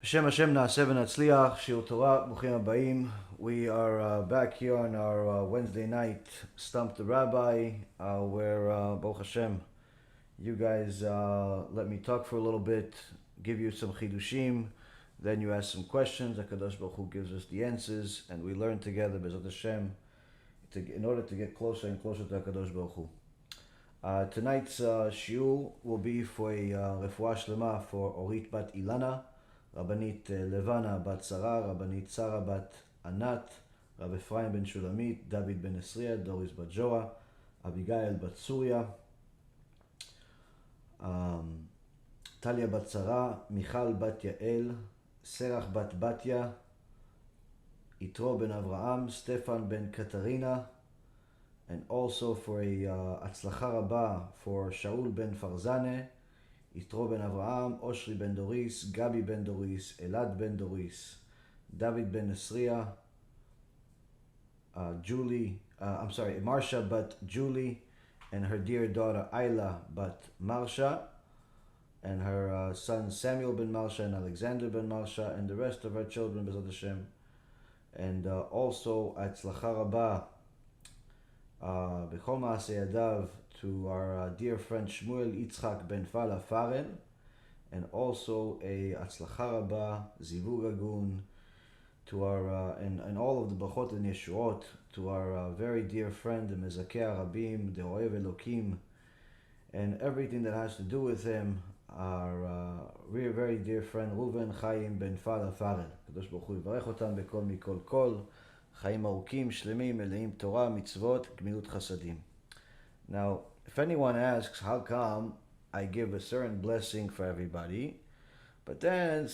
B'Shem Hashem na'aseh v'natzliach, Shiur Torah, Bruchim Habayim. We are back here on our Wednesday night Stump the Rabbi, where, Baruch Hashem, you guys let me talk for a little bit, give you some chidushim, then you ask some questions, HaKadosh Baruch Hu gives us the answers, and we learn together, B'ezrat Hashem, in order to get closer and closer to HaKadosh Baruch Hu. Tonight's shiur will be for a refuah shlema for Orit bat Ilana, Rabbanit Levana bat Sarah, Rabbanit Sarah bat Anat, Rabbi Ephraim ben Shulamit, David ben Esriya, Doris bat Joa, Abigail bat Surya, Talia bat Sarah, Michal bat Yael, Serach bat Batya, Yitro ben Avraham, Stefan ben Katarina, and also for a Atzlacha Rabba for Shaul ben Farzane, Yitro ben Avraham, Oshri ben Doris, Gabi ben Doris, Elad ben Doris, David ben Esriya, Marsha bat Julie, and her dear daughter Ayla bat Marsha, and her son Samuel ben Marsha and Alexander ben Marsha, and the rest of her children, B'ezrat Hashem. And also Atzlacha Rabba B'chol Ma'aseh Yadav to our dear friend Shmuel Yitzchak ben Fala Farel, and also a Atzlacha Rabba Zivug Agun to our and all of the Brachot and Yeshuot to our very dear friend the Mezakeh Rabim, the Oev Elokim, and everything that has to do with him, our very, very dear friend Reuven Chaim ben Fala Farel. Kadosh Baruch Hu yivarech otam bekol mikol kol, Chaim arukim, shlemim, meleim Torah, mitzvot, gmilut chasadim. Now, if anyone asks how come I give a certain blessing for everybody, but then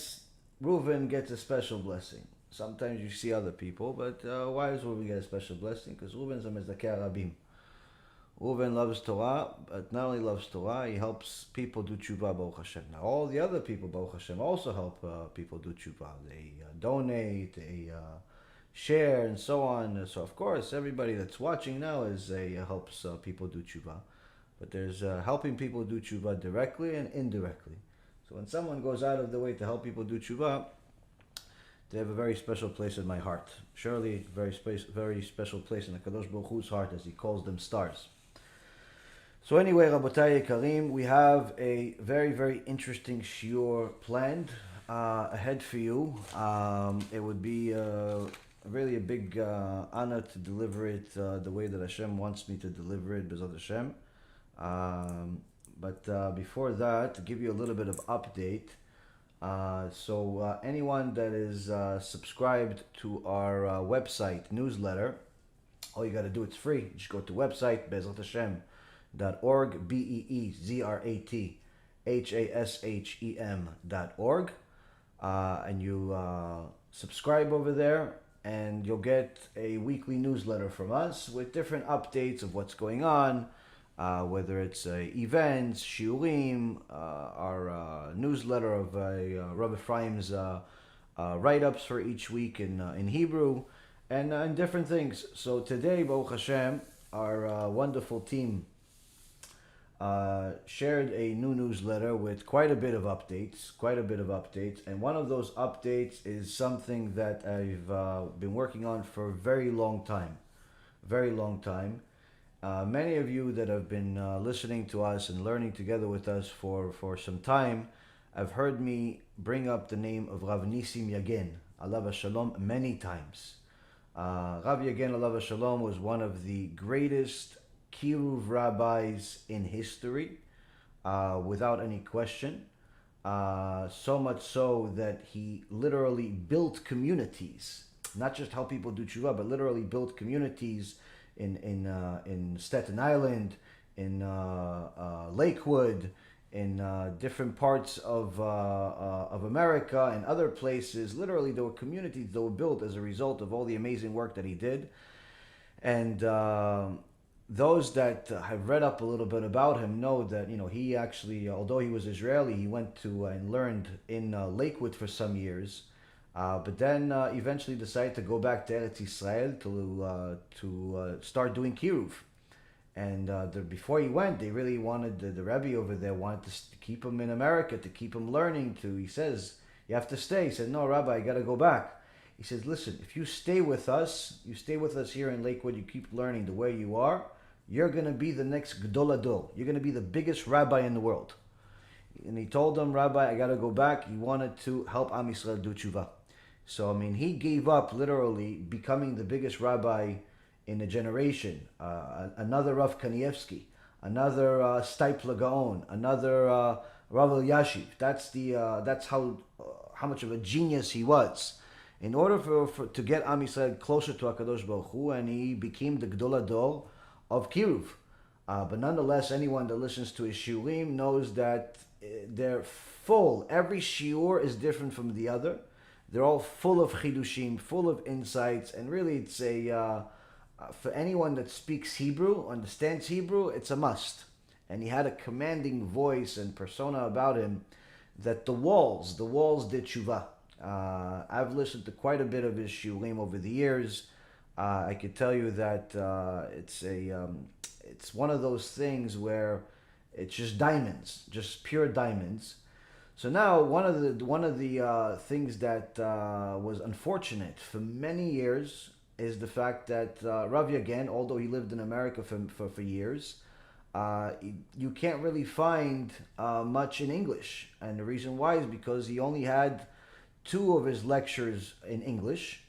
Reuven gets a special blessing. Sometimes you see other people, but why does Reuven get a special blessing? Because Reuven is a Mezakeh Rabim. Reuven loves Torah, but not only loves Torah, he helps people do tshuva, Baruch Hashem. Now, all the other people, Baruch Hashem, also help people do tshuva. They donate, they share, and so on. So, of course, everybody that's watching now helps people do tshuva. But there's helping people do tshuva directly and indirectly. So when someone goes out of the way to help people do tshuva, they have a very special place in my heart. Surely, very special place in the Kadosh Baruch Hu's heart, as he calls them stars. So anyway, Rabotai Yekarim, we have a very, very interesting shiur planned ahead for you. It would be really a big honor to deliver it the way that Hashem wants me to deliver it, B'ezrat Hashem. But before that, to give you a little bit of update, so anyone that is subscribed to our website newsletter, all you got to do, it's free. You just go to website be'ezrathashem.org, beezrathashem.org, and you subscribe over there, and you'll get a weekly newsletter from us with different updates of what's going on, whether it's events, shiurim, our newsletter of Rabbi Ephraim's write-ups for each week in Hebrew, and different things. So today, Baruch Hashem, our wonderful team shared a new newsletter with quite a bit of updates, and one of those updates is something that I've been working on for a very long time. Many of you that have been listening to us and learning together with us for some time have heard me bring up the name of Rav Nisim Yagen, alav shalom, many times. Rav Yagen, alav shalom, was one of the greatest kiruv rabbis in history, without any question. So much so that he literally built communities, not just help people do tshuva, but literally built communities in Staten Island, in Lakewood, in different parts of America and other places. Literally, there were communities that were built as a result of all the amazing work that he did. And those that have read up a little bit about him know that, he actually, although he was Israeli, he went to and learned in Lakewood for some years. But then eventually decided to go back to Eretz Yisrael to start doing kiruv. And before he went, they really wanted, the Rebbe over there wanted to keep him in America, to keep him learning, he says, You have to stay. He said, no, Rabbi, I got to go back. He says, listen, if you stay with us here in Lakewood, you keep learning the way you are, you're going to be the next Gdol Adol. You're going to be the biggest rabbi in the world. And he told them, Rabbi, I got to go back. He wanted to help Am Yisrael do tshuva. So, I mean, he gave up literally becoming the biggest rabbi in a generation. Another Rav Kanievsky, another Stipler Gaon, another Rav Elyashiv. That's how much of a genius he was. In order to get Am Yisrael closer to HaKadosh Baruch Hu, and he became the Gdol Ador of Kiruv. But nonetheless, anyone that listens to his shiurim knows that they're full. Every shiur is different from the other. They're all full of chidushim, full of insights, and really it's for anyone that speaks Hebrew, understands Hebrew, it's a must. And he had a commanding voice and persona about him that the walls did tshuva. I've listened to quite a bit of his shiurim over the years. I could tell you that it's one of those things where it's just diamonds, just pure diamonds. So now one of the things that was unfortunate for many years is the fact that Rav again, although he lived in America for years, you can't really find much in English, and the reason why is because he only had 2 of his lectures in English.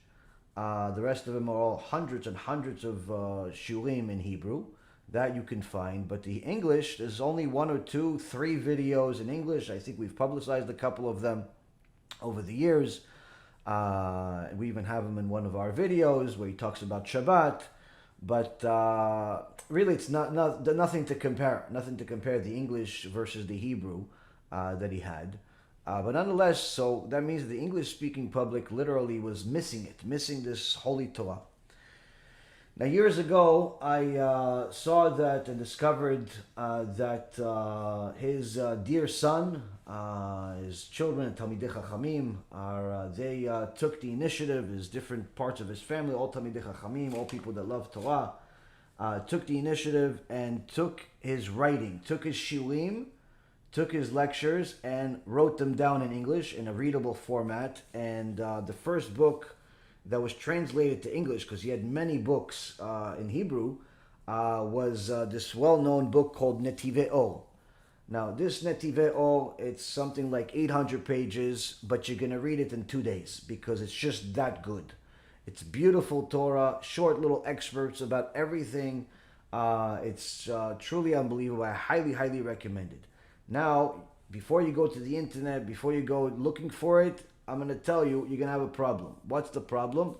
The rest of them are all hundreds and hundreds of shiurim in Hebrew that you can find. But the English, there's only 1 or 2, 3 videos in English. I think we've publicized a couple of them over the years. We even have them in one of our videos where he talks about Shabbat. But really, it's nothing to compare. Nothing to compare the English versus the Hebrew that he had. But nonetheless, so that means the English-speaking public literally was missing this holy Torah. Now, years ago, I saw that and discovered that his dear son, his children, Talmidei Chachamim, they took the initiative. His different parts of his family, all Talmidei Chachamim, all people that love Torah, took the initiative and took his writing, took his shiurim, took his lectures and wrote them down in English in a readable format. And the first book that was translated to English, because he had many books in Hebrew, was this well-known book called Netivei Or. Now, this Netivei Or, it's something like 800 pages, but you're going to read it in 2 days because it's just that good. It's beautiful Torah, short little excerpts about everything. It's truly unbelievable. I highly, highly recommend it. Now, before you go to the internet, before you go looking for it, I'm going to tell you, you're going to have a problem. What's the problem?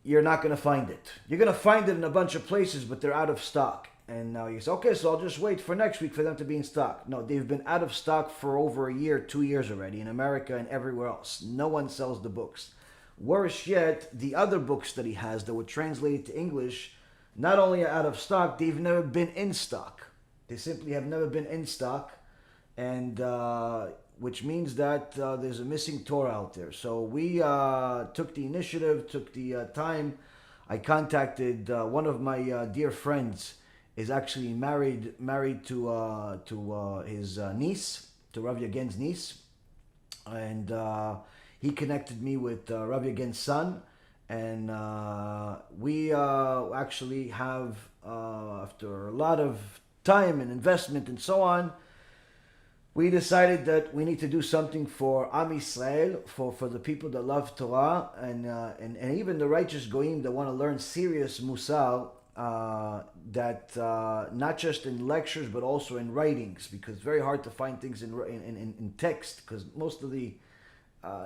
You're not going to find it. You're going to find it in a bunch of places, but they're out of stock. And now you say, okay, so I'll just wait for next week for them to be in stock. No, they've been out of stock for over a year, 2 years already in America and everywhere else. No one sells the books. Worse yet, the other books that he has that were translated to English, not only are out of stock, they've never been in stock. They simply have never been in stock, and which means that there's a missing Torah out there. So we took the initiative, took the time. I contacted one of my dear friends, is actually married to his niece, to Rabbi Yagen's niece, and he connected me with Rabbi Yagen's son, and we actually have, after a lot of time and investment and so on, we decided that we need to do something for Am Yisrael, for the people that love Torah, and even the righteous goyim that want to learn serious musar, that not just in lectures but also in writings, because it's very hard to find things in text, because most of the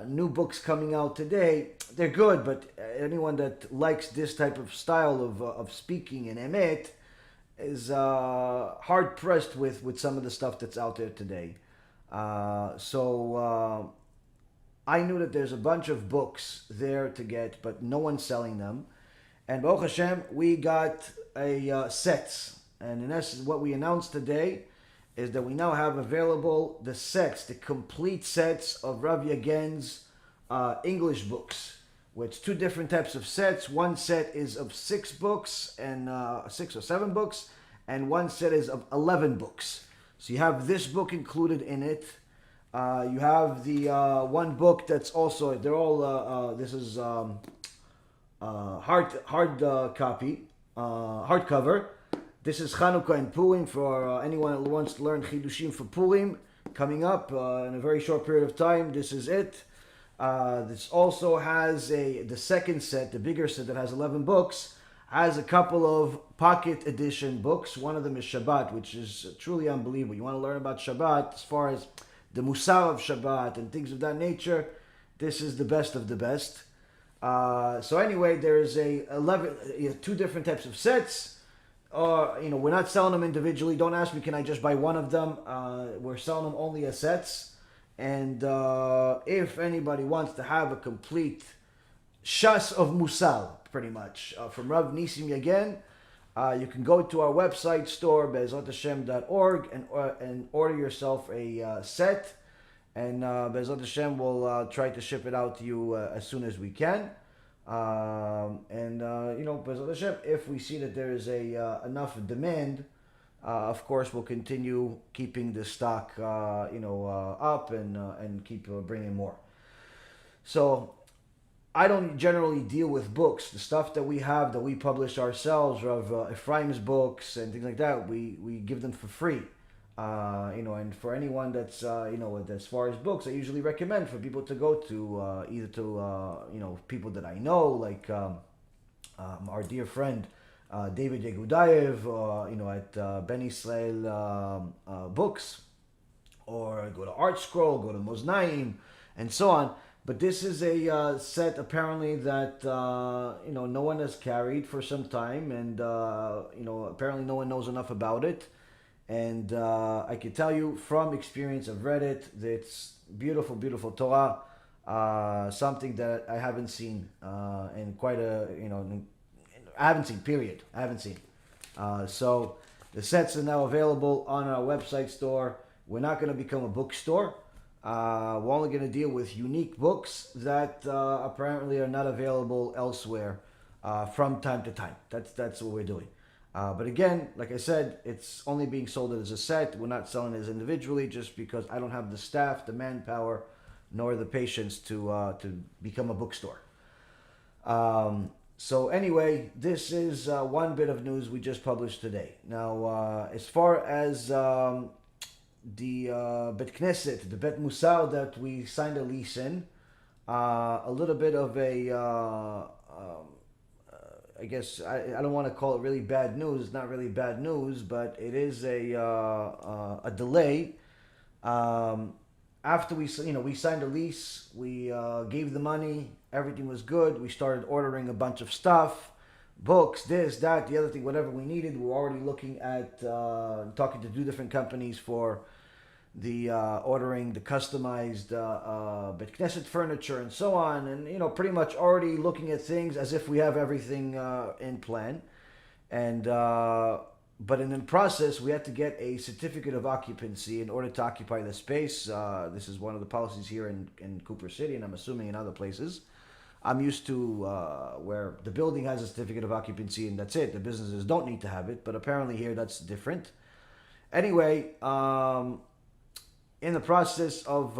new books coming out today, they're good, but anyone that likes this type of style of speaking in emet is hard pressed with some of the stuff that's out there today. So I knew that there's a bunch of books there to get, but no one's selling them. And Baruch Hashem, we got a sets. And in essence, what we announced today is that we now have available the sets, the complete sets of Rabbi Yagen's English books, with 2 different types of sets. One set is of 6 books, and 6 or 7 books, and one set is of 11 books. So you have this book included in it. You have the one book that's also, they're all, this is hardcover. This is Chanukah and Purim for anyone who wants to learn Chidushim for Purim. Coming up in a very short period of time, this is it. This also has the second set, the bigger set that has 11 books, has a couple of pocket edition books. One of them is Shabbat, which is truly unbelievable. You want to learn about Shabbat as far as the Musar of Shabbat and things of that nature. This is the best of the best. So anyway, there's two different types of sets. We're not selling them individually. Don't ask me, can I just buy one of them? We're selling them only as sets. And if anybody wants to have a complete shas of Musar, pretty much, from Rav Nisim Yagen, you can go to our website store, be'ezrat-hashem.org, and order yourself a set. And Be'ezrat Hashem will try to ship it out to you as soon as we can. Be'ezrat Hashem, if we see that there is enough demand, of course, we'll continue keeping the stock, up and keep bringing more. So I don't generally deal with books. The stuff that we have, that we publish ourselves, Rav Ephraim's books and things like that, we give them for free. And for anyone that's, as far as books, I usually recommend for people to go to, either to, people that I know, like our dear friend, David Yegudayev, at Ben Israel Books, or go to Art Scroll, go to Moznaim, and so on. But this is a set apparently that no one has carried for some time, and apparently no one knows enough about it. And I can tell you from experience, I've read it. It's beautiful, beautiful Torah. Something that I haven't seen in quite I haven't seen, period. I haven't seen. So the sets are now available on our website store. We're not going to become a bookstore. We're only going to deal with unique books that apparently are not available elsewhere from time to time. That's what we're doing. But again, like I said, it's only being sold as a set. We're not selling it as individually just because I don't have the staff, the manpower, nor the patience to become a bookstore. So anyway, this is one bit of news we just published today. Now, as far as the Bet Knesset, the Bet Musar that we signed a lease in, a little bit of I guess I don't want to call it really bad news. It's not really bad news, but it is a delay. After we signed a lease, we gave the money, everything was good. We started ordering a bunch of stuff, books, this, that, the other thing, whatever we needed. We were already looking at talking to 2 different companies for the ordering the customized Bet Knesset furniture and so on, and pretty much already looking at things as if we have everything in plan. And but in the process, we had to get a certificate of occupancy in order to occupy the space. This is one of the policies here in Cooper City, and I'm assuming in other places. I'm used to where the building has a certificate of occupancy and that's it. The businesses don't need to have it, but apparently here that's different. Anyway, in the process of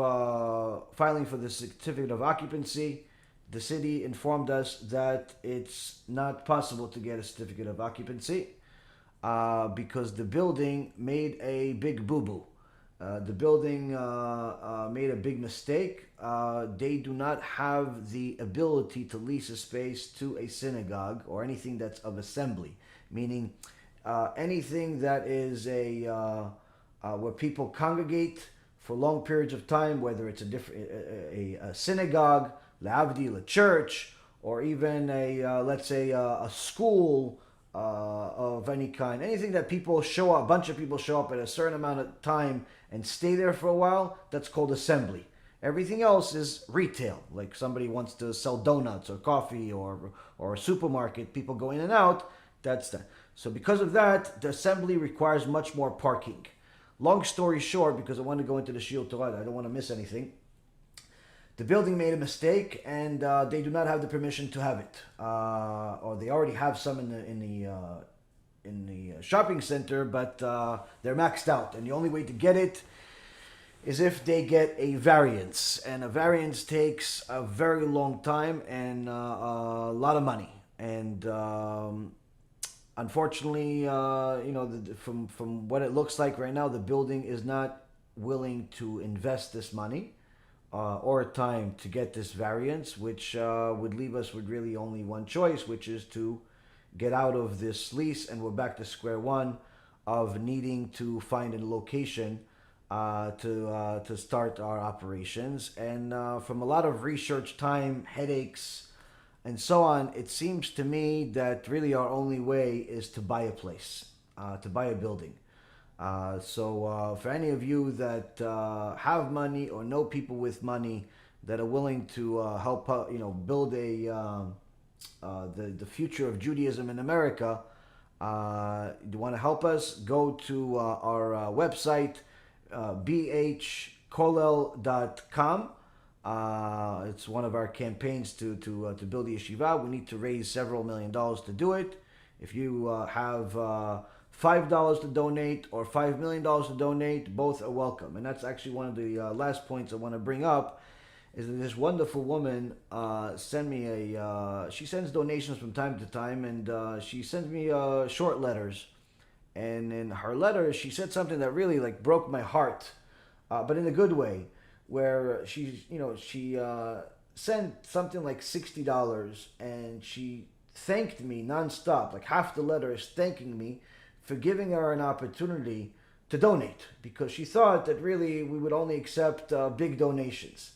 filing for the certificate of occupancy, the city informed us that it's not possible to get a certificate of occupancy because the building made a big boo-boo. The building made a big mistake. They do not have the ability to lease a space to a synagogue or anything that's of assembly, meaning anything that is where people congregate for long periods of time, whether it's a synagogue, le'avdil, a church, or even a school of any kind, anything that people show up, a bunch of people show up at a certain amount of time and stay there for a while, that's called assembly. Everything else is retail, like somebody wants to sell donuts or coffee or a supermarket, people go in and out, that's that. So because of that, the assembly requires much more parking. Long story short, because I want to go into the Shiur Torah, I don't want to miss anything. The building made a mistake, and they do not have the permission to have it, or they already have some in the shopping center, but they're maxed out, and the only way to get it is if they get a variance, and a variance takes a very long time and a lot of money. And unfortunately, from what it looks like right now, the building is not willing to invest this money or time to get this variance, which would leave us with really only one choice, which is to get out of this lease, and we're back to square one of needing to find a location to start our operations. And from a lot of research time, headaches, and so on, it seems to me that really our only way is to buy a place, to buy a building. So for any of you that have money or know people with money that are willing to help build the future of Judaism in America, you want to help us, go to our website, bhkolel.com. It's one of our campaigns to build the yeshiva. We need to raise several $1 million to do it. If you have $5 to donate or $5 million to donate, both are welcome. And that's actually one of the last points I want to bring up, is that this wonderful woman she sends donations from time to time, and she sends me short letters. And in her letter, she said something that really broke my heart, but in a good way, where she sent something like $60, and she thanked me nonstop. Like half the letter is thanking me for giving her an opportunity to donate, because she thought that really we would only accept big donations.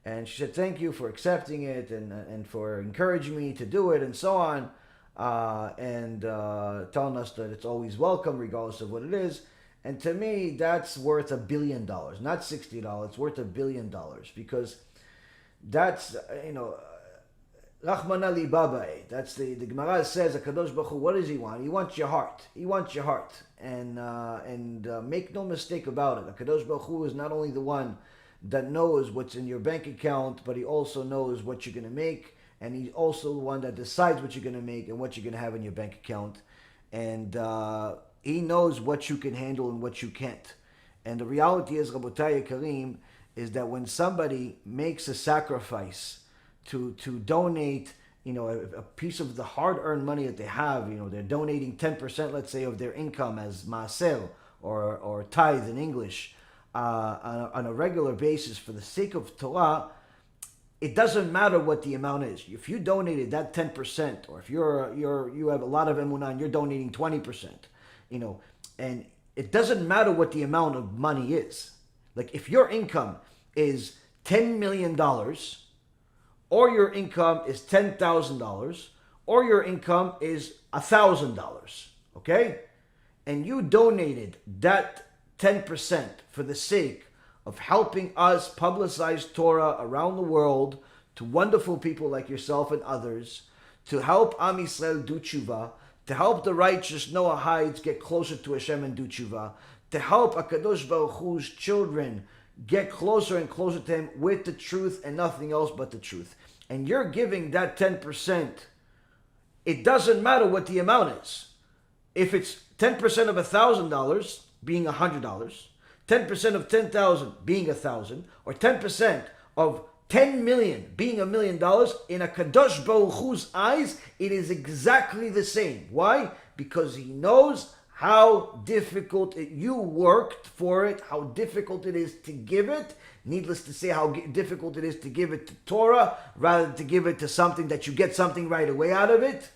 And she said, thank you for accepting it and for encouraging me to do it, and so on, and telling us that it's always welcome regardless of what it is. And to me, that's worth $1 billion, not $60. It's worth $1 billion, because that's, Rachmana libabai. That's the Gemara says, HaKadosh Baruch Hu, what does he want? He wants your heart. He wants your heart. And make no mistake about it. HaKadosh Baruch Hu is not only the one that knows what's in your bank account, but he also knows what you're going to make. And he's also the one that decides what you're going to make and what you're going to have in your bank account. And he knows what you can handle and what you can't. And the reality is, Rabotai Karim, is that when somebody makes a sacrifice to donate, a piece of the hard-earned money that they have, they're donating 10%, let's say, of their income as maaser or tithe in English, on a regular basis for the sake of Torah. It doesn't matter what the amount is. If you donated that 10%, or if you have a lot of emunah and you're donating 20%, and it doesn't matter what the amount of money is. Like if your income is $10 million, or your income is $10,000, or your income is $1,000, okay? And you donated that 10% for the sake of helping us publicize Torah around the world to wonderful people like yourself and others, to help Am Yisrael do tshuva, to help the righteous Noahides get closer to Hashem and do tshuva, to help HaKadosh Baruch Hu's children get closer and closer to Him with the truth and nothing else but the truth. And you're giving that 10%. It doesn't matter what the amount is. If it's 10% of $1,000 being $100, 10% of 10,000 being 1,000, or 10% of 10 million being $1 million, in a Kadosh Baruch Hu's eyes, it is exactly the same. Why? Because He knows how difficult you worked for it, how difficult it is to give it. Needless to say, how difficult it is to give it to Torah, rather than to give it to something that you get something right away out of it.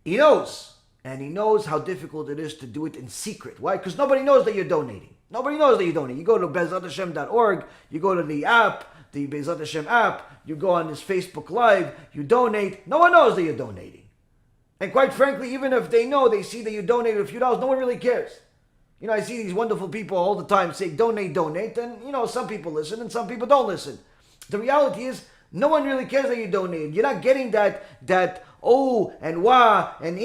He knows. And He knows how difficult it is to do it in secret. Why? Because nobody knows that you're donating. Nobody knows that you're donating. You go to BezratHashem.org, you go to the app, the Bezrat Hashem app, you go on this Facebook Live, you donate. No one knows that you're donating. And quite frankly, even if they know, they see that you donated a few dollars, no one really cares. I see these wonderful people all the time say, donate, donate. And, some people listen and some people don't listen. The reality is, no one really cares that you donated. You're not getting that oh and wah and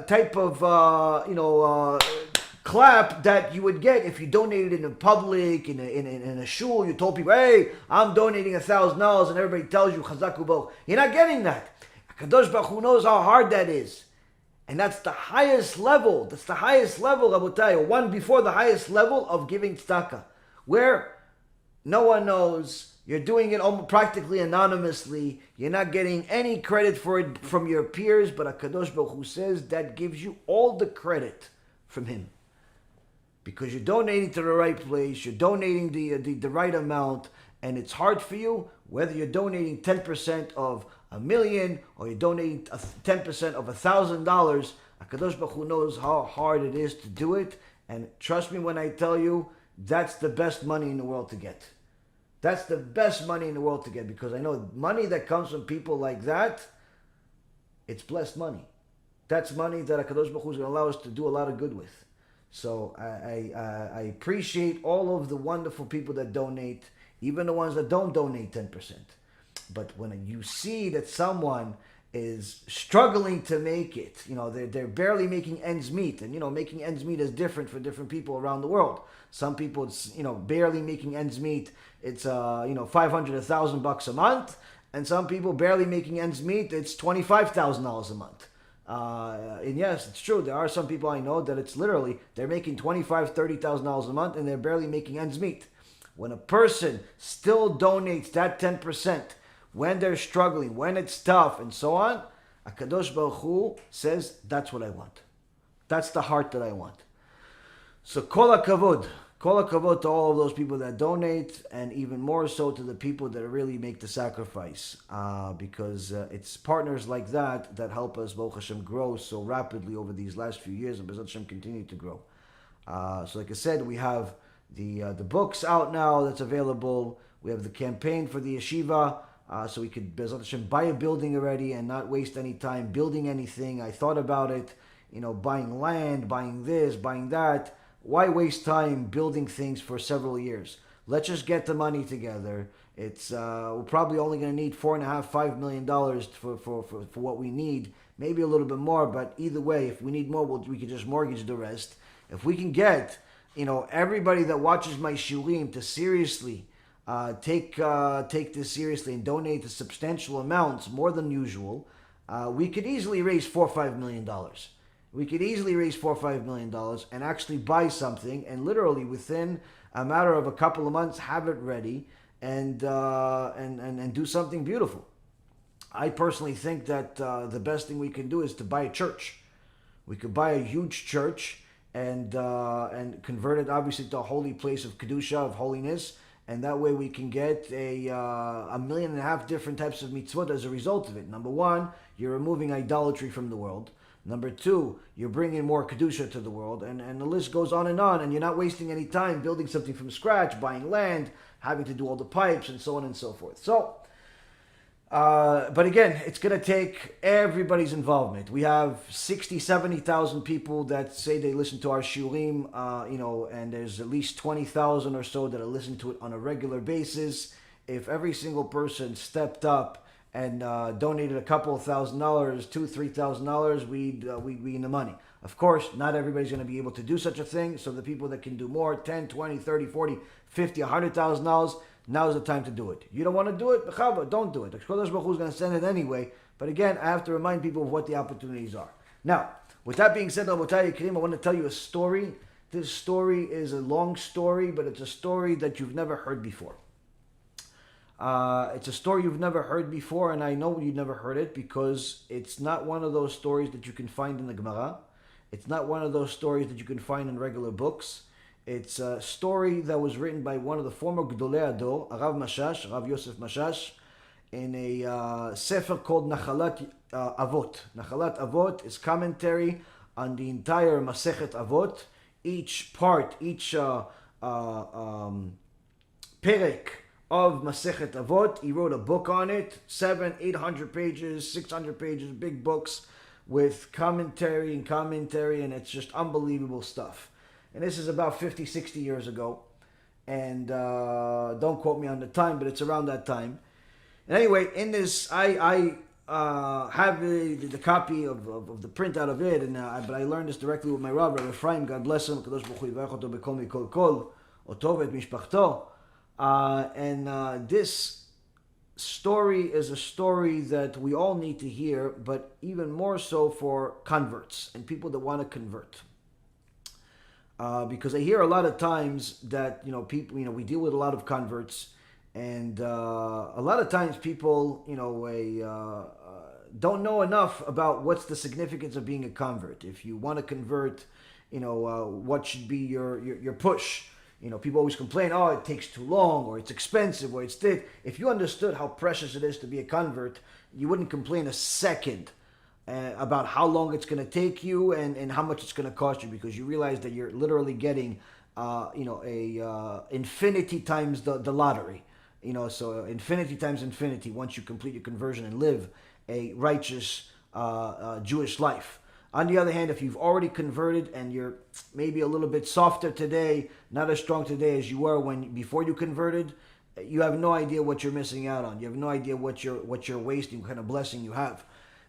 type of, clap that you would get if you donated in public, in a shul. You told people, hey, I'm donating $1,000, and everybody tells you, Chazaku Baruch. You're not getting that. HaKadosh Baruch Hu knows how hard that is. And that's the highest level. That's the highest level, Rabotai, one before the highest level of giving tzedakah, where no one knows. You're doing it almost practically anonymously. You're not getting any credit for it from your peers, but HaKadosh Baruch Hu says that gives you all the credit from Him. Because you're donating to the right place, you're donating the right amount, and it's hard for you, whether you're donating 10% of $1,000,000 or you're donating 10% of $1,000, HaKadosh Baruch Hu knows how hard it is to do it, and trust me when I tell you, that's the best money in the world to get. That's the best money in the world to get, because I know money that comes from people like that, it's blessed money. That's money that HaKadosh Baruch Hu is going to allow us to do a lot of good with. So I appreciate all of the wonderful people that donate, even the ones that don't donate 10%. But when you see that someone is struggling to make it, they're barely making ends meet, and making ends meet is different for different people around the world. Some people, it's barely making ends meet. It's $500, $1,000 a month, and some people barely making ends meet. It's $25,000 a month. And yes, it's true. There are some people I know that it's literally they're making $25,000, $30,000 a month, and they're barely making ends meet. When a person still donates that 10%, when they're struggling, when it's tough, and so on, HaKadosh Baruch Hu says, that's what I want. That's the heart that I want. So kol hakavod to all of those people that donate, and even more so to the people that really make the sacrifice, because it's partners like that that help us, Baruch Hashem, grow so rapidly over these last few years, and B'ezrat Hashem continue to grow. So like I said, we have the books out now that's available. We have the campaign for the yeshiva, so we could, B'ezrat Hashem, buy a building already and not waste any time building anything. I thought about it, buying land, buying this, buying that. Why waste time building things for several years? Let's just get the money together. It's we're probably only going to need $4.5 million for what we need, maybe a little bit more. But either way, if we need more, we can just mortgage the rest. If we can get everybody that watches my shiurim to seriously take this seriously and donate the substantial amounts, more than usual, we could easily raise $4 or $5 million. We could easily raise $4 or $5 million and actually buy something, and literally within a matter of a couple of months have it ready and do something beautiful. I personally think that the best thing we can do is to buy a church. We could buy a huge church and convert it obviously to a holy place of kedusha, of holiness, and that way we can get a 1.5 million different types of mitzvot as a result of it. Number one, you're removing idolatry from the world. Number two, you're bringing more kedusha to the world, and the list goes on, and you're not wasting any time building something from scratch, buying land, having to do all the pipes, and so on and so forth. So, but again, it's going to take everybody's involvement. We have 60, 70,000 people that say they listen to our shiurim, and there's at least 20,000 or so that listen to it on a regular basis. If every single person stepped up and donated a couple of $1,000, $2,000, $3,000, we'd be in the money. Of course, not everybody's going to be able to do such a thing. So the people that can do more, 10, 20, 30, 40, 50, $100,000, now's the time to do it. You don't want to do it? B'chava, don't do it. HaKadosh Baruch Hu is going to send it anyway. But again, I have to remind people of what the opportunities are. Now, with that being said, Rabotai Yekrim, I want to tell you a story. This story is a long story, but it's a story that you've never heard before. It's a story you've never heard before, and I know you've never heard it because it's not one of those stories that you can find in the Gemara. It's not one of those stories that you can find in regular books. It's a story that was written by one of the former Gdolei Ador, Rav Yosef Mashash, in a sefer called Nachalat Avot. Nachalat Avot is commentary on the entire Masechet Avot. Each part, each perek of Masechet Avot, he wrote a book on it, 700, 800 pages, 600 pages, big books with commentary, and it's just unbelievable stuff. And this is about 50, 60 years ago. And don't quote me on the time, but it's around that time. And anyway, in this, I have the copy of the printout of it, and but I learned this directly with my Rabbi Ephraim, God bless him, Kadosh Baruch Hu yivarech oto b'kol mikol kol, oto v'et mishpachto. And this story is a story that we all need to hear, but even more so for converts and people that want to convert. Because I hear a lot of times that, people, we deal with a lot of converts, and a lot of times people, don't know enough about what's the significance of being a convert. If you want to convert, what should be your push? People always complain, oh, it takes too long, or it's expensive, or it's this. If you understood how precious it is to be a convert, you wouldn't complain a second about how long it's going to take you and how much it's going to cost you, because you realize that you're literally getting, infinity times the lottery. So infinity times infinity once you complete your conversion and live a righteous Jewish life. On the other hand, if you've already converted and you're maybe a little bit softer today, not as strong today as you were before you converted, you have no idea what you're missing out on. You have no idea what you're wasting, what kind of blessing you have.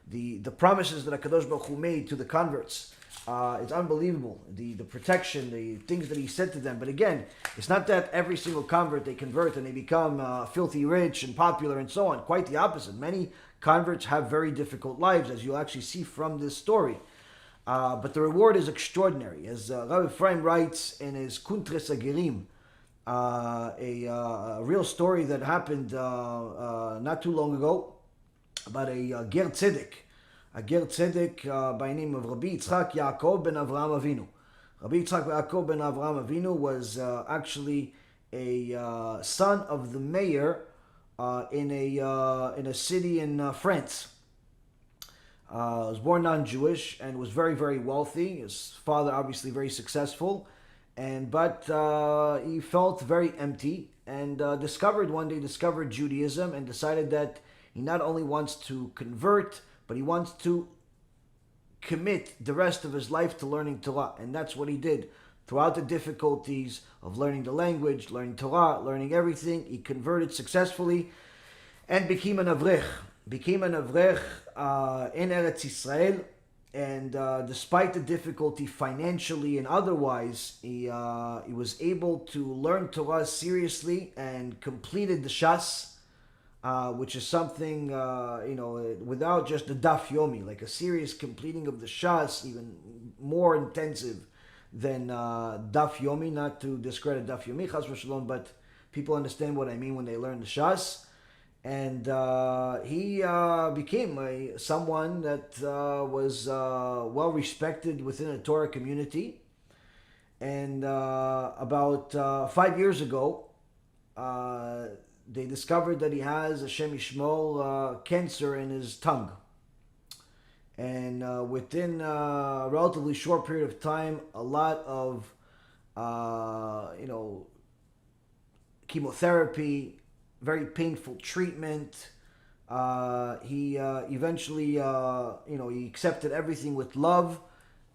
The promises that HaKadosh Baruch Hu made to the converts, it's unbelievable. The protection, the things that he said to them. But again, it's not that every single convert they convert and they become filthy rich and popular and so on. Quite the opposite. Many converts have very difficult lives, as you'll actually see from this story. But the reward is extraordinary. As Rabbi Ephraim writes in his Kuntres Agerim, a real story that happened not too long ago about a Ger Tzedek. A Ger Tzedek by the name of Rabbi Yitzchak Yaakov ben Avraham Avinu. Rabbi Yitzchak Yaakov ben Avraham Avinu was actually a son of the mayor in a city in France. Was born non-Jewish and was very, very wealthy. His father obviously very successful, but he felt very empty and one day discovered Judaism and decided that he not only wants to convert, but he wants to commit the rest of his life to learning Torah. And that's what he did. Throughout the difficulties of learning the language, learning Torah, learning everything, he converted successfully and became an avrech. In Eretz Yisrael, and despite the difficulty financially and otherwise, he was able to learn Torah seriously and completed the Shas, which is something, without just the Daf Yomi, like a serious completing of the Shas, even more intensive than Daf Yomi, not to discredit Daf Yomi, Chas v'Shalom, but people understand what I mean when they learn the Shas. And he became someone that was well respected within the Torah community. And about 5 years ago, they discovered that he has, Hashem Yishmor, cancer in his tongue. And within a relatively short period of time, a lot of, chemotherapy, very painful treatment. He eventually, he accepted everything with love.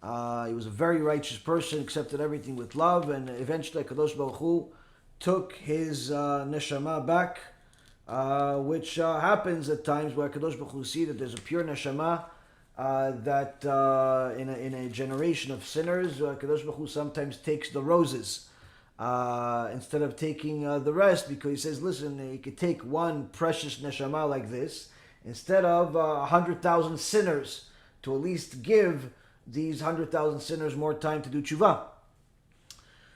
He was a very righteous person, accepted everything with love, and eventually HaKadosh Baruch Hu took his neshama back, which happens at times where HaKadosh Baruch Hu see that there's a pure neshama that in a generation of sinners, HaKadosh Baruch Hu sometimes takes the roses instead of taking the rest, because he says, listen, you could take one precious neshama like this instead of 100,000 sinners, to at least give these 100,000 sinners more time to do tshuva.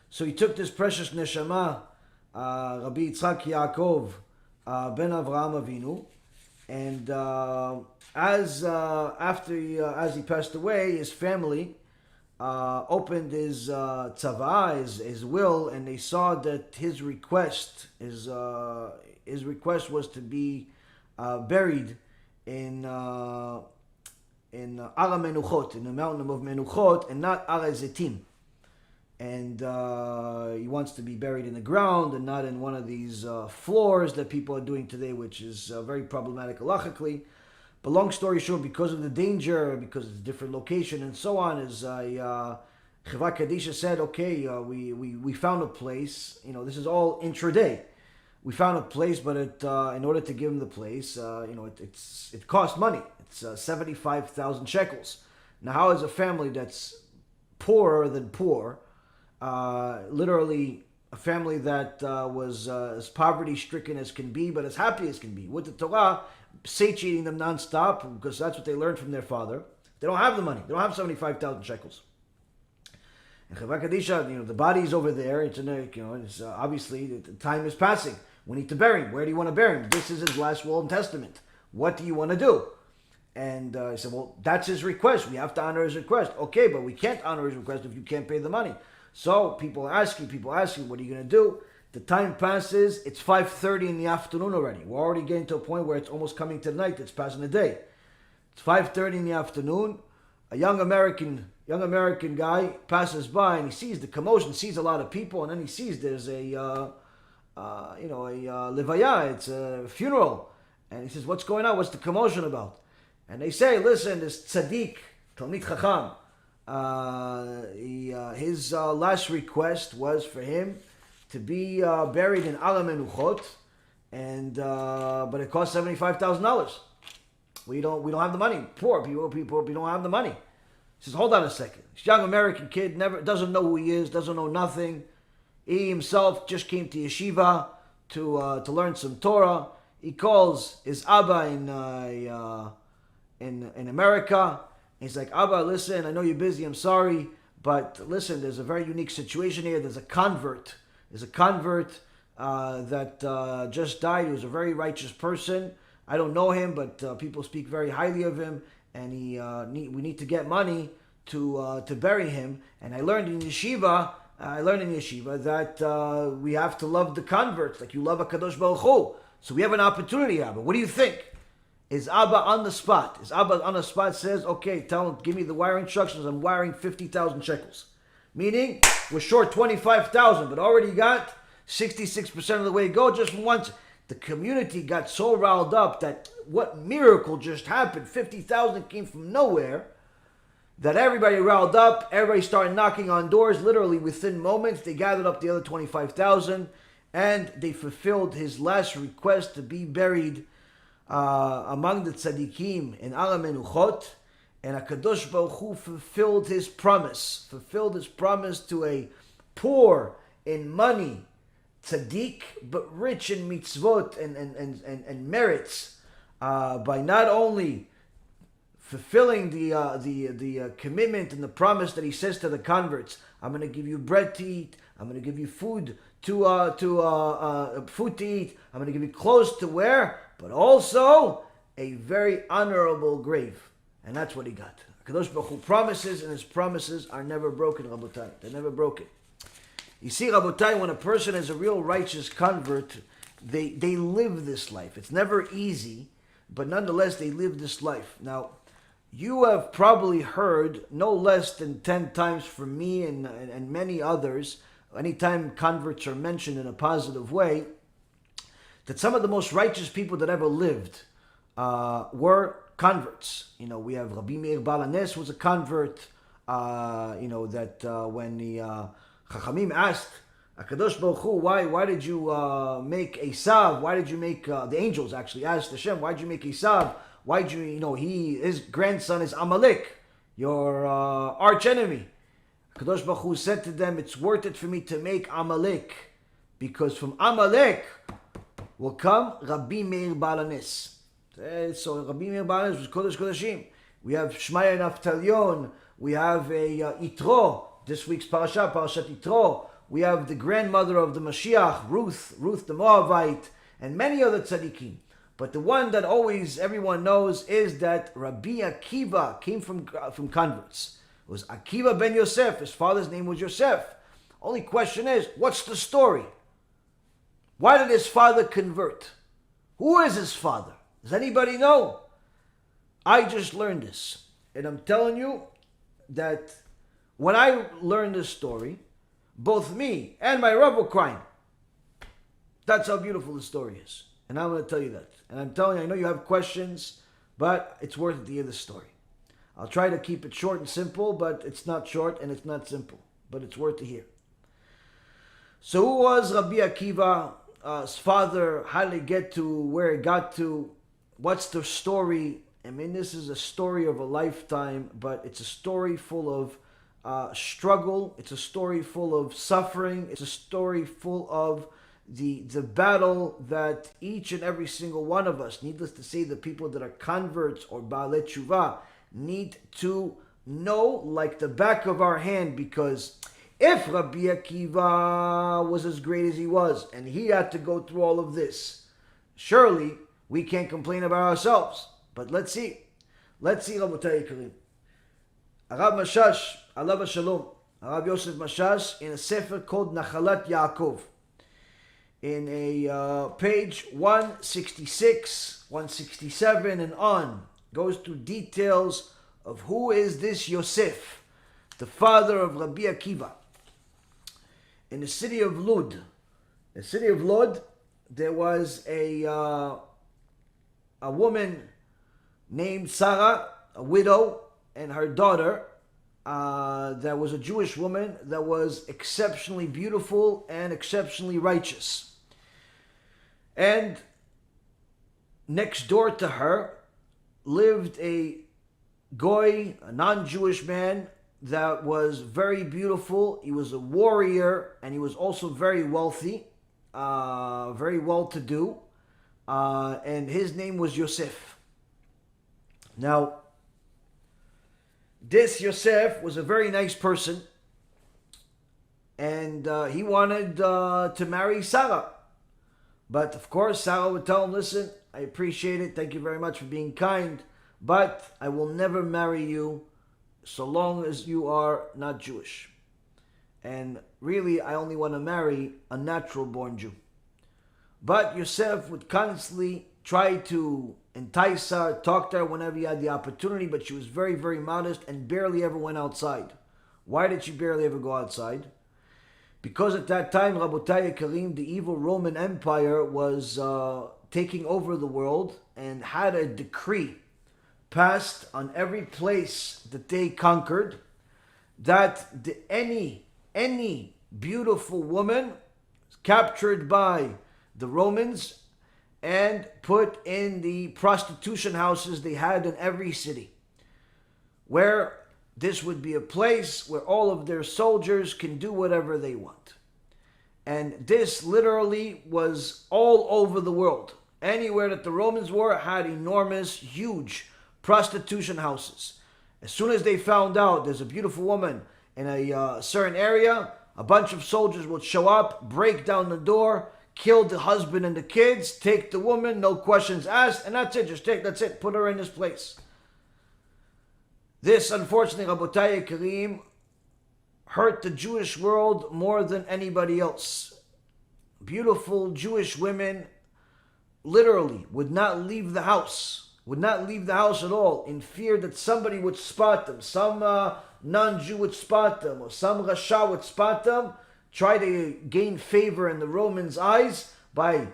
So he took this precious neshama, Rabbi Yitzchak Yaakov ben Avraham Avinu, and as he passed away, his family opened his tzava, his will, and they saw that his request was to be buried in Ara Menuchot, in the mountain of Menuchot, and not Ara Zetim. And he wants to be buried in the ground and not in one of these floors that people are doing today, which is very problematic halachically. But long story short, because of the danger, because it's a different location and so on, is Chevra Kadisha said, okay, we found a place. This is all intraday. We found a place, but in order to give him the place, it cost money. It's 75,000 shekels. Now, how is a family that's poorer than poor, literally a family that was as poverty-stricken as can be, but as happy as can be, with the Torah satiating them nonstop, because that's what they learned from their father. They don't have the money. They don't have 75,000 shekels. And Chevra Kadisha, the body's over there. It's it's obviously the time is passing. We need to bury him. Where do you want to bury him? This is his last will and testament. What do you want to do? And I said, well, that's his request. We have to honor his request. Okay, but we can't honor his request if you can't pay the money. So people ask you, what are you going to do? The time passes. It's 5:30 in the afternoon already. We're already getting to a point where it's almost coming to night. It's passing the day. It's 5:30 in the afternoon. A young American guy passes by and he sees the commotion, sees a lot of people, and then he sees there's a levaya. It's a funeral, and he says, "What's going on? What's the commotion about?" And they say, "Listen, this tzaddik, Talmid Chacham, his last request was for him to be buried in Ala Menuchot, and but it costs $75,000. We don't have the money. Poor people, we don't have the money." He says, "Hold on a second. This young American kid doesn't know who he is, doesn't know nothing. He himself just came to yeshiva to learn some Torah. He calls his Abba in America. He's like, Abba, listen, I know you're busy. I'm sorry, but listen, there's a very unique situation here. There's a convert. That just died. He was a very righteous person. I don't know him, but people speak very highly of him, and we need to get money to bury him. And I learned in yeshiva that we have to love the converts like you love a Kadosh Baruch Hu. So we have an opportunity, Abba. What do you think?" Is Abba on the spot? Says, "Okay, tell him, give me the wire instructions. I'm wiring 50,000 shekels." Meaning, we're short 25,000, but already got 66% of the way to go just from once. The community got so riled up that what miracle just happened, 50,000 came from nowhere, that everybody riled up. Everybody started knocking on doors. Literally within moments, they gathered up the other 25,000, and they fulfilled his last request to be buried among the tzaddikim in Ala Menuchot. And HaKadosh Baruch Hu fulfilled his promise to a poor in money tzaddik, but rich in mitzvot and merits, by not only fulfilling the commitment and the promise that he says to the converts, "I'm going to give you bread to eat, I'm going to give you food to eat, I'm going to give you clothes to wear," but also a very honorable grave. And that's what he got. Kadosh Baruch Hu promises, and his promises are never broken, Rabotai. They're never broken. You see, Rabotai, when a person is a real righteous convert, they live this life. It's never easy, but nonetheless, they live this life. Now, you have probably heard no less than 10 times from me and many others, anytime converts are mentioned in a positive way, that some of the most righteous people that ever lived were converts. We have Rabbi Meir Baal HaNes was a convert. When the Chachamim asked HaKadosh Baruch Hu, why did you make Esav? Why did you make, the angels actually asked Hashem, why did you make Esav? Why did you, his grandson is Amalek, your arch enemy. HaKadosh Baruch Hu said to them, it's worth it for me to make Amalek, because from Amalek will come Rabbi Meir Baal HaNes. So Rabbi Meir Baal HaNes was Kodesh Kodeshim. We have Shmaya Naftalion. We have Yitro, this week's parashat Yitro. We have the grandmother of the Mashiach, Ruth the Moabite, and many other tzaddikim. But the one that always everyone knows is that Rabbi Akiva came from converts. It was Akiva ben Yosef. His father's name was Yosef. Only question is, what's the story? Why did his father convert? Who is his father? Does anybody know? I just learned this. And I'm telling you that when I learned this story, both me and my Rav were crying. That's how beautiful the story is. And I'm going to tell you that. And I'm telling you, I know you have questions, but it's worth it to hear the story. I'll try to keep it short and simple, but it's not short and it's not simple. But it's worth to hear. So who was Rabbi Akiva's father? How did he get to where he got to? What's the story? I mean, this is a story of a lifetime, but it's a story full of struggle. It's a story full of suffering. It's a story full of the battle that each and every single one of us, needless to say, the people that are converts or Baalei Tshuva, need to know like the back of our hand. Because if Rabbi Akiva was as great as he was and he had to go through all of this, surely we can't complain about ourselves. But let's see, Rabotai Yikarim. Arav Mashash, Alav Shalom, Arav Yosef Mashash, in a sefer called Nachalat Yaakov, in a page 166, 167 and on, goes through details of who is this Yosef, the father of Rabbi Akiva. In the city of Lud, there was a woman named Sarah, a widow, and her daughter, that was a Jewish woman that was exceptionally beautiful and exceptionally righteous. And next door to her lived a goy, a non-Jewish man that was very beautiful. He was a warrior and he was also very wealthy, very well-to-do, and his name was Yosef. Now, this Yosef was a very nice person, and he wanted to marry Sarah. But of course, Sarah would tell him, listen, I appreciate it, thank you very much for being kind, but I will never marry you so long as you are not Jewish. And really, I only want to marry a natural-born Jew. But Yosef would constantly try to entice her, talk to her whenever he had the opportunity, but she was very, very modest and barely ever went outside. Why did she barely ever go outside? Because at that time, Rabotai Yikarim, the evil Roman Empire was taking over the world and had a decree passed on every place that they conquered that any beautiful woman captured by the Romans and put in the prostitution houses they had in every city, where this would be a place where all of their soldiers can do whatever they want. And this literally was all over the world. Anywhere that the Romans were had enormous, huge prostitution houses. As soon as they found out there's a beautiful woman in a certain area, a bunch of soldiers would show up, break down the door, kill the husband and the kids, take the woman, no questions asked, and that's it. That's it. Put her in this place. This, unfortunately, Rabotai Yikarim, hurt the Jewish world more than anybody else. Beautiful Jewish women literally would not leave the house. Would not leave the house at all, in fear that somebody would spot them. Some non-Jew would spot them, or some Rasha would spot them, try to gain favor in the Romans' eyes by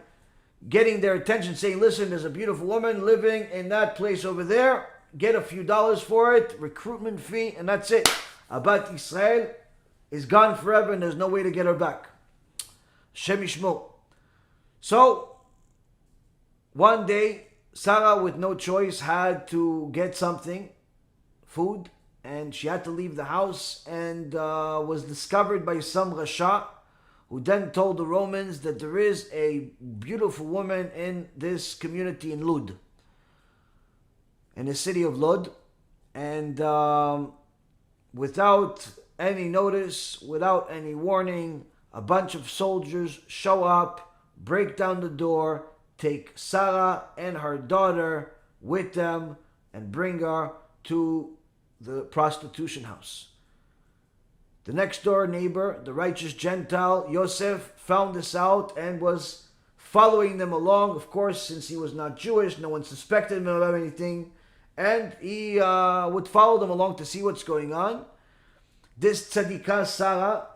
getting their attention, saying, listen, there's a beautiful woman living in that place over there, get a few dollars for it, recruitment fee, and that's it. Abat Israel is gone forever and there's no way to get her back. Shem Yishmo. So, one day, Sarah, with no choice, had to get something, food, and she had to leave the house, and was discovered by some Rasha, who then told the Romans that there is a beautiful woman in this community in Lud, in the city of Lud, and without any notice, without any warning, a bunch of soldiers show up, break down the door, take Sarah and her daughter with them, and bring her to the prostitution house. The next door neighbor, the righteous Gentile, Yosef, found this out and was following them along. Of course, since he was not Jewish, no one suspected him of anything, and he would follow them along to see what's going on. This tzadikah Sarah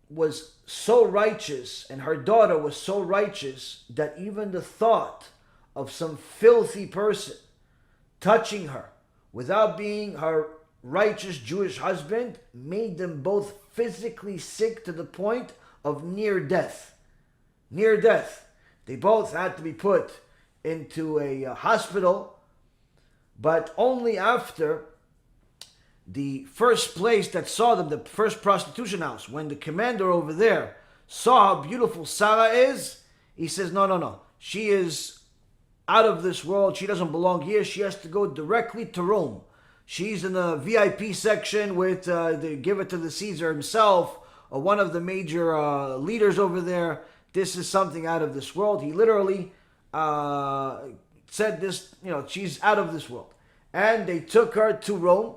was so righteous, and her daughter was so righteous, that even the thought of some filthy person touching her without being her righteous Jewish husband made them both physically sick to the point of near death. Near death. They both had to be put into a hospital, but only after the first place that saw them, the first prostitution house, when the commander over there saw how beautiful Sarah is, he says, no. She is out of this world. She doesn't belong here. She has to go directly to Rome. She's in the VIP section with, they give it to the Caesar himself, or one of the major leaders over there. This is something out of this world. He literally said this, she's out of this world. And they took her to Rome.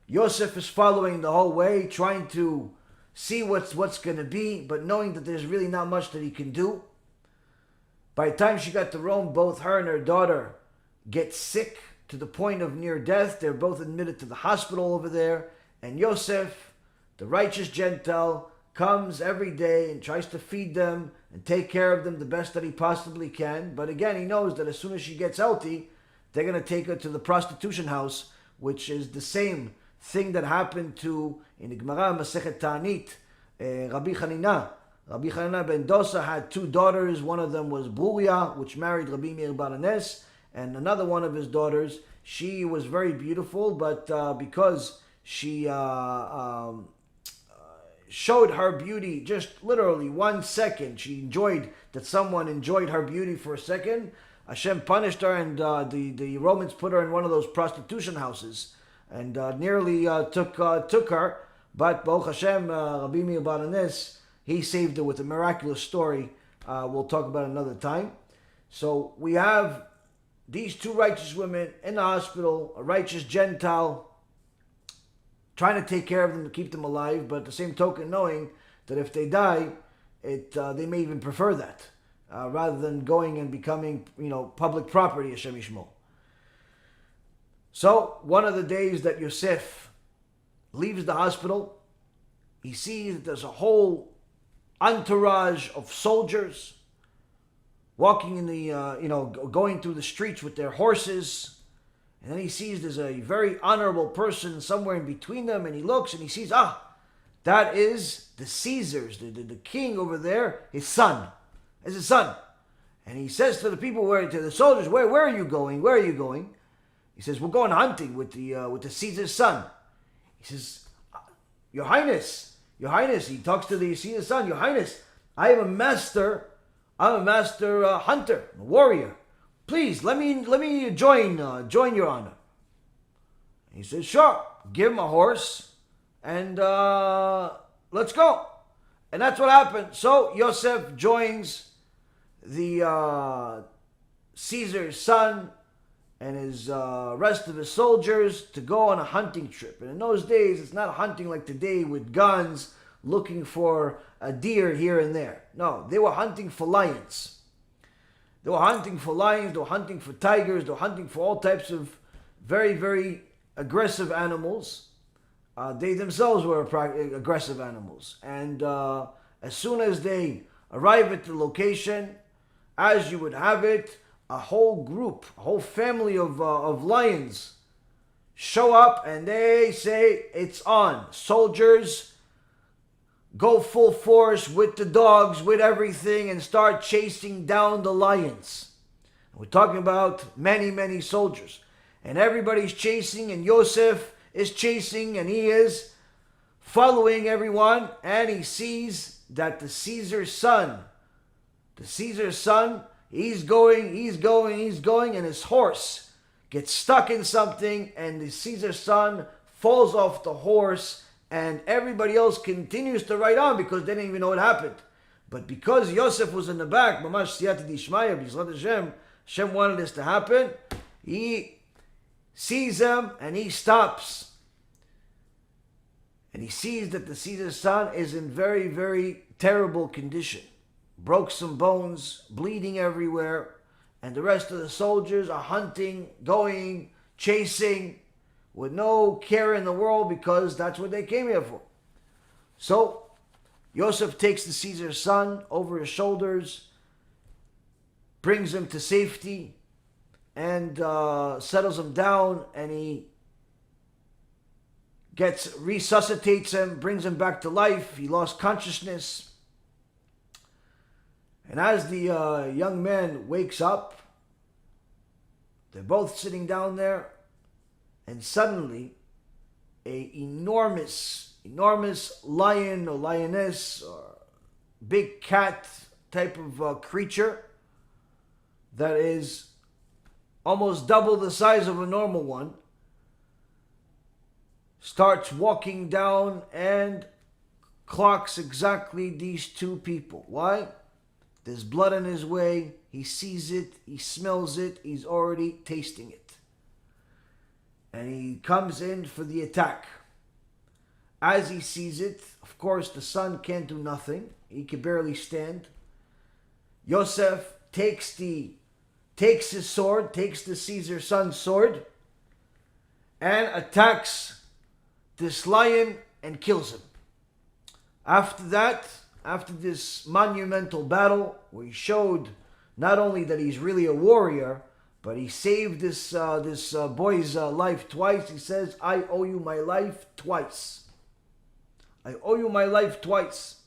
Yosef is following the whole way, trying to see what's going to be, but knowing that there's really not much that he can do. By the time she got to Rome, both her and her daughter get sick to the point of near death. They're both admitted to the hospital over there. And Yosef, the righteous Gentile, comes every day and tries to feed them and take care of them the best that he possibly can. But again, he knows that as soon as she gets healthy, they're going to take her to the prostitution house, which is the same thing that happened to, in the Gemara, Masechet Ta'anit, Rabbi Chanina. Rabbi Chanina ben Dosa had two daughters. One of them was Bruria, which married Rabbi Meir Baranes, and another one of his daughters, she was very beautiful, but because she showed her beauty just literally 1 second, she enjoyed that someone enjoyed her beauty for a second, Hashem punished her, and the Romans put her in one of those prostitution houses and nearly took her. But Baruch Hashem, Rabbi Meir Baranes, he saved her with a miraculous story. We'll talk about another time. So we have these two righteous women in the hospital, a righteous Gentile, trying to take care of them to keep them alive, but at the same token knowing that if they die, they may even prefer that, rather than going and becoming, public property, Hashem Yishmor. So one of the days that Yosef leaves the hospital, he sees that there's a whole entourage of soldiers walking in the, going through the streets with their horses. And then he sees there's a very honorable person somewhere in between them, and he looks and he sees, that is the Caesar's, the king over there, his son. It's his son. And he says to the people, to the soldiers, where are you going? Where are you going? He says, we're going hunting with the Caesar's son. He says, Your Highness, he talks to the Caesar's son, Your Highness, I'm a master hunter, a warrior. Please, let me join your honor. He says, sure, give him a horse, and let's go. And that's what happened. So Yosef joins the Caesar's son and his rest of his soldiers to go on a hunting trip. And in those days, it's not hunting like today with guns, looking for a deer here and there. No, they were hunting for lions. They were hunting for lions, they were hunting for tigers, they were hunting for all types of very, very aggressive animals. They themselves were aggressive animals. And as soon as they arrive at the location, as you would have it, a whole group, a whole family of lions show up, and they say, it's on. Soldiers go full force with the dogs, with everything, and start chasing down the lions. We're talking about many, many soldiers. And everybody's chasing, and Yosef is chasing, and he is following everyone, and he sees that the Caesar's son, he's going, and his horse gets stuck in something, and the Caesar's son falls off the horse, and everybody else continues to ride on because they didn't even know what happened. But because Yosef was in the back, Mamash Siyati Dishmaya, B'Yizrat Hashem wanted this to happen. He sees him and he stops. And he sees that the Caesar's son is in very, very terrible condition. Broke some bones, bleeding everywhere. And the rest of the soldiers are hunting, going, chasing, with no care in the world, because that's what they came here for. So Yosef takes the Caesar's son over his shoulders, brings him to safety, and settles him down, and he resuscitates him, brings him back to life. He lost consciousness. And as the young man wakes up, they're both sitting down there, and suddenly a enormous lion or lioness or big cat type of creature that is almost double the size of a normal one, starts walking down and clocks exactly these two people. Why? There's blood in his way. He sees it. He smells it. He's already tasting it. And he comes in for the attack. As he sees it, of course, the son can't do nothing. He can barely stand. Yosef takes his sword, takes the Caesar's son's sword, and attacks this lion and kills him. After that, after this monumental battle, where he showed not only that he's really a warrior, but he saved this boy's life twice. He says, I owe you my life twice. I owe you my life twice.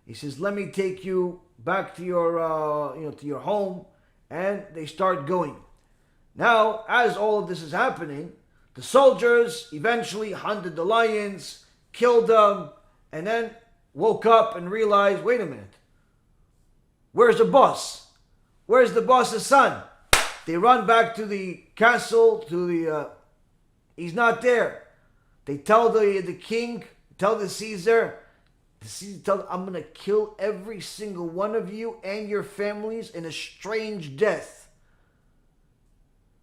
He says, let me take you back to your home. And they start going. Now, as all of this is happening, the soldiers eventually hunted the lions, killed them, and then woke up and realized, wait a minute, where's the boss? Where's the boss's son? They run back to the castle, he's not there. They tell the king, tell the Caesar, I'm going to kill every single one of you and your families in a strange death.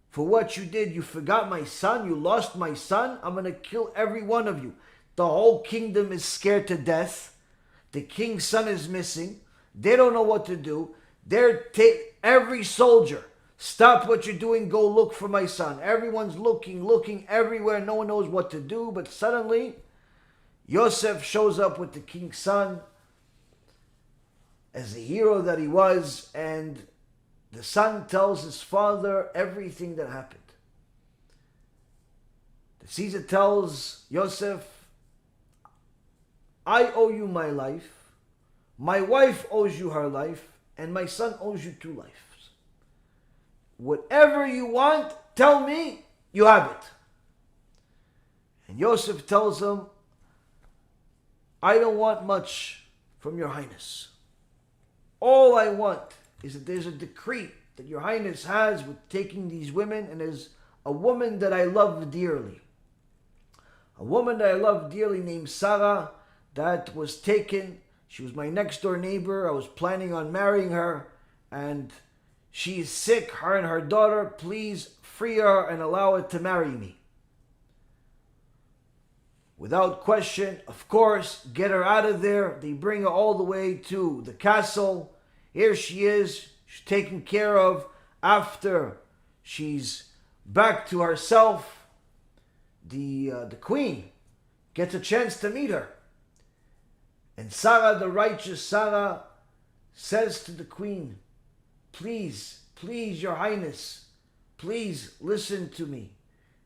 For what you did, you forgot my son, you lost my son, I'm going to kill every one of you. The whole kingdom is scared to death. The king's son is missing. They don't know what to do. Every soldier, stop what you're doing, go look for my son. Everyone's looking everywhere, no one knows what to do, but suddenly Yosef shows up with the king's son as the hero that he was, and the son tells his father everything that happened. The Caesar tells Yosef, I owe you my life, my wife owes you her life, and my son owes you 2 lives. Whatever you want, tell me, you have it. And Yosef tells him, I don't want much from your highness. All I want is that there's a decree that your highness has with taking these women, and there's a woman that I love dearly. A woman that I love dearly named Sarah that was taken. She was my next door neighbor. I was planning on marrying her, and she is sick, her and her daughter. Please free her and allow her to marry me. Without question, of course, get her out of there. They bring her all the way to the castle. Here she is. She's taken care of. After she's back to herself, the queen gets a chance to meet her. And Sarah, the righteous Sarah, says to the queen, please, your highness, please listen to me.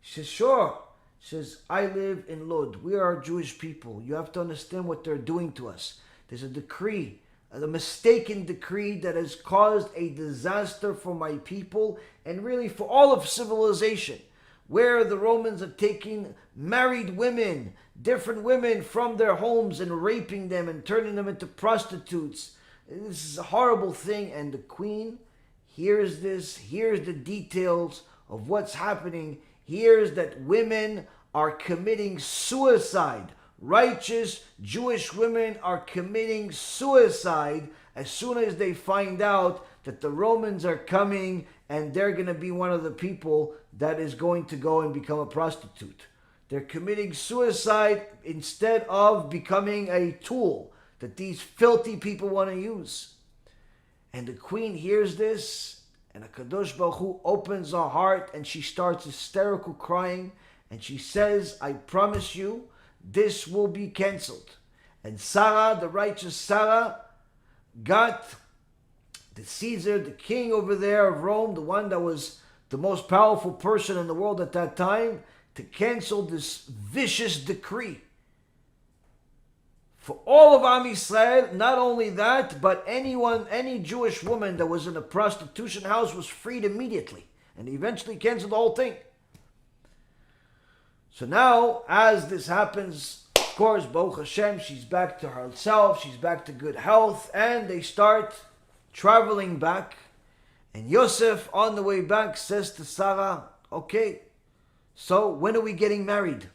She says, sure. She says, I live in Lod. We are Jewish people. You have to understand what they're doing to us. There's a decree, a mistaken decree that has caused a disaster for my people and really for all of civilization, where the Romans are taking married women, different women from their homes and raping them and turning them into prostitutes. This is a horrible thing, and the queen hears this, hears the details of what's happening, hears that women are committing suicide. Righteous Jewish women are committing suicide as soon as they find out that the Romans are coming and they're going to be one of the people that is going to go and become a prostitute. They're committing suicide instead of becoming a tool that these filthy people want to use. And the queen hears this, and HaKadosh Baruch Hu opens her heart, and she starts hysterical crying, and she says, I promise you, this will be cancelled. And Sarah, the righteous Sarah, got the Caesar, the king over there of Rome, the one that was the most powerful person in the world at that time, to cancel this vicious decree for all of Am Yisrael. Not only that, but any Jewish woman that was in a prostitution house was freed immediately, and he eventually canceled the whole thing. So now, as this happens, of course, Baruch Hashem, she's back to herself, she's back to good health, and they start traveling back. And Yosef, on the way back, says to Sarah, okay, so when are we getting married?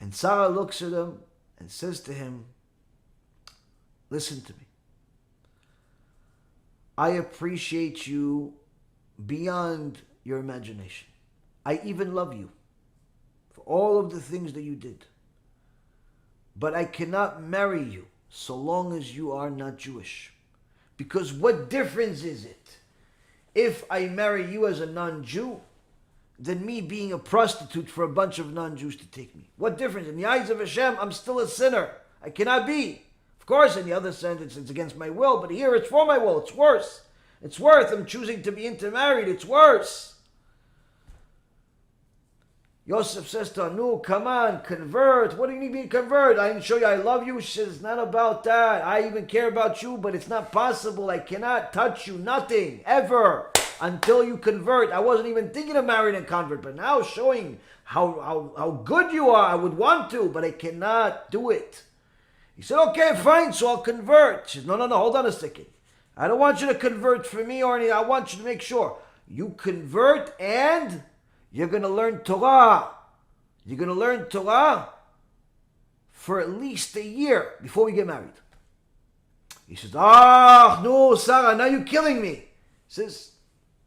And Sarah looks at him and says to him, listen to me. I appreciate you beyond your imagination. I even love you for all of the things that you did. But I cannot marry you so long as you are not Jewish. Because what difference is it if I marry you as a non-Jew than me being a prostitute for a bunch of non-Jews to take me? What difference? In the eyes of Hashem, I'm still a sinner. I cannot be. Of course, in the other sense, it's against my will, but here it's for my will. It's worse. It's worse. I'm choosing to be intermarried. It's worse. Yosef says to Anu, come on, convert. What do you mean convert? I didn't show you I love you. She says, it's not about that. I even care about you, but it's not possible. I cannot touch you, nothing, ever, until you convert. I wasn't even thinking of marrying a convert, but now showing how good you are, I would want to, but I cannot do it. He said, okay, fine, so I'll convert. She says, no, hold on a second. I don't want you to convert for me or anything. I want you to make sure you convert and you're going to learn Torah. You're going to learn Torah for at least a year before we get married. He says, no, Sarah, now you're killing me. He says,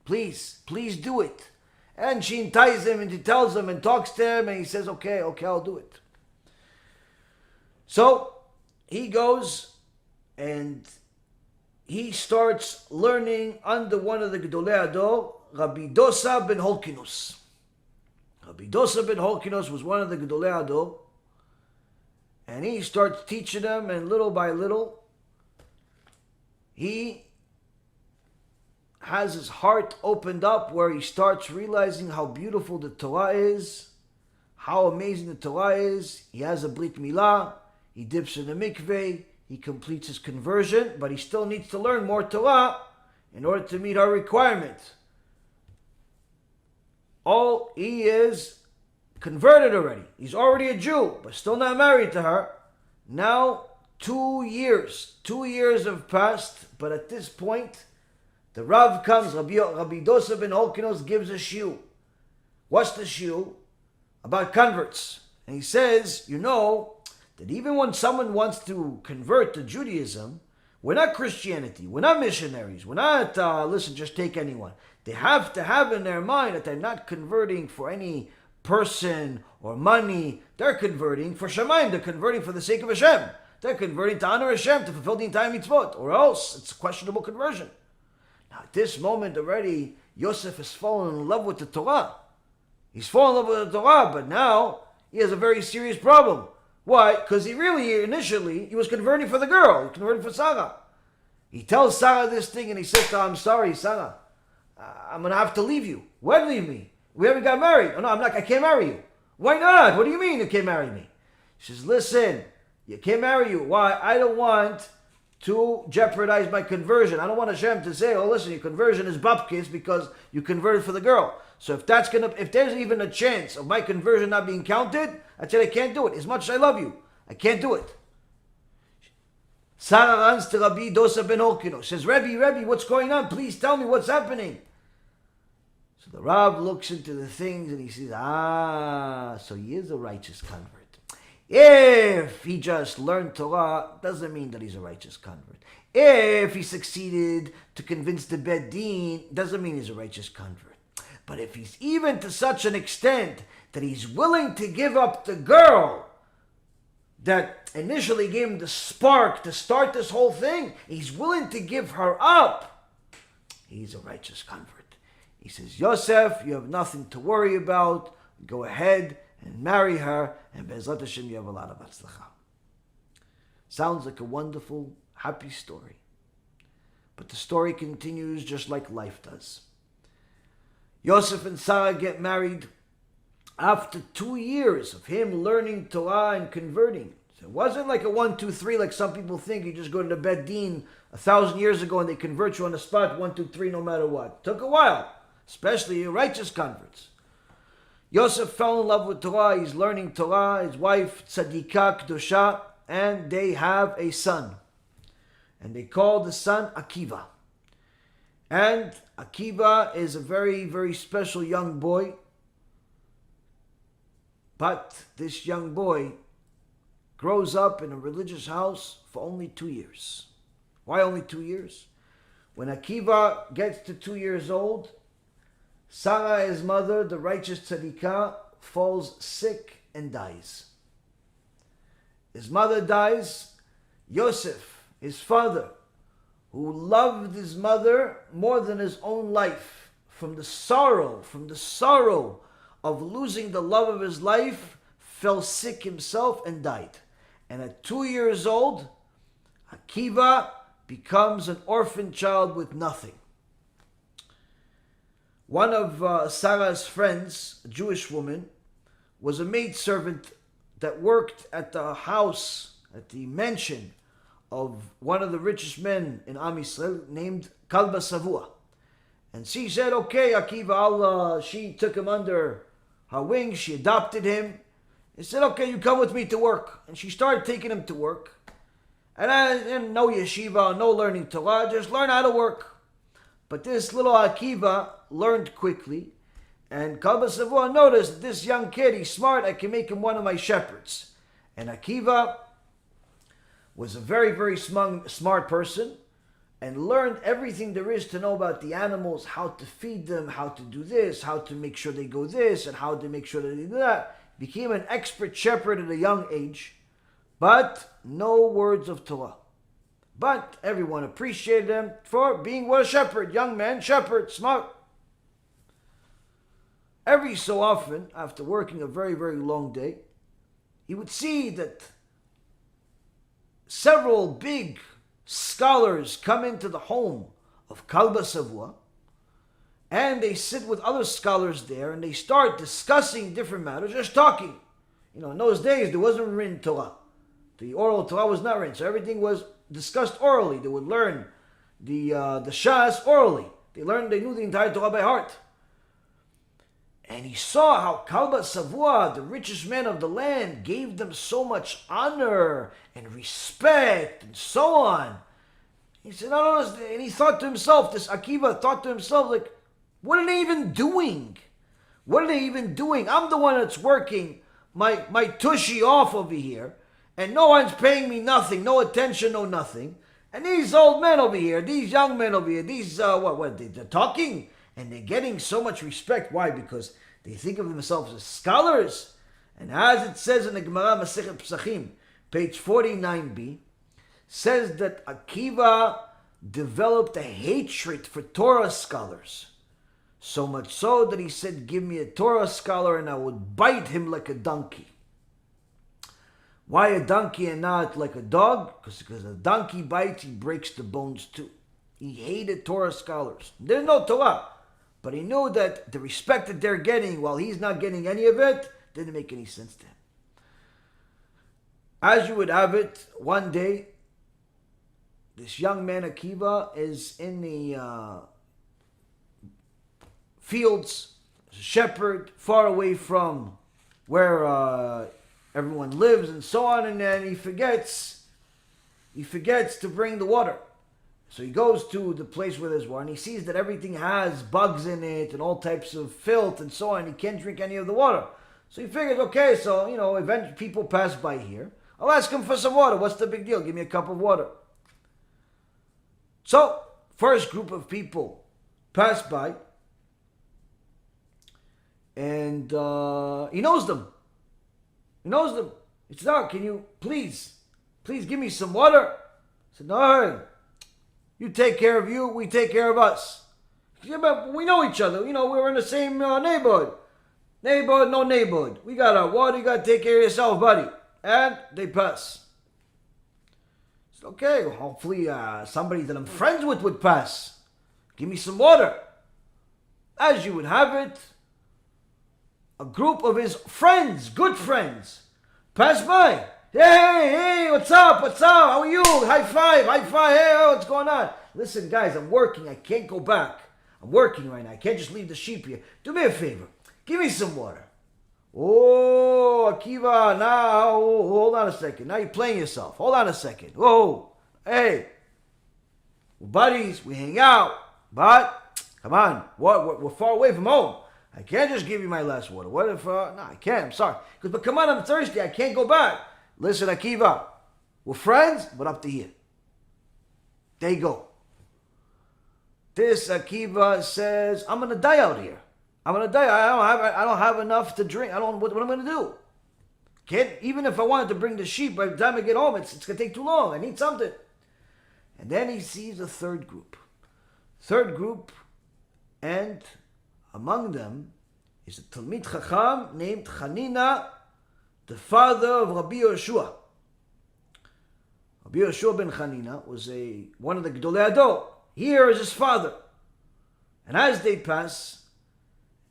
please do it. And she entices him and she tells him and talks to him and he says, okay, I'll do it. So he goes and he starts learning under one of the Gedolei Ador, Rabbi Dosa ben Holkinus. Rabbi Dosa ben Holkinus was one of the Gedolei Ador, and he starts teaching them, and little by little, he has his heart opened up where he starts realizing how beautiful the Torah is, how amazing the Torah is. He has a Brit Milah, he dips in the mikveh, he completes his conversion, but he still needs to learn more Torah in order to meet our requirement. He is converted already. He's already a Jew, but still not married to her. Now, 2 years have passed, but at this point, the Rav comes, Rabbi Dosa ben Holkinos gives a shiur. What's the shiur? About converts. And he says, you know, that even when someone wants to convert to Judaism, we're not Christianity, we're not missionaries, we're not, just take anyone. They have to have in their mind that they're not converting for any person or money. They're converting for Shemaim. They're converting for the sake of Hashem. They're converting to honor Hashem, to fulfill the entire mitzvot. Or else, it's a questionable conversion. Now, at this moment already, Yosef has fallen in love with the Torah. He's fallen in love with the Torah, but now he has a very serious problem. Why? Because initially, he was converting for the girl. He was converting for Sarah. He tells Sarah this thing and he says to her, I'm sorry, Sarah. I'm going to have to leave you. When leave me? We haven't got married. Oh, no, I can't marry you. Why not? What do you mean you can't marry me? She says, listen, you can't marry you. Why? I don't want to jeopardize my conversion. I don't want Hashem to say, oh, listen, your conversion is babkis because you converted for the girl. So if there's even a chance of my conversion not being counted, I said I can't do it. As much as I love you, I can't do it. Sarah runs to Rabbi Dosa ben Holkino. Says, Rabbi, what's going on? Please tell me what's happening. So the Rav looks into the things and he says, so he is a righteous convert. If he just learned Torah, doesn't mean that he's a righteous convert. If he succeeded to convince the Beit Din, doesn't mean he's a righteous convert. But if he's even to such an extent that he's willing to give up the girl that initially gave him the spark to start this whole thing, he's willing to give her up, he's a righteous convert. He says, Yosef, you have nothing to worry about. Go ahead and marry her, and Be'ezrat Hashem, you have a lot of atzlacha. Sounds like a wonderful, happy story. But the story continues just like life does. Yosef and Sarah get married after 2 years of him learning Torah and converting. So it wasn't like a 1, 2, 3 like some people think. You just go to the Beit Din 1,000 years ago and they convert you on the spot, 1, 2, 3, no matter what. It took a while, especially righteous converts. Yosef fell in love with Torah. He's learning Torah. His wife, Tzadika Kedusha, and they have a son. And they call the son Akiva. And Akiva is a very, very special young boy. But this young boy grows up in a religious house for only 2 years. Why only 2 years? When Akiva gets to 2 years old, Sarah, his mother, the righteous tzadikah, falls sick and dies. His mother dies. Yosef, his father, who loved his mother more than his own life, from the sorrow of losing the love of his life, fell sick himself and died. And at 2 years old, Akiva becomes an orphan child with nothing. One of Sarah's friends, a Jewish woman, was a maidservant that worked at the house, at the mansion of one of the richest men in Am Yisrael named Kalba Savua. And she said, okay, Akiva, she took him under her wing, she adopted him. He said, okay, you come with me to work. And she started taking him to work. And I didn't know yeshiva, no learning Torah, just learn how to work. But this little Akiva learned quickly. And Kalba Savua noticed, this young kid, he's smart, I can make him one of my shepherds. And Akiva was a very, very smart person and learned everything there is to know about the animals, how to feed them, how to do this, how to make sure they go this, and how to make sure that they do that. Became an expert shepherd at a young age, but no words of Torah. But everyone appreciated him for being what a shepherd, young man, shepherd, smart. Every so often, after working a very, very long day, he would see that several big scholars come into the home of Kalba Savua, and they sit with other scholars there, and they start discussing different matters, just talking. You know, in those days, there wasn't written Torah. The oral Torah was not written, so everything was discussed orally. They would learn the Shas orally. They knew the entire Torah by heart. And he saw how Kalba Savua, the richest man of the land, gave them so much honor and respect and so on. He said, no, and he thought to himself, this Akiva thought to himself, like, what are they even doing? What are they even doing? I'm the one that's working my tushy off over here, and no one's paying me nothing, no attention, no nothing. And these old men over here, these young men over here, these, they're talking, and they're getting so much respect. Why? Because they think of themselves as scholars. And as it says in the Gemara Masechet Pesachim, page 49b, says that Akiva developed a hatred for Torah scholars. So much so that he said, give me a Torah scholar and I would bite him like a donkey. Why a donkey and not like a dog? Because a donkey bites, he breaks the bones too. He hated Torah scholars. There's no Torah. But he knew that the respect that they're getting while he's not getting any of it didn't make any sense to him. As you would have it, one day, this young man Akiva is in the fields, as a shepherd, far away from where everyone lives and so on, and then he forgets to bring the water. So he goes to the place where there's water, and he sees that everything has bugs in it and all types of filth and so on. He can't drink any of the water. So he figures, okay, so, eventually people pass by here. I'll ask him for some water. What's the big deal? Give me a cup of water. So, first group of people pass by, and he knows them. He said, "No, can you please give me some water?" He said, "No, you take care of you, we take care of us. Yeah, but we know each other. We're in the same neighborhood. Neighborhood, no neighborhood. We got our water, you got to take care of yourself, buddy." And they pass. He said, "Okay, well, hopefully somebody that I'm friends with would pass. Give me some water." As you would have it, a group of his friends, good friends, pass by. Hey, what's up? How are you? High five, hey, what's going on? Listen, guys, I'm working, I can't go back. I'm working right now, I can't just leave the sheep here. Do me a favor, give me some water. Oh, Akiva, now, hold on a second. Now you're playing yourself. Hold on a second. Whoa, hey, we're buddies, we hang out, but come on, we're far away from home. I can't just give you my last water. What if, no, I can't, I'm sorry. But come on, I'm thirsty, I can't go back. Listen, Akiva, we're friends, but up to here. There you go. This Akiva says, I'm going to die out here. I'm going to die. I don't have enough to drink. What am I going to do? Can't, even if I wanted to bring the sheep, by the time I get home, it's going to take too long. I need something. And then he sees a third group. And among them is a Talmid Chacham named Hanina, the father of Rabbi Yehoshua. Rabbi Yehoshua ben Hanina was one of the Gedolei Hador. Here is his father. And as they pass,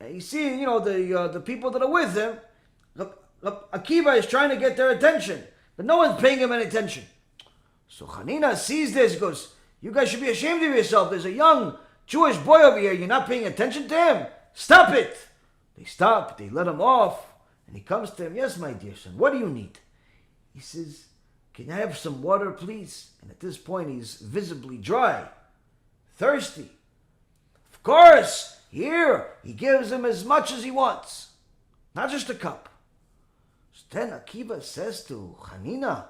you see, the people that are with him, Akiva is trying to get their attention, but no one's paying him any attention. So Hanina sees this, goes, you guys should be ashamed of yourself. There's a young Jewish boy over here. You're not paying attention to him? Stop it. They stop. They let him off. And he comes to him. Yes, my dear son, what do you need? He says, can I have some water, please? And at this point, he's visibly dry, thirsty. Of course, here, he gives him as much as he wants. Not just a cup. So then Akiva says to Hanina,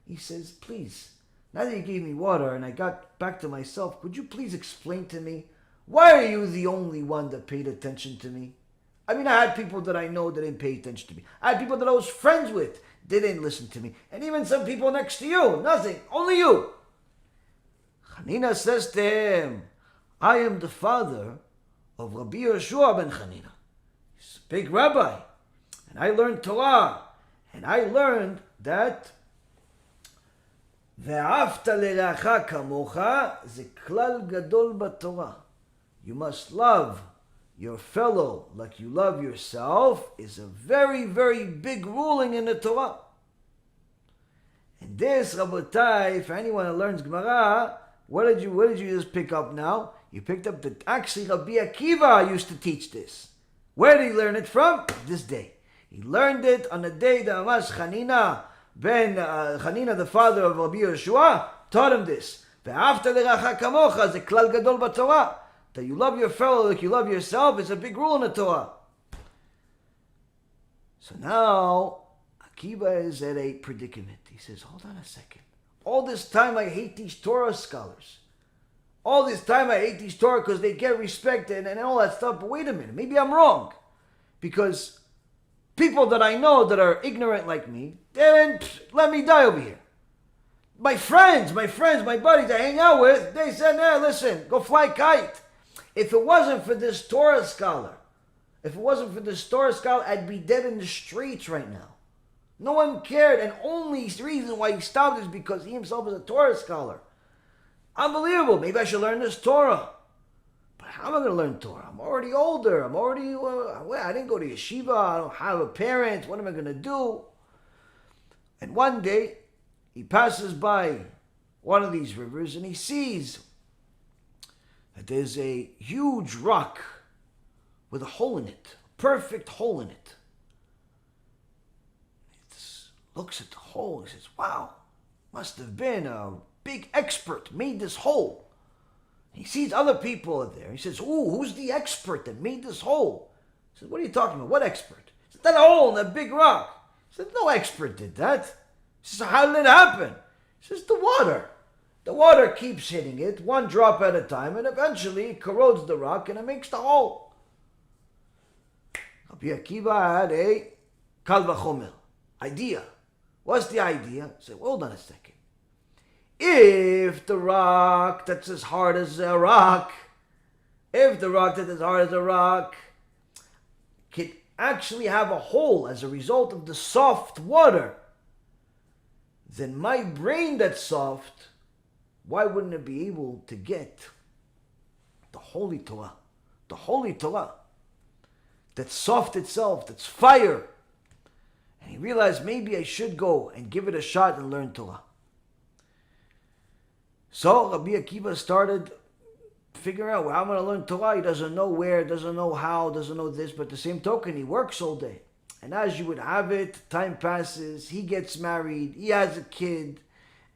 he says, please, now that you gave me water and I got back to myself, could you please explain to me, why are you the only one that paid attention to me? I mean, I had people that I know that didn't pay attention to me. I had people that I was friends with, they didn't listen to me. And even some people next to you, nothing, only you. Hanina says to him, I am the father of Rabbi Yehoshua ben Hanina. He's a big rabbi. And I learned Torah. And I learned that ואהבת לרעך כמוך זה כלל גדול בתורה. You must love your fellow like you love yourself is a very, very big ruling in the Torah. And this, Rabotai, for anyone who learns Gemara, what did you just pick up now? You picked up that actually Rabbi Akiva used to teach this. Where did he learn it from? This day. He learned it on the day that Amash Hanina, Hanina, the father of Rabbi Yehoshua, taught him this. ואהבת לרעך כמוך זה כלל גדול בתורה. That you love your fellow like you love yourself is a big rule in the Torah. So now, Akiva is at a predicament. He says, hold on a second. All this time I hate these Torah scholars. All this time I hate these Torah because they get respected and all that stuff. But wait a minute, maybe I'm wrong. Because people that I know that are ignorant like me, they let me die over here. My friends, my buddies I hang out with, they said, nah, listen, go fly kite. If it wasn't for this Torah scholar, I'd be dead in the streets right now. No one cared, and only reason why he stopped is because he himself is a Torah scholar. Unbelievable. Maybe I should learn this Torah. But how am I going to learn Torah? I'm already older. I didn't go to yeshiva. I don't have a parent. What am I going to do? And one day, he passes by one of these rivers and he sees that there's a huge rock with a hole in it, a perfect hole in it. He looks at the hole and says, wow, must have been a big expert made this hole. He sees other people there. He says, ooh, who's the expert that made this hole? He says, what are you talking about? What expert? He said, that hole in that big rock. He said, no expert did that. He says, how did it happen? He says, the water. The water keeps hitting it, one drop at a time, and eventually it corrodes the rock and it makes the hole. Rabbi Akiva had a kal vachomer idea. What's the idea? He said, well, hold on a second. If the rock that's as hard as a rock, could actually have a hole as a result of the soft water, then my brain that's soft, why wouldn't it be able to get the Holy Torah? The Holy Torah. That's soft itself, that's fire. And he realized maybe I should go and give it a shot and learn Torah. So Rabbi Akiva started figuring out, well, I'm going to learn Torah. He doesn't know where, doesn't know how, doesn't know this, but at the same token, he works all day. And as you would have it, time passes, he gets married, he has a kid,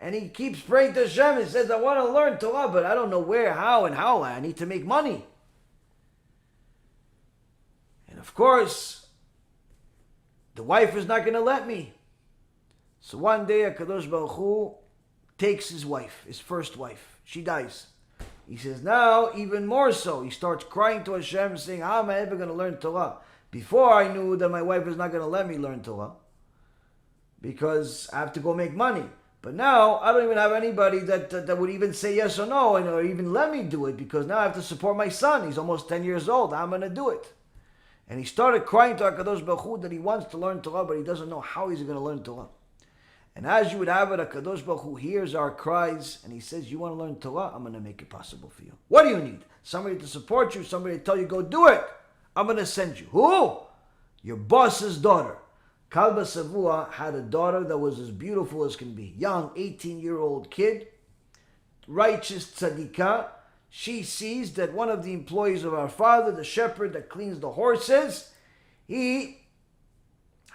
and he keeps praying to Hashem and says, I want to learn Torah, but I don't know where, how, and how. I need to make money. And of course, the wife is not going to let me. So one day, HaKadosh Baruch Hu takes his wife, his first wife. She dies. He says, now, even more so, he starts crying to Hashem, saying, how am I ever going to learn Torah? Before I knew that my wife is not going to let me learn Torah, because I have to go make money. But now, I don't even have anybody that would even say yes or no, or even let me do it, because now I have to support my son. He's almost 10 years old. I'm going to do it. And he started crying to HaKadosh Baruch Hu that he wants to learn Torah, but he doesn't know how he's going to learn Torah. And as you would have it, HaKadosh Baruch Hu hears our cries, and he says, you want to learn Torah? I'm going to make it possible for you. What do you need? Somebody to support you, somebody to tell you, go do it. I'm going to send you. Who? Your boss's daughter. Kalba Savua had a daughter that was as beautiful as can be. Young, 18-year-old kid, righteous tzadikah. She sees that one of the employees of our father, the shepherd that cleans the horses, he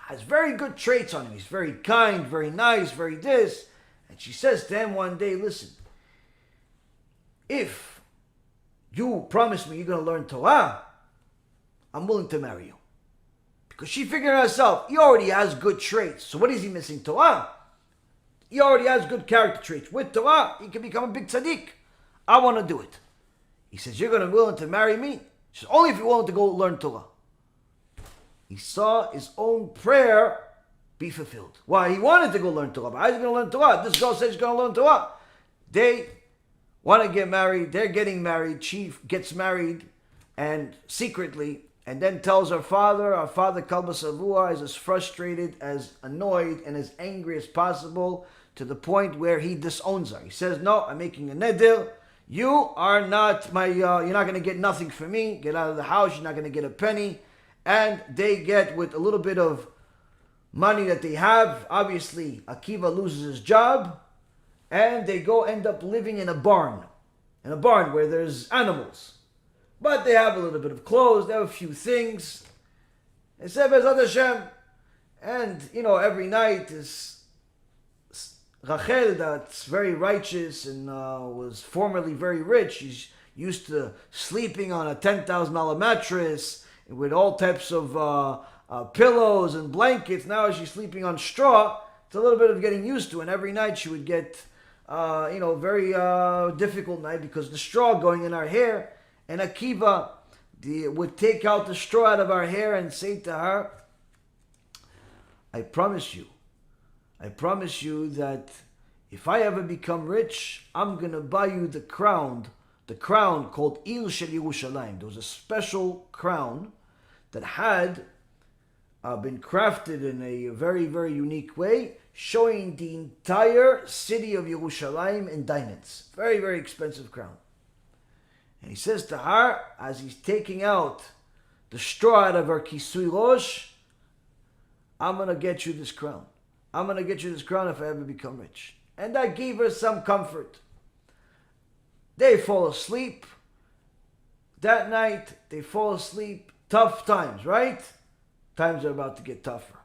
has very good traits on him. He's very kind, very nice, very this. And she says to him one day, listen, if you promise me you're going to learn Torah, I'm willing to marry you. Because she figured herself, he already has good traits. So what is he missing? Torah. He already has good character traits. With Torah, he can become a big tzaddik. I want to do it. He says, you're going to be willing to marry me? She says, only if you're willing to go learn Torah. He saw his own prayer be fulfilled. Why? He wanted to go learn Torah. But how is he going to learn Torah? This girl says she's going to learn Torah. They want to get married. They're getting married. She gets married and secretly, and then tells her father Kalba Savua is as frustrated, as annoyed, and as angry as possible, to the point where he disowns her. He says, no, I'm making a neder. You are not my, you're not going to get nothing from me. Get out of the house. You're not going to get a penny. And they get, with a little bit of money that they have, obviously Akiva loses his job, and they go end up living in a barn where there's animals. But they have a little bit of clothes, they have a few things. They say, Bezat Hashem. And, every night is Rachel, that's very righteous and was formerly very rich. She's used to sleeping on a $10,000 mattress with all types of pillows and blankets. Now she's sleeping on straw. It's a little bit of getting used to. And every night she would get, very difficult night because the straw going in her hair. And Akiva would take out the straw out of her hair and say to her, I promise you that if I ever become rich, I'm going to buy you the crown called Il Shel Yerushalayim. There was a special crown that had been crafted in a very, very unique way, showing the entire city of Yerushalayim in diamonds. Very, very expensive crown. And he says to her, as he's taking out the straw out of her kisui rosh, I'm going to get you this crown. I'm going to get you this crown if I ever become rich. And that gave her some comfort. They fall asleep. That night, they fall asleep. Tough times, right? Times are about to get tougher.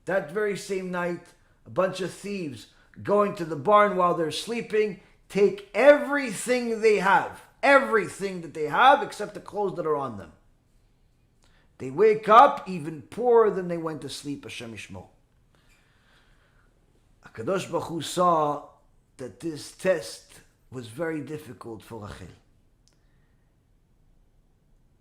That very same night, a bunch of thieves go into the barn while they're sleeping, take everything they have. Everything that they have except the clothes that are on them. They wake up even poorer than they went to sleep, Hashem Yishmo. HaKadosh Baruch Hu saw that this test was very difficult for Rachel.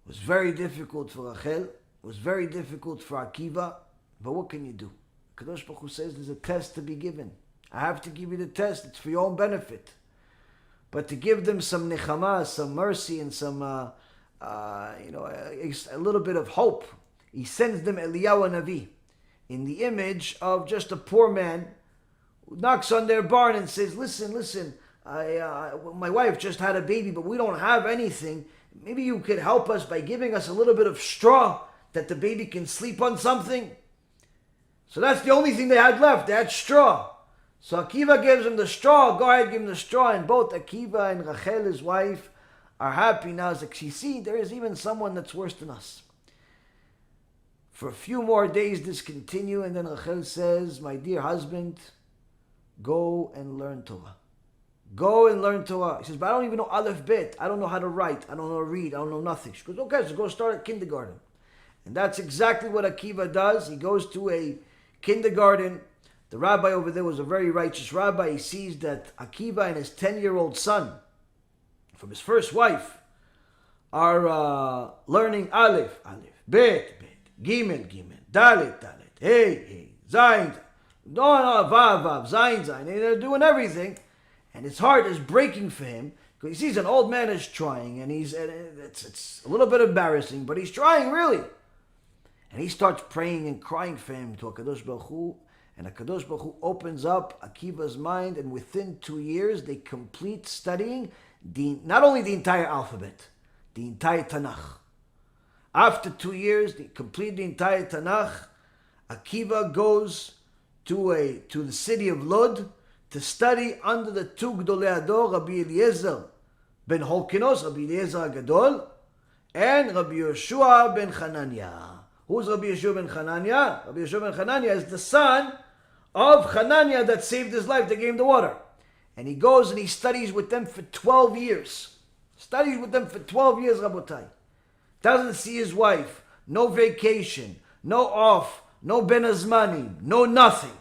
It was very difficult for Rachel. It was very difficult for Akiva. But what can you do? HaKadosh Baruch Hu says there's a test to be given. I have to give you the test. It's for your own benefit. But to give them some nechama, some mercy, and some, a little bit of hope, he sends them Eliyahu Navi in the image of just a poor man who knocks on their barn and says, listen, my wife just had a baby, but we don't have anything. Maybe you could help us by giving us a little bit of straw that the baby can sleep on something. So that's the only thing they had left. They had straw. So Akiva gives him the straw. Go ahead, give him the straw. And both Akiva and Rachel, his wife, are happy now. It's like, see, there is even someone that's worse than us. For a few more days this continued, and then Rachel says, my dear husband, go and learn Torah. Go and learn Torah. He says, but I don't even know Aleph Bet. I don't know how to write. I don't know how to read. I don't know nothing. She goes, okay, so go start at kindergarten. And that's exactly what Akiva does. He goes to a kindergarten. The rabbi over there was a very righteous rabbi. He sees that Akiva and his 10-year-old son from his first wife are learning Aleph, Bet, Gimel, Dalet, Hey, Zayin, Vav, Zayin. They're doing everything. And his heart is breaking for him because he sees an old man is trying, and it's a little bit embarrassing, but he's trying really. And he starts praying and crying for him to HaKadosh Baruch Hu, and HaKadosh Baruch Hu opens up Akiva's mind, and within 2 years they complete studying not only the entire alphabet, the entire Tanakh. After 2 years, they complete the entire Tanakh. Akiva goes to the city of Lod to study under the two Gdolei Ador, Rabbi Eliezer ben Holkinos, Rabbi Eliezer HaGadol, and Rabbi Yeshua ben Chananya. Who's Rabbi Yeshua ben Chananya? Rabbi Yeshua ben Chananya is the son of Chananya that saved his life, that gave him the water. And he goes and he studies with them for 12 years. Studies with them for 12 years, Rabotai. Doesn't see his wife, no vacation, no off, no ben azmanim, no nothing.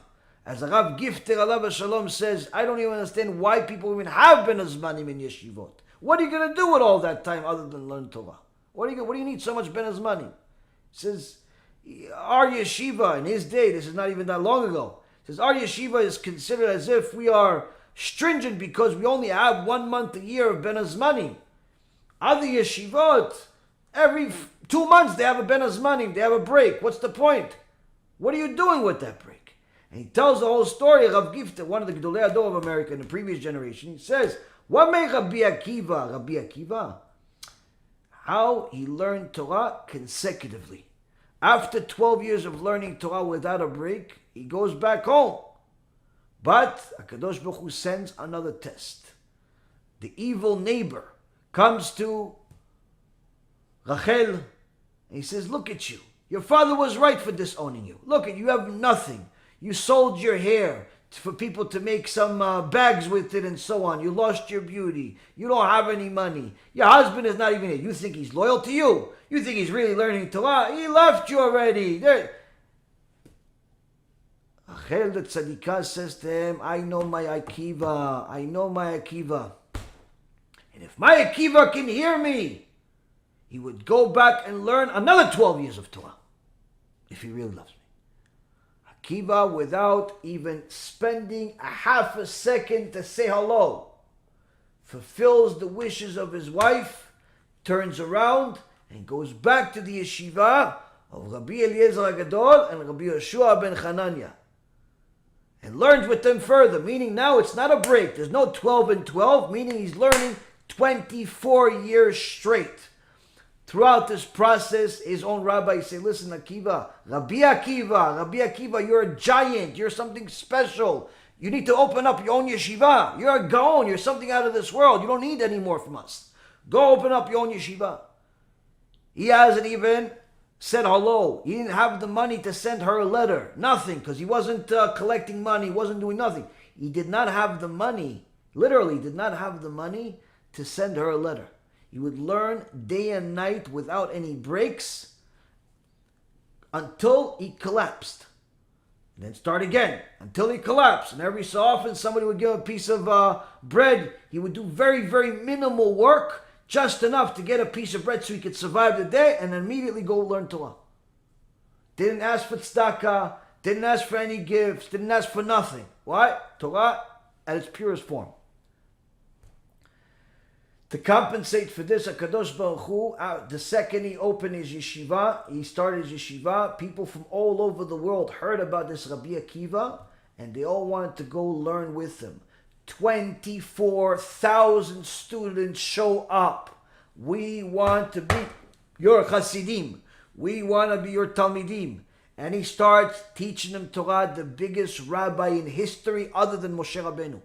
As the Rav Gifter Alav Shalom says, I don't even understand why people even have ben azmanim in yeshivot. What are you going to do with all that time other than learn Torah? What do you need so much ben azmanim? He says, our yeshiva in his day, this is not even that long ago, says our yeshiva is considered as if we are stringent because we only have 1 month a year of ben azmanim. Other yeshivot, every 2 months they have a ben azmanim, they have a break. What's the point? What are you doing with that break? And he tells the whole story. Rav Gifter, one of the Gdolei Ador of America in the previous generation, he says, what made Rabbi Akiva? How he learned Torah consecutively. After 12 years of learning Torah without a break, he goes back home. But HaKadosh Baruch Hu sends another test. The evil neighbor comes to Rachel and he says, look at you. Your father was right for disowning you. Look at you, have nothing. You sold your hair for people to make some bags with it and so on. You lost your beauty. You don't have any money. Your husband is not even here. You think he's loyal to you? You think he's really learning Torah? He left you already. Rachel the Tzadikah says to him, I know my Akiva. And if my Akiva can hear me, he would go back and learn another 12 years of Torah. If he really loves me. Akiva, without even spending a half a second to say hello, fulfills the wishes of his wife, turns around, and goes back to the yeshiva of Rabbi Eliezer HaGadol and Rabbi Yeshua ben Chananya. And learns with them further, meaning now it's not a break. There's no 12 and 12, meaning he's learning 24 years straight. Throughout this process, his own rabbi say, listen, Rabbi Akiva, you're a giant. You're something special. You need to open up your own yeshiva. You're a gaon. You're something out of this world. You don't need any more from us. Go open up your own yeshiva. He hasn't even said hello. He didn't have the money to send her a letter. Nothing, because he wasn't collecting money. He wasn't doing nothing. He did not have the money, literally did not have the money to send her a letter. He would learn day and night without any breaks until he collapsed. And then start again until he collapsed. And every so often somebody would give him a piece of bread. He would do very, very minimal work, just enough to get a piece of bread so he could survive the day and immediately go learn Torah. Didn't ask for tzedakah, didn't ask for any gifts, didn't ask for nothing. Why? Torah at its purest form. To compensate for this, HaKadosh Baruch Hu, the second he opened his yeshiva, he started his yeshiva, people from all over the world heard about this Rabbi Akiva, and they all wanted to go learn with him. 24,000 students show up. We want to be your Hasidim. We want to be your Talmidim. And he starts teaching them Torah, the biggest rabbi in history other than Moshe Rabbeinu.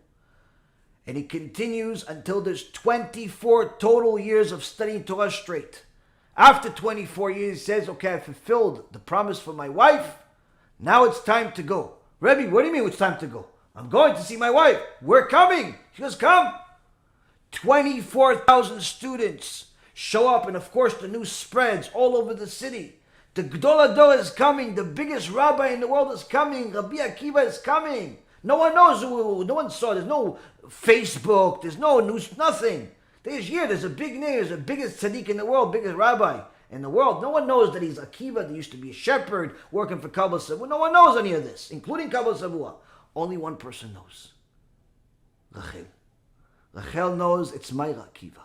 And he continues until there's 24 total years of studying Torah straight. After 24 years, he says, okay, I fulfilled the promise for my wife. Now it's time to go. Rebbe, what do you mean it's time to go? I'm going to see my wife. We're coming. She goes, come. 24,000 students show up, and of course the news spreads all over the city. The Gdol Ador is coming. The biggest rabbi in the world is coming. Rabbi Akiva is coming. No one knows who. No one saw. There's no Facebook. There's no news. Nothing. There's a big name. There's the biggest tzaddik in the world, biggest rabbi in the world. No one knows that he's Akiva. That used to be a shepherd working for Kabbalah Savua. No one knows any of this, including Kabbalah Savua. Only one person knows. Rachel. Rachel knows it's my Akiva.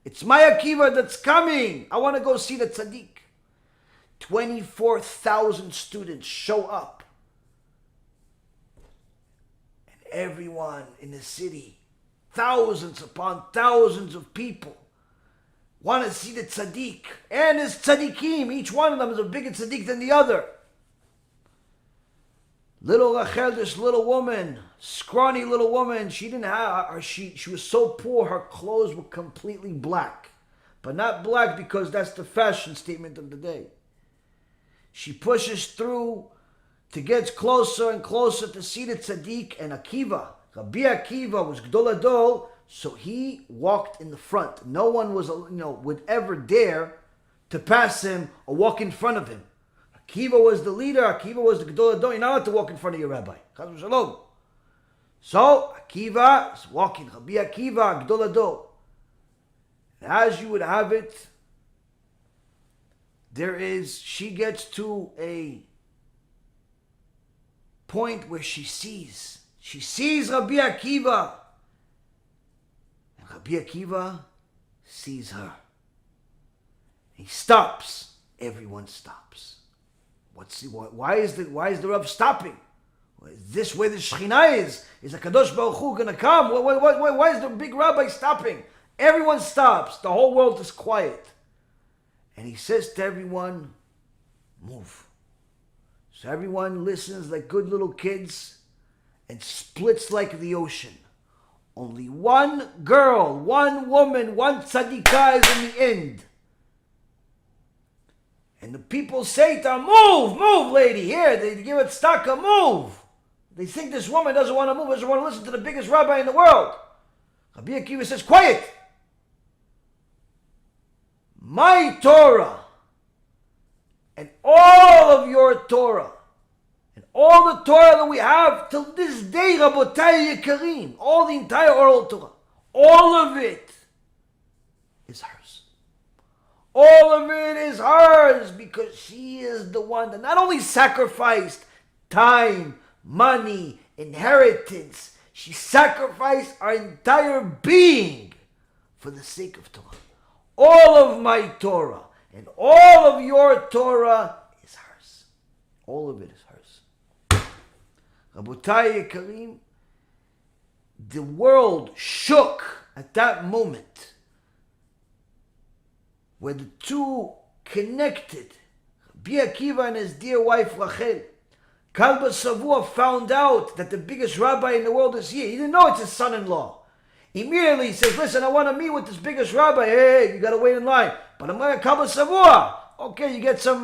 It's my Akiva that's coming. I want to go see the tzaddik. 24,000 students show up. And everyone in the city, thousands upon thousands of people, want to see the tzaddik and his tzaddikim. Each one of them is a bigger tzaddik than the other. Little Rachel, this little woman, scrawny little woman, she was so poor, her clothes were completely black. But not black because that's the fashion statement of the day. She pushes through to get closer and closer to see the tzaddik and Akiva. Rabbi Akiva was Gdol Ador, so he walked in the front. No one was, would ever dare to pass him or walk in front of him. Akiva was the leader. Akiva was the Gdol Ador. You're not allowed to walk in front of your rabbi. Chas v'shalom. So Akiva is walking. Rabbi Akiva, Gdol Ador. And as you would have it, she gets to a point where she sees Rabbi Akiva. And Rabbi Akiva sees her. He stops. Everyone stops. Why is the Rav stopping? Is this where the Shekhinah is? Is the Kadosh Baruch Hu going to come? Why is the big rabbi stopping? Everyone stops. The whole world is quiet. And he says to everyone, move. So everyone listens like good little kids and splits like the ocean. Only one girl, one woman, one tzaddikah is in the end. And the people say to her, move, lady. Here, they give it tzedakah, move. They think this woman doesn't want to move, doesn't want to listen to the biggest rabbi in the world. Rabbi Akiva says, quiet. My Torah and all of your Torah and all the Torah that we have till this day, Rabotai Yekarim, all the entire oral Torah, all of it is hers. All of it is hers because she is the one that not only sacrificed time, money, inheritance, she sacrificed her entire being for the sake of Torah. All of my Torah and all of your Torah is hers. All of it is hers. Rabotai Yekarim, the world shook at that moment where the two connected, Rabbi Akiva and his dear wife Rachel. Kalba Savua found out that the biggest rabbi in the world is here. He didn't know it's his son-in-law. Immediately he says, listen, I want to meet with this biggest rabbi. Hey, you got to wait in line. But I'm going to Kalba Savua. Okay, you get some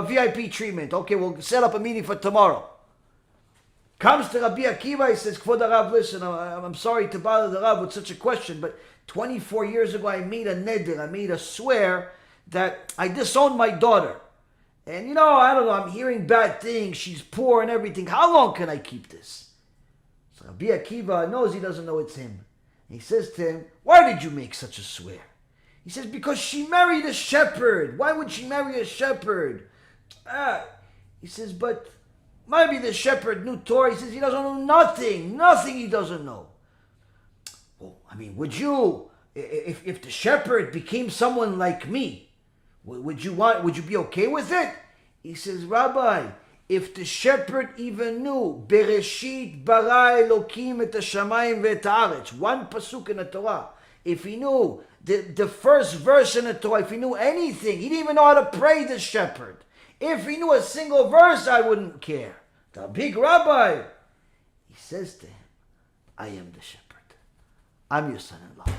VIP treatment. Okay, we'll set up a meeting for tomorrow. Comes to Rabbi Akiva, he says, Kvod Rav, listen, I'm sorry to bother the Rav with such a question, but 24 years ago I made a neder, I made a swear that I disowned my daughter. And I don't know, I'm hearing bad things, she's poor and everything. How long can I keep this? So Rabbi Akiva knows he doesn't know it's him. He says to him, why did you make such a swear? He says, because she married a shepherd. Why would she marry a shepherd? He says, but maybe the shepherd knew Torah. He says he doesn't know nothing. Nothing he doesn't know. Well, would you, if the shepherd became someone like me, would you be okay with it? He says, Rabbi, if the shepherd even knew, Bereshit bara Elokim et hashamayim ve'et haaretz, one pasuk in the Torah, if he knew the first verse in the Torah, if he knew anything, he didn't even know how to pray, the shepherd. If he knew a single verse, I wouldn't care. The big rabbi, he says to him, I am the shepherd. I'm your son-in-law.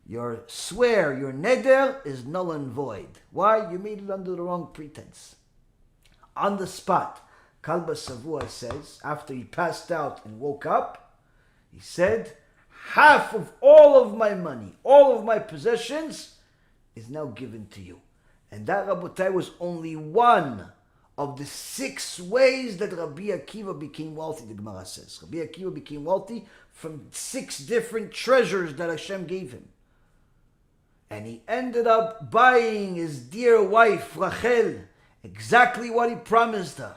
Your swear, your neder is null and void. Why? You made it under the wrong pretense. On the spot, Kalba Savua says, after he passed out and woke up, he said, half of all of my money, all of my possessions, is now given to you. And that, Rabotai, was only one of the 6 ways that Rabbi Akiva became wealthy, the Gemara says. Rabbi Akiva became wealthy from 6 different treasures that Hashem gave him. And he ended up buying his dear wife, Rachel, exactly what he promised her.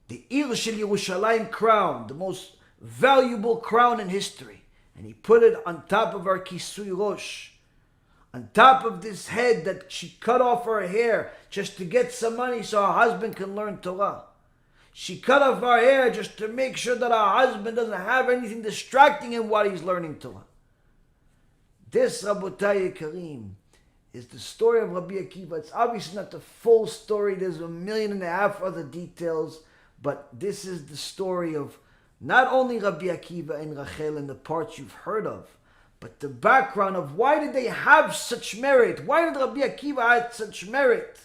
The Ir Shel Yerushalayim crown, the most valuable crown in history. And he put it on top of her Kisui Rosh, on top of this head that she cut off her hair just to get some money so her husband can learn Torah. She cut off her hair just to make sure that her husband doesn't have anything distracting him while he's learning Torah. This, Rabotai Karim, is the story of Rabbi Akiva. It's obviously not the full story. There's 1.5 million other details, but this is the story of not only Rabbi Akiva and Rachel and the parts you've heard of, but the background of why did they have such merit? Why did Rabbi Akiva have such merit?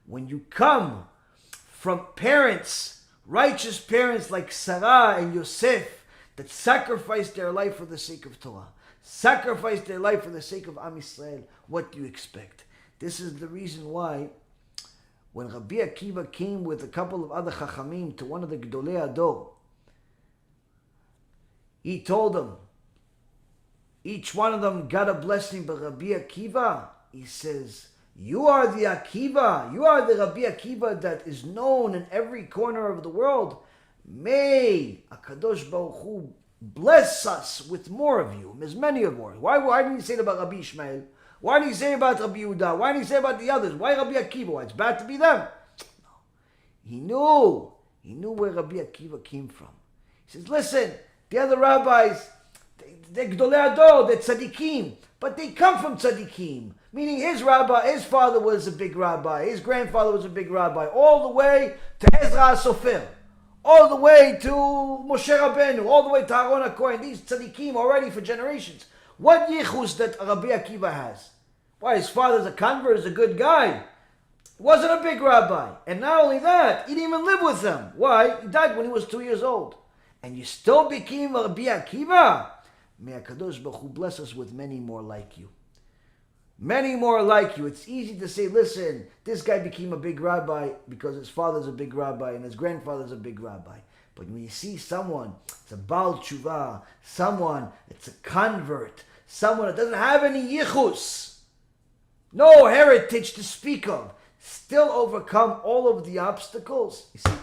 When you come from parents, righteous parents like Sarah and Yosef, that sacrificed their life for the sake of Torah, sacrificed their life for the sake of Am Yisrael, what do you expect? This is the reason why when Rabbi Akiva came with a couple of other Chachamim to one of the Gdolei Ador, he told them, each one of them got a blessing, but Rabbi Akiva, he says, you are the Akiva, you are the Rabbi Akiva that is known in every corner of the world. May HaKadosh Baruch Hu bless us with more of you, as many of more. Why didn't he say it about Rabbi Ishmael? Why didn't he say about Rabbi Yehuda? Why didn't he say about the others? Why Rabbi Akiva? Why it's bad to be them? No. He knew where Rabbi Akiva came from. He says, listen, the other rabbis, they're Gdolei Ador, they're tzaddikim, but they come from tzaddikim. Meaning his father was a big rabbi, his grandfather was a big rabbi, all the way to Ezra HaSofer, all the way to Moshe Rabbeinu, all the way to Aaron HaKohen. These tzaddikim already for generations. What yichus that Rabbi Akiva has? Why, his father's a convert, is a good guy. Wasn't a big rabbi. And not only that, he didn't even live with them. Why? He died when he was 2 years old. And you still became Rabbi Akiva? May HaKadosh Baruch Hu bless us with many more like you. Many more like you. It's easy to say, listen, this guy became a big rabbi because his father's a big rabbi and his grandfather's a big rabbi. But when you see someone, it's a Baal Tshuva, someone, it's a convert, someone that doesn't have any yichus, no heritage to speak of, still overcome all of the obstacles. You see,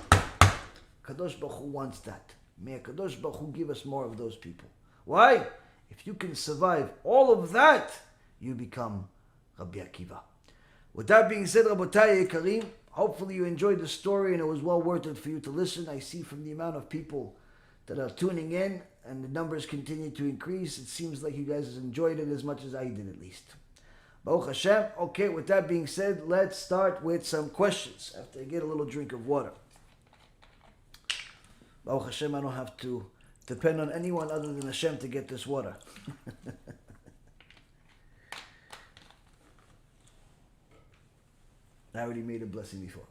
Kadosh Baruch Hu wants that. May Kadosh Baruch Hu give us more of those people. Why? If you can survive all of that, you become Rabbi Akiva. With that being said, Rabotai Yekarim, hopefully you enjoyed the story and it was well worth it for you to listen. I see from the amount of people that are tuning in and the numbers continue to increase, it seems like you guys enjoyed it as much as I did at least. Baruch Hashem. Okay, with that being said, let's start with some questions after I get a little drink of water. Baruch Hashem, I don't have to depend on anyone other than Hashem to get this water. I already made a blessing before.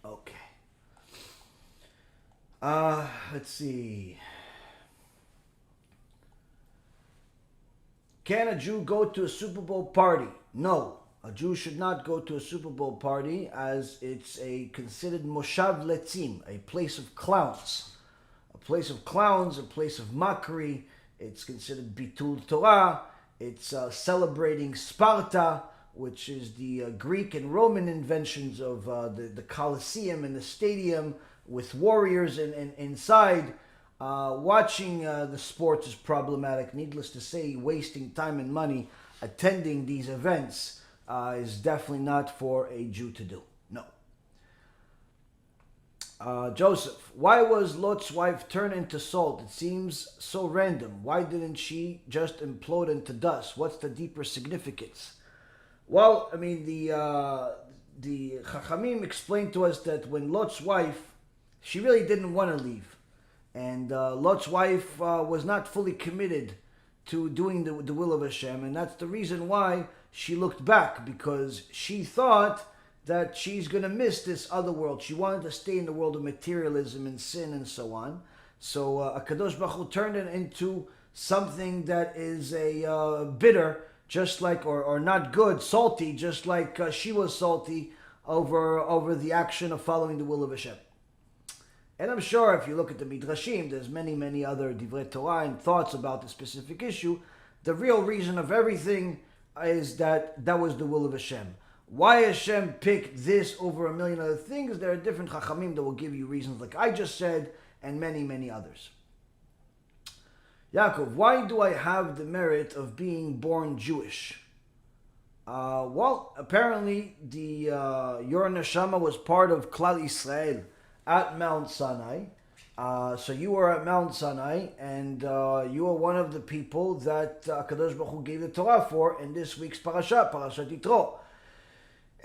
Okay. Let's see. Can a Jew go to a Super Bowl party? No. A Jew should not go to a Super Bowl party as it's considered Moshav Letzim, a place of clowns. A place of clowns, a place of mockery. It's considered Bitul Torah. It's celebrating Sparta, which is the Greek and Roman inventions of the Colosseum and the stadium with warriors inside. Watching the sports is problematic. Needless to say, wasting time and money attending these events is definitely not for a Jew to do. No. Joseph, why was Lot's wife turned into salt? It seems so random. Why didn't she just implode into dust? What's the deeper significance? Well, I mean, the Chachamim explained to us that when Lot's wife she really didn't want to leave. And Lot's wife was not fully committed to doing the will of Hashem, and that's the reason why she looked back, because she thought that she's going to miss this other world. She wanted to stay in the world of materialism and sin and so on. So HaKadosh Baruch Hu turned it into something that is a bitter, just like, or not good, salty, just like she was salty over the action of following the will of Hashem. And I'm sure if you look at the Midrashim, there's many other Divrei Torah and thoughts about the specific issue. The real reason of everything is that was the will of Hashem. Why Hashem picked this over a million other things, there are different Chachamim that will give you reasons like I just said, and many others. Yaakov, why do I have the merit of being born Jewish? Well, apparently your neshama was part of Klal Yisrael at Mount Sinai. So you were at Mount Sinai, and you were one of the people that Kadosh Baruch Hu gave the Torah for in this week's parasha, Parashat Yitro.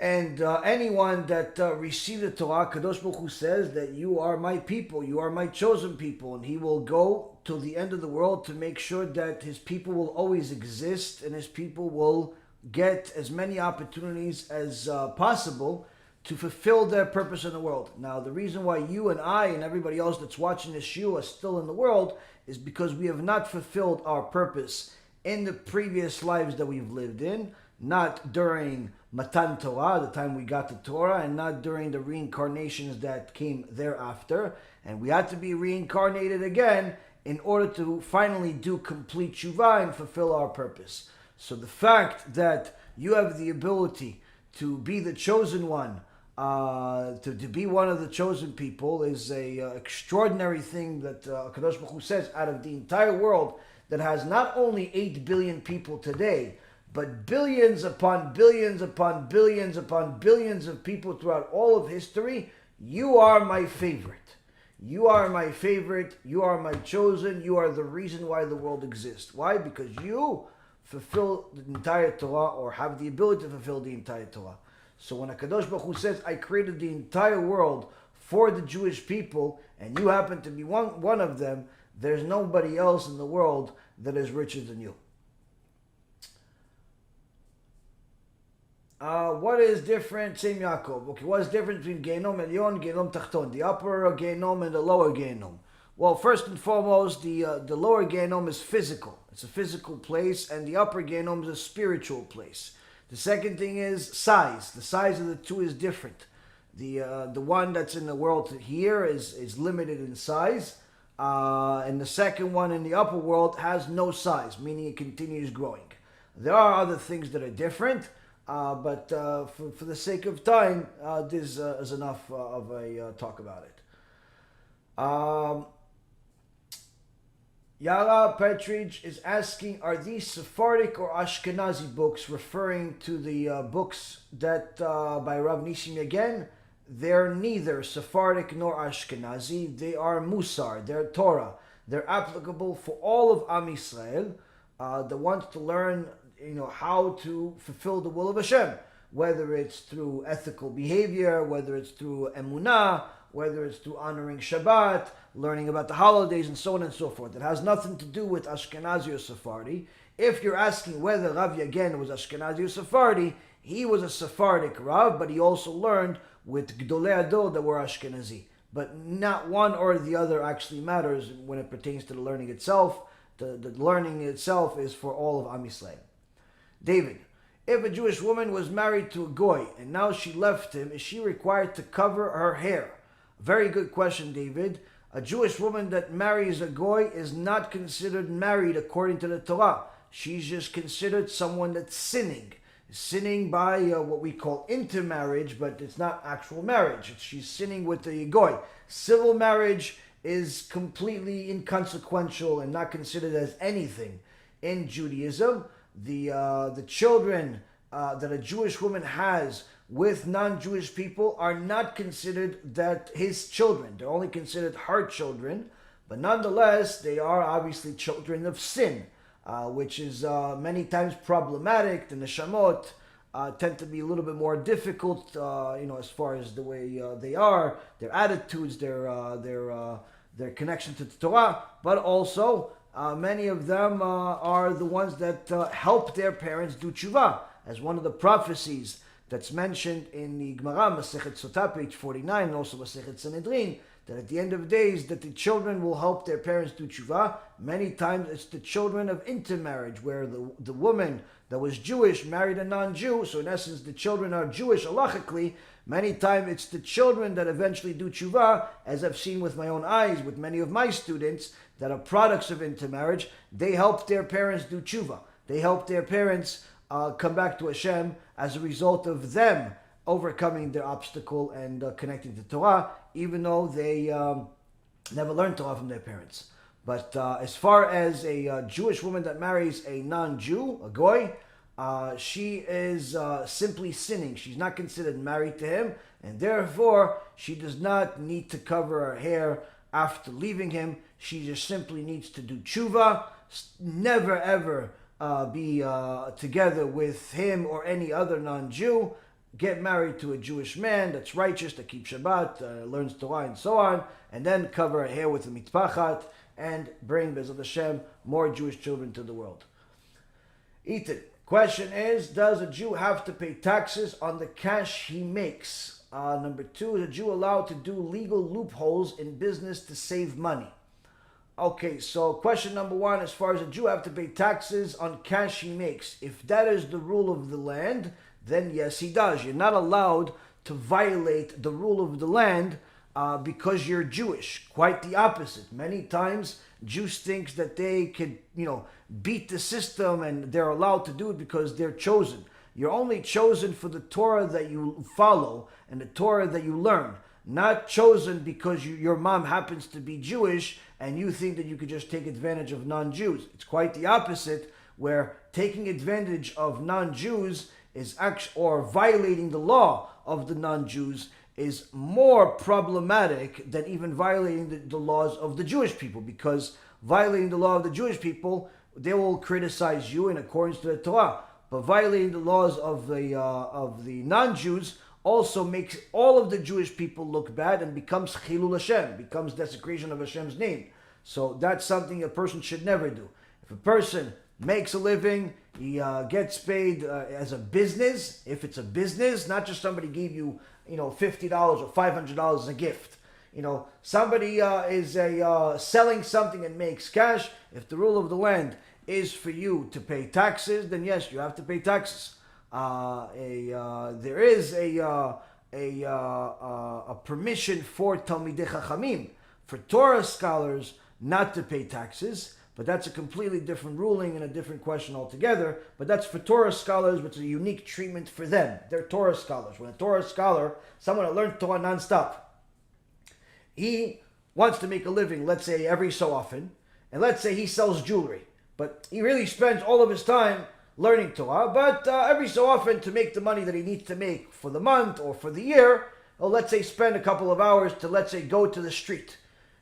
And anyone that received the Torah, Kadosh Baruch Hu says that you are my people, you are my chosen people, and He will go till the end of the world to make sure that His people will always exist, and His people will get as many opportunities as possible to fulfill their purpose in the world. Now, the reason why you and I and everybody else that's watching this shiur are still in the world is because we have not fulfilled our purpose in the previous lives that we've lived in, not during Matan Torah, the time we got the Torah, and not during the reincarnations that came thereafter. And we had to be reincarnated again in order to finally do complete tshuva and fulfill our purpose. So the fact that you have the ability to be the chosen one, to be one of the chosen people, is a extraordinary thing that Kadosh Baruch Hu says. Out of the entire world that has not only 8 billion people today, but billions upon billions upon billions upon billions of people throughout all of history, you are my favorite. You are my favorite. You are my chosen. You are the reason why the world exists. Why? Because you fulfill the entire Torah, or have the ability to fulfill the entire Torah. So when HaKadosh Baruch Hu says, I created the entire world for the Jewish people, and you happen to be one of them, there's nobody else in the world that is richer than you. What is different, Same Yaakov? Okay, what is different between Gehenom Elyon, Gehenom Tachton, the upper Gehenom and the lower Gehenom? Well, first and foremost, the lower Gehenom is physical. It's a physical place, and the upper Gehenom is a spiritual place. The second thing is size. The size of the two is different. The one that's in the world here is limited in size, and the second one in the upper world has no size, meaning it continues growing. There are other things that are different, but for the sake of time, this is enough of a talk about it. Yara Petridge is asking, are these Sephardic or Ashkenazi books, referring to the books that by Rav Nissim again? They're neither Sephardic nor Ashkenazi. They are Musar, they're Torah. They're applicable for all of Am Yisrael that wants to learn how to fulfill the will of Hashem, whether it's through ethical behavior, whether it's through emunah, whether it's through honoring Shabbat, learning about the holidays, and so on and so forth. It has nothing to do with Ashkenazi or Sephardi. If you're asking whether Rav Yagen was Ashkenazi or Sephardi, he was a Sephardic Rav, but he also learned with Gdolei Ador that were Ashkenazi. But not one or the other actually matters when it pertains to the learning itself. The learning itself is for all of Am Yisrael. David, if a Jewish woman was married to a goy and now she left him, is she required to cover her hair? Very good question, David. A Jewish woman that marries a goy is not considered married according to the Torah. She's just considered someone that's sinning by what we call intermarriage, but it's not actual marriage. She's sinning with the goy. Civil marriage is completely inconsequential and not considered as anything in Judaism. The children that a Jewish woman has with non-Jewish people are not considered that his children. They're only considered her children, but nonetheless, they are obviously children of sin, which is many times problematic. The neshamot tend to be a little bit more difficult, as far as the way they are, their attitudes, their connection to the Torah, but also many of them are the ones that help their parents do tshuva, as one of the prophecies that's mentioned in the Gemara, Masechet Sotah, page 49, and also Masechet Sanhedrin, that at the end of days, that the children will help their parents do tshuva. Many times it's the children of intermarriage, where the woman that was Jewish married a non-Jew, so in essence the children are Jewish halachically. Many times it's the children that eventually do tshuva, as I've seen with my own eyes, with many of my students that are products of intermarriage. They help their parents do tshuva. They help their parents come back to Hashem as a result of them overcoming their obstacle and connecting to Torah, even though they never learned Torah from their parents. But as far as a Jewish woman that marries a non-Jew, a goy, she is simply sinning. She's not considered married to him, and therefore she does not need to cover her hair after leaving him. She just simply needs to do tshuva, never ever be together with him or any other non-Jew, get married to a Jewish man that's righteous, that keeps Shabbat, learns Torah and so on, and then cover her hair with a mitpachat and bring, Bezat Hashem, more Jewish children to the world. Ethan, question is, does a Jew have to pay taxes on the cash he makes? Number 2, is a Jew allowed to do legal loopholes in business to save money? Okay, so question number 1, as far as a Jew have to pay taxes on cash he makes, if that is the rule of the land, then yes, he does. You're not allowed to violate the rule of the land because you're Jewish. Quite the opposite. Many times, Jews think that they could, beat the system and they're allowed to do it because they're chosen. You're only chosen for the Torah that you follow and the Torah that you learn. Not chosen because your mom happens to be Jewish and you think that you could just take advantage of non-Jews. It's quite the opposite, where taking advantage of non-Jews or violating the law of the non-Jews is more problematic than even violating the laws of the Jewish people, because violating the law of the Jewish people, they will criticize you in accordance to the Torah. But violating the laws of the non-Jews also makes all of the Jewish people look bad and becomes chilul Hashem, becomes desecration of Hashem's name. So that's something a person should never do. If a person makes a living, he gets paid as a business. If it's a business, not just somebody gave you, $50 or $500 as a gift. Somebody is selling something and makes cash. If the rule of the land is for you to pay taxes, then yes, you have to pay taxes. There is a permission for Talmidei Chachamim, for Torah scholars, not to pay taxes. But that's a completely different ruling and a different question altogether. But that's for Torah scholars, which is a unique treatment for them. They're Torah scholars. When a Torah scholar, someone that learned Torah nonstop, he wants to make a living, let's say every so often, and let's say he sells jewelry, but he really spends all of his time learning Torah, but every so often, to make the money that he needs to make for the month or for the year, he'll, let's say, spend a couple of hours to, let's say, go to the street.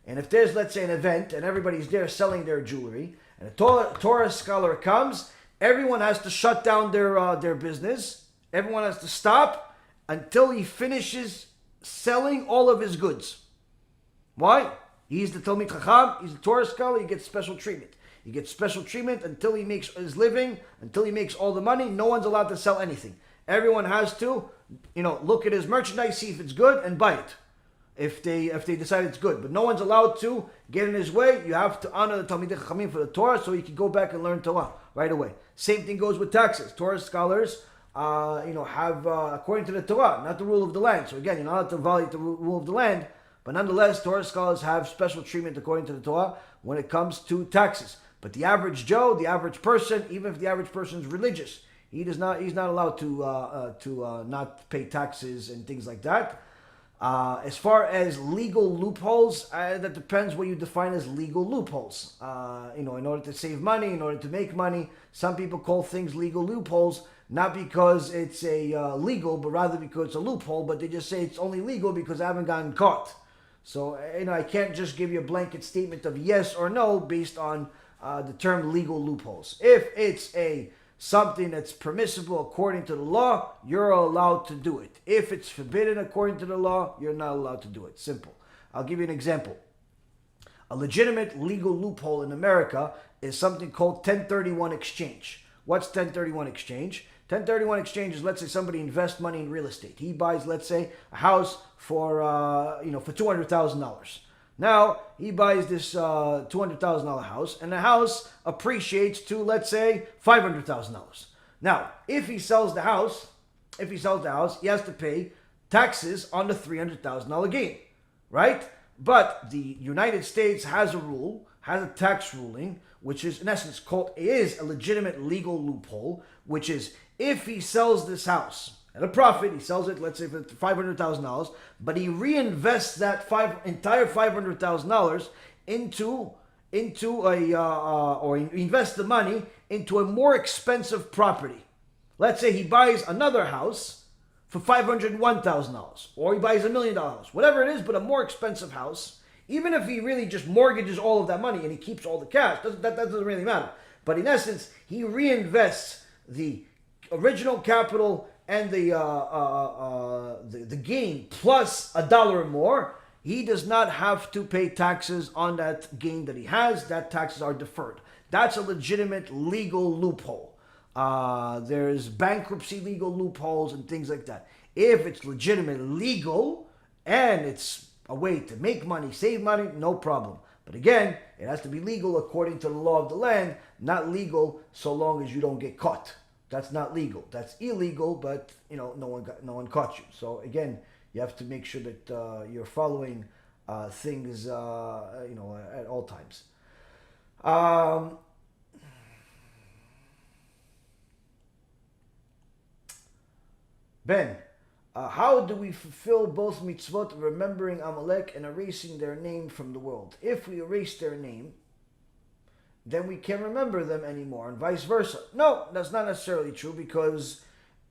And if there's, let's say, an event and everybody's there selling their jewelry, and a Torah scholar comes, everyone has to shut down their business. Everyone has to stop until he finishes selling all of his goods. Why? He's the Talmid Chacham, he's a Torah scholar, he gets special treatment. He gets special treatment until he makes his living, until he makes all the money. No one's allowed to sell anything. Everyone has to, look at his merchandise, see if it's good, and buy it. If they decide it's good. But no one's allowed to get in his way. You have to honor the Talmidei Chachamim for the Torah so he can go back and learn Torah right away. Same thing goes with taxes. Torah scholars, have, according to the Torah, not the rule of the land. So again, you're not allowed to violate the rule of the land. But nonetheless, Torah scholars have special treatment according to the Torah when it comes to taxes. But the average Joe, the average person, even if the average person is religious, he's not allowed to not pay taxes and things like that. As far as legal loopholes, that depends what you define as legal loopholes. In order to save money, in order to make money, some people call things legal loopholes, not because it's legal, but rather because it's a loophole, but they just say it's only legal because I haven't gotten caught. So, I can't just give you a blanket statement of yes or no based on the term legal loopholes. If it's a something that's permissible according to the law, you're allowed to do it. If it's forbidden according to the law, you're not allowed to do it. Simple. I'll give you an example. A legitimate legal loophole in America is something called 1031 exchange. What's 1031 exchange? 1031 exchange is, let's say somebody invests money in real estate. He buys, let's say, a house for $200,000. Now, he buys this $200,000 house, and the house appreciates to, let's say, $500,000. Now, if he sells the house, he has to pay taxes on the $300,000 gain, right? But the United States has a tax ruling, which is, in essence, is a legitimate legal loophole, which is, if he sells this house at a profit, he sells it, let's say, for $500,000, but he reinvests that entire $500,000 or invests the money into a more expensive property. Let's say he buys another house for $501,000, or he buys $1 million, whatever it is, but a more expensive house. Even if he really just mortgages all of that money and he keeps all the cash, that doesn't really matter. But in essence, he reinvests the original capital and the gain plus $1 or more. He does not have to pay taxes on that gain that he has. That taxes are deferred. That's a legitimate legal loophole. There's bankruptcy legal loopholes and things like that. If it's legitimate legal and it's a way to make money, save money, no problem. But again, it has to be legal according to the law of the land, not legal so long as you don't get caught. That's not legal. That's illegal, but no one caught you. So again, you have to make sure that you're following things at all times. Ben, how do we fulfill both mitzvot of remembering Amalek and erasing their name from the world? If we erase their name, then we can't remember them anymore, and vice versa. No, that's not necessarily true, because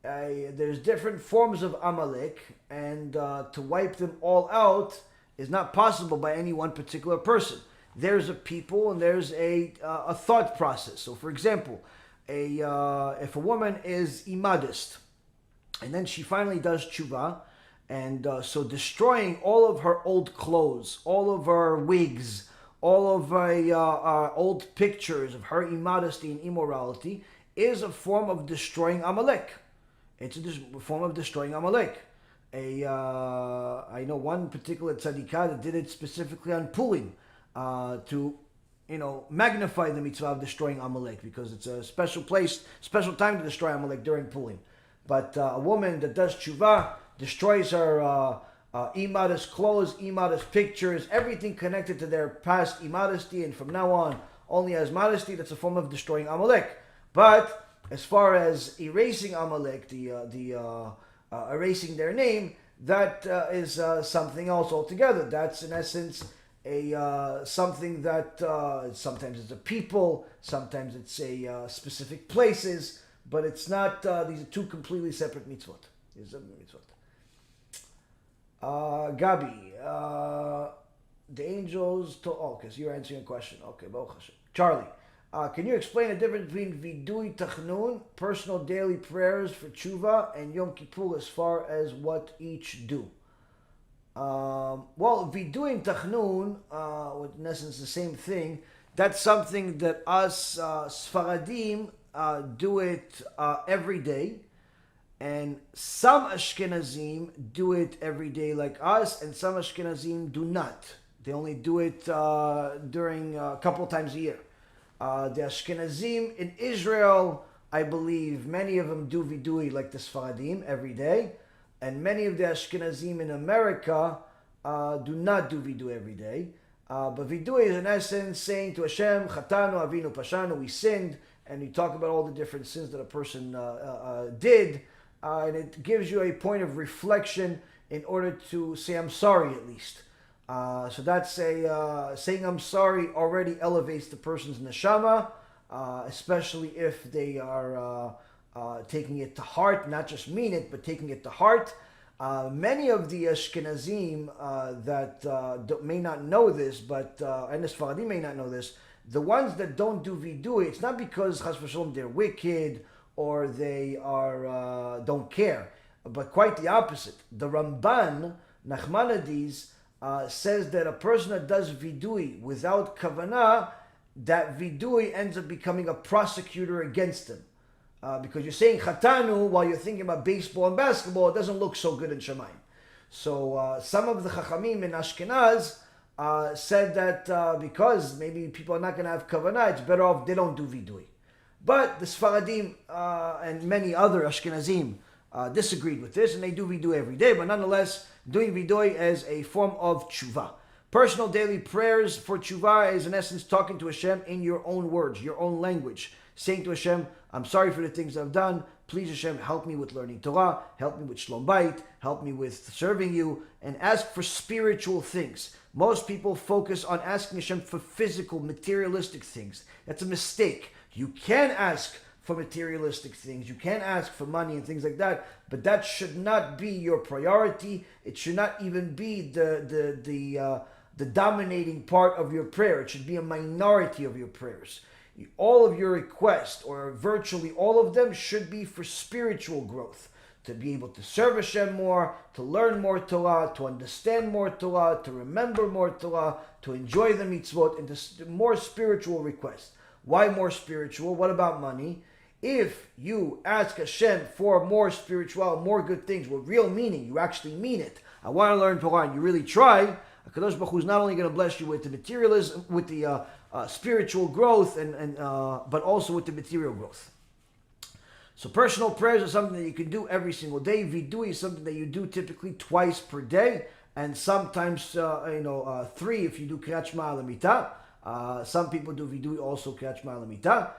there's different forms of Amalek, and to wipe them all out is not possible by any one particular person. There's a people and there's a thought process. So, for example, if a woman is immodest, and then she finally does tshuva, and so destroying all of her old clothes, all of her wigs, all of her old pictures of her immodesty and immorality is a form of destroying Amalek. It's a form of destroying Amalek. I know one particular tzadikah that did it specifically on Purim to magnify the mitzvah of destroying Amalek, because it's a special time to destroy Amalek during Purim. But a woman that does tshuva destroys her immodest clothes, immodest pictures, everything connected to their past immodesty, and from now on only as modesty. That's a form of destroying Amalek. But as far as erasing Amalek, erasing their name, that is something else altogether. That's in essence something that sometimes it's a people, sometimes it's a specific places, but it's not. These are two completely separate mitzvot. Gabi, the angels told... okay, so you're answering a question. Okay, Baruch Hashem. Charlie, can you explain the difference between Viduy Tachnun, personal daily prayers for tshuva, and Yom Kippur as far as what each do? Well, Viduy and Tachnun, in essence the same thing, that's something that us Sfaradim do it every day. And some Ashkenazim do it every day like us, and some Ashkenazim do not. They only do it during a couple times a year. The Ashkenazim in Israel, I believe, many of them do Viduy like the Sfaradim every day. And many of the Ashkenazim in America do not do Viduy every day. But Viduy is in essence saying to Hashem, Chatanu, Avinu, Pashanu, we sinned. And you talk about all the different sins that a person did. And it gives you a point of reflection in order to say I'm sorry at least. So that's saying I'm sorry already elevates the person's neshama, especially if they are taking it to heart, not just mean it, but taking it to heart. Many of the Ashkenazim that may not know this, but and the Sfaradim may not know this, the ones that don't do Viduy, it's not because Chas v'Shalom they're wicked, or they don't care. But quite the opposite. The Ramban, Noahides, says that a person that does Viduy without kavanah, that Viduy ends up becoming a prosecutor against him. Because you're saying Chatanu while you're thinking about baseball and basketball, it doesn't look so good in Shemayim. So some of the Chachamim in Ashkenaz said that because maybe people are not going to have kavanah, it's better off they don't do Viduy. But the Sfaradim and many other Ashkenazim disagreed with this, and they do Viduy every day, but nonetheless, doing Viduy as a form of tshuva. Personal daily prayers for tshuva is in essence talking to Hashem in your own words, your own language, saying to Hashem, I'm sorry for the things I've done. Please Hashem, help me with learning Torah, help me with Shlom Bayit, help me with serving you, and ask for spiritual things. Most people focus on asking Hashem for physical, materialistic things. That's a mistake. You can ask for materialistic things. You can ask for money and things like that, but that should not be your priority. It should not even be the dominating part of your prayer. It should be a minority of your prayers. All of your requests, or virtually all of them, should be for spiritual growth. To be able to serve Hashem more, to learn more Torah, to understand more Torah, to remember more Torah, to enjoy the mitzvot, and more spiritual requests. Why more spiritual? What about money? If you ask Hashem for more spiritual, more good things with real meaning, you actually mean it. I want to learn Torah, and you really try. HaKadosh Baruch Hu is not only going to bless you with the materialism, with the spiritual growth, but also with the material growth. So personal prayers are something that you can do every single day. Viduy is something that you do typically twice per day, and sometimes 3 if you do Kriyat Shema al Hamitah. Some people do Viduy also Kriyat Shema al Hamitah.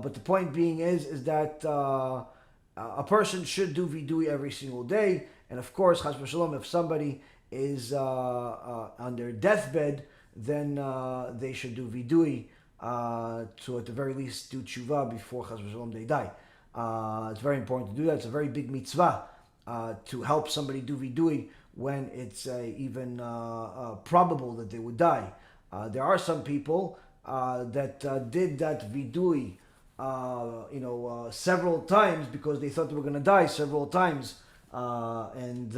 But the point being is that a person should do Viduy every single day, and of course, Chas v'Shalom, if somebody is on their deathbed, then they should do Viduy to at the very least do tshuva before Chas v'Shalom they die. It's very important to do that. It's a very big mitzvah to help somebody do Viduy when it's even probable that they would die. There are some people that did that Viduy several times because they thought they were going to die several times. Obviously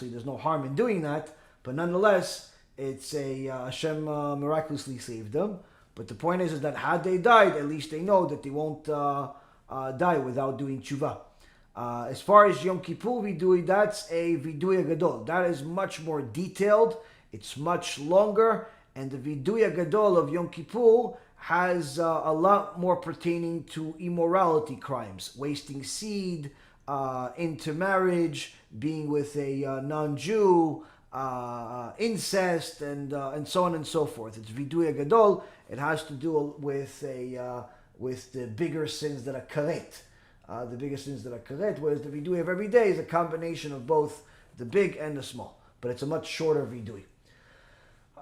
there's no harm in doing that, but nonetheless, it's Hashem miraculously saved them. But the point is that had they died, at least they know that they won't die without doing tshuva. As far as Yom Kippur Viduy, that's a Viduy Gadol. That is much more detailed. It's much longer, and the Viduy Gadol of Yom Kippur has a lot more pertaining to immorality crimes, wasting seed, intermarriage, being with a non-Jew, incest, and so on and so forth. It's Viduy Gadol. It has to do with the bigger sins that are karet. The bigger sins that are karet, whereas the Viduy of every day is a combination of both the big and the small. But it's a much shorter Viduy.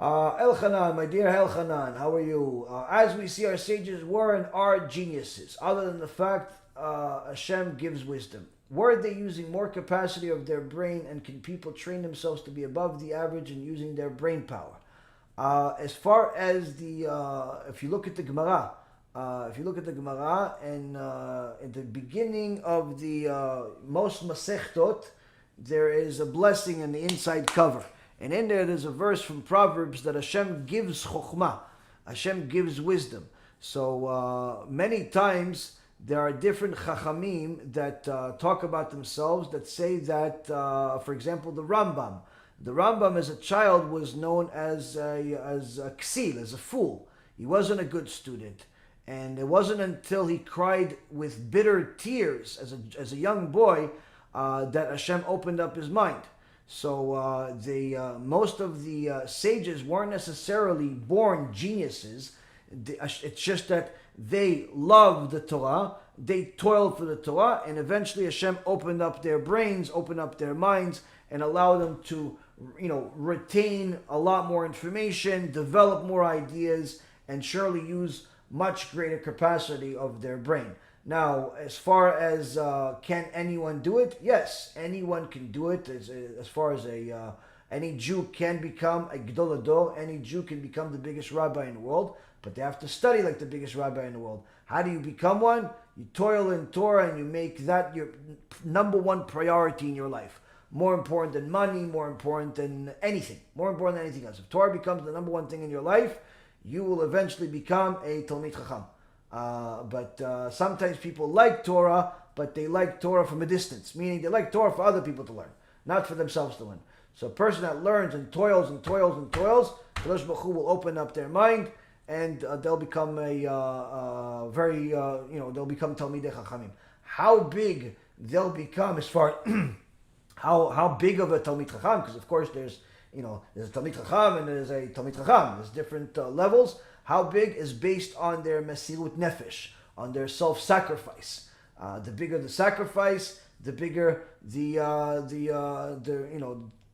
Elchanan, my dear Elchanan, how are you? As we see, our sages were and are geniuses. Other than the fact Hashem gives wisdom. Were they using more capacity of their brain, and can people train themselves to be above the average in using their brain power? As far as if you look at the Gemara, and in the beginning of the most Masechtot, there is a blessing in the inside cover. And in there's a verse from Proverbs that Hashem gives chokhmah, Hashem gives wisdom. So many times there are different chachamim that talk about themselves that say that, for example, the Rambam. The Rambam as a child was known as a ksil, as a fool. He wasn't a good student. And it wasn't until he cried with bitter tears as a young boy that Hashem opened up his mind. So most of the sages weren't necessarily born geniuses. It's just that they loved the Torah, they toiled for the Torah, and eventually Hashem opened up their brains, opened up their minds, and allowed them to, retain a lot more information, develop more ideas, and surely use much greater capacity of their brain. Now, as far as can anyone do it? Yes, anyone can do it. As far as a Any Jew can become a Gdol Hador. Any Jew can become the biggest rabbi in the world, but they have to study like the biggest rabbi in the world. How do you become one? You toil in Torah and you make that your number one priority in your life. More important than money, more important than anything. More important than anything else. If Torah becomes the number one thing in your life, you will eventually become a Talmid Chacham. But sometimes people like Torah, but they like Torah from a distance. Meaning they like Torah for other people to learn, not for themselves to learn. So a person that learns and toils and toils and toils, Kadosh Baruch Hu will open up their mind, and they'll become they'll become Talmidei Chachamim. How big they'll become as far how big of a Talmid Chacham? Because of course there's a Talmid Chacham and there's a Talmid Chacham. There's different levels. How big is based on their Mesirut Nefesh, on their self-sacrifice. The bigger the sacrifice, the bigger the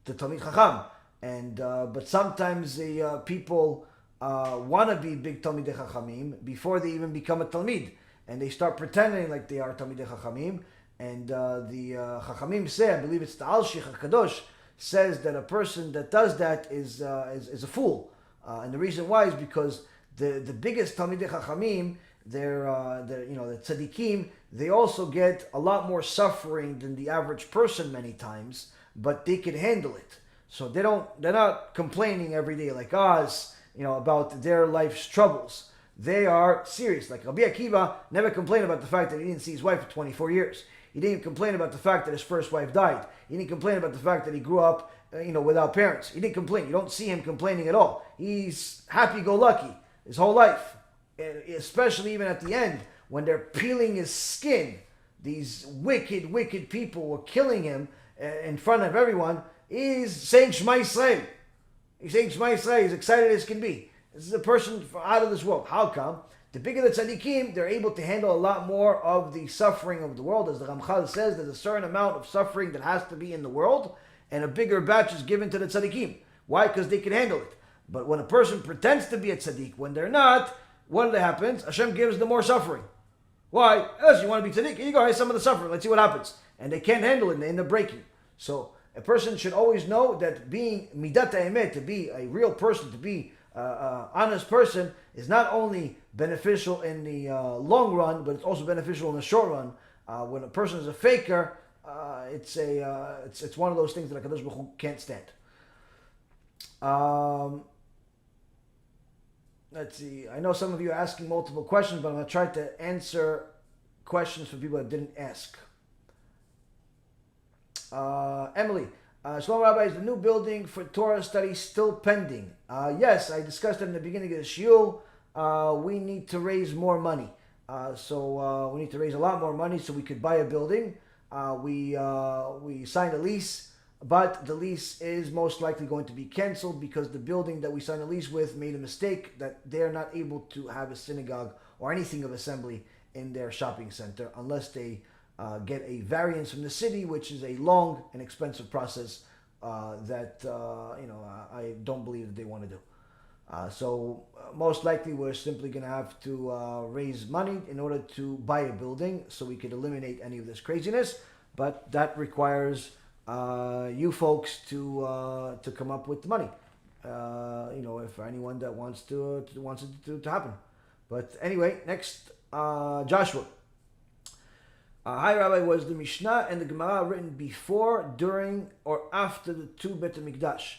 Talmid Chacham. And but sometimes the people want to be big Talmidei Chachamim before they even become a Talmid, and they start pretending like they are Talmidei Chachamim. And the Chachamim say, I believe it's the Al-Sheikh HaKadosh, says that a person that does that is a fool. And the reason why is because the biggest Talmidei Chachamim, the tzaddikim, they also get a lot more suffering than the average person many times, but they can handle it. So they're not complaining every day like us, about their life's troubles. They are serious. Like Rabbi Akiva never complained about the fact that he didn't see his wife for 24 years. He didn't complain about the fact that his first wife died. He didn't complain about the fact that he grew up, without parents. He didn't complain. You don't see him complaining at all. He's happy-go-lucky his whole life. Especially even at the end, when they're peeling his skin. These wicked, wicked people were killing him in front of everyone. He's saying Shema Yisrael. He's saying Shema Yisrael. He's excited as can be. This is a person out of this world. How come? The bigger the tzaddikim, they're able to handle a lot more of the suffering of the world. As the Ramchal says, there's a certain amount of suffering that has to be in the world, and a bigger batch is given to the tzaddikim. Why? Because they can handle it. But when a person pretends to be a tzaddik, when they're not, what happens? Hashem gives them more suffering. Why? Yes, you want to be tzaddik? Here you go, here's some of the suffering. Let's see what happens. And they can't handle it, and they end up breaking. So a person should always know that being midat ha'emet, to be a real person, to be honest person, is not only beneficial in the long run, but it's also beneficial in the short run. When a person is a faker, it's one of those things that HaKadosh Baruch Hu can't stand. Let's see. I know some of you are asking multiple questions, but I'm going to try to answer questions from people that didn't ask. Emily. Shalom Rabbi, is the new building for Torah study still pending? Yes, I discussed it in the beginning of the Shiur. We need to raise more money. So we need to raise a lot more money so we could buy a building. We signed a lease, but the lease is most likely going to be canceled because the building that we signed a lease with made a mistake that they're not able to have a synagogue or anything of assembly in their shopping center unless they get a variance from the city, which is a long and expensive process that I don't believe that they want to do. So most likely we're simply going to have to raise money in order to buy a building so we could eliminate any of this craziness. But that requires you folks to come up with the money. If anyone that wants it to happen. But anyway, next, Joshua. Hi Rabbi, was the Mishnah and the Gemara written before, during, or after the two Bet HaMikdash?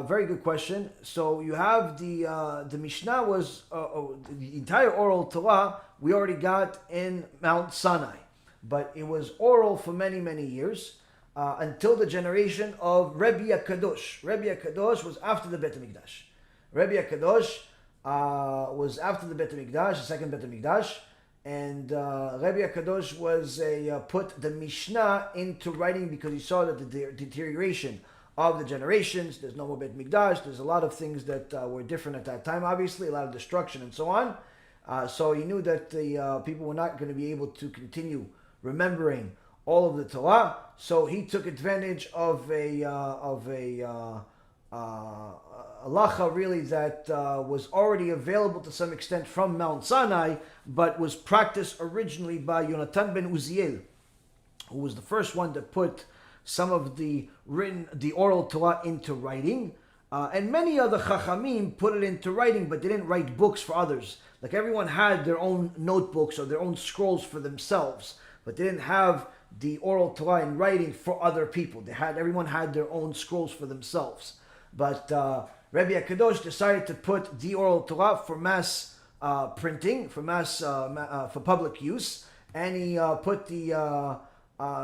Very good question. So you have the Mishnah was the entire oral Torah we already got in Mount Sinai, but it was oral for many, many years until the generation of Rabbi Akadosh. Rabbi Akadosh was after the Bet HaMikdash. Rabbi Akadosh was after the Bet HaMikdash, the second Bet HaMikdash. And Rabbi Akadosh was put the Mishnah into writing because he saw that the deterioration of the generations. There's no more Bet Mikdash. There's a lot of things that were different at that time, obviously, a lot of destruction and so on. So he knew that the people were not going to be able to continue remembering all of the Torah. So he took advantage of a halacha really that was already available to some extent from Mount Sinai, but was practiced originally by Yonatan ben Uziel, who was the first one that put some of the oral Torah into writing. And many other Chachamim put it into writing, but they didn't write books for others. Like everyone had their own notebooks or their own scrolls for themselves, but they didn't have the oral Torah in writing for other people. Everyone had their own scrolls for themselves. But Rabbi Akadosh decided to put the oral Torah for mass printing, for public use, and he put the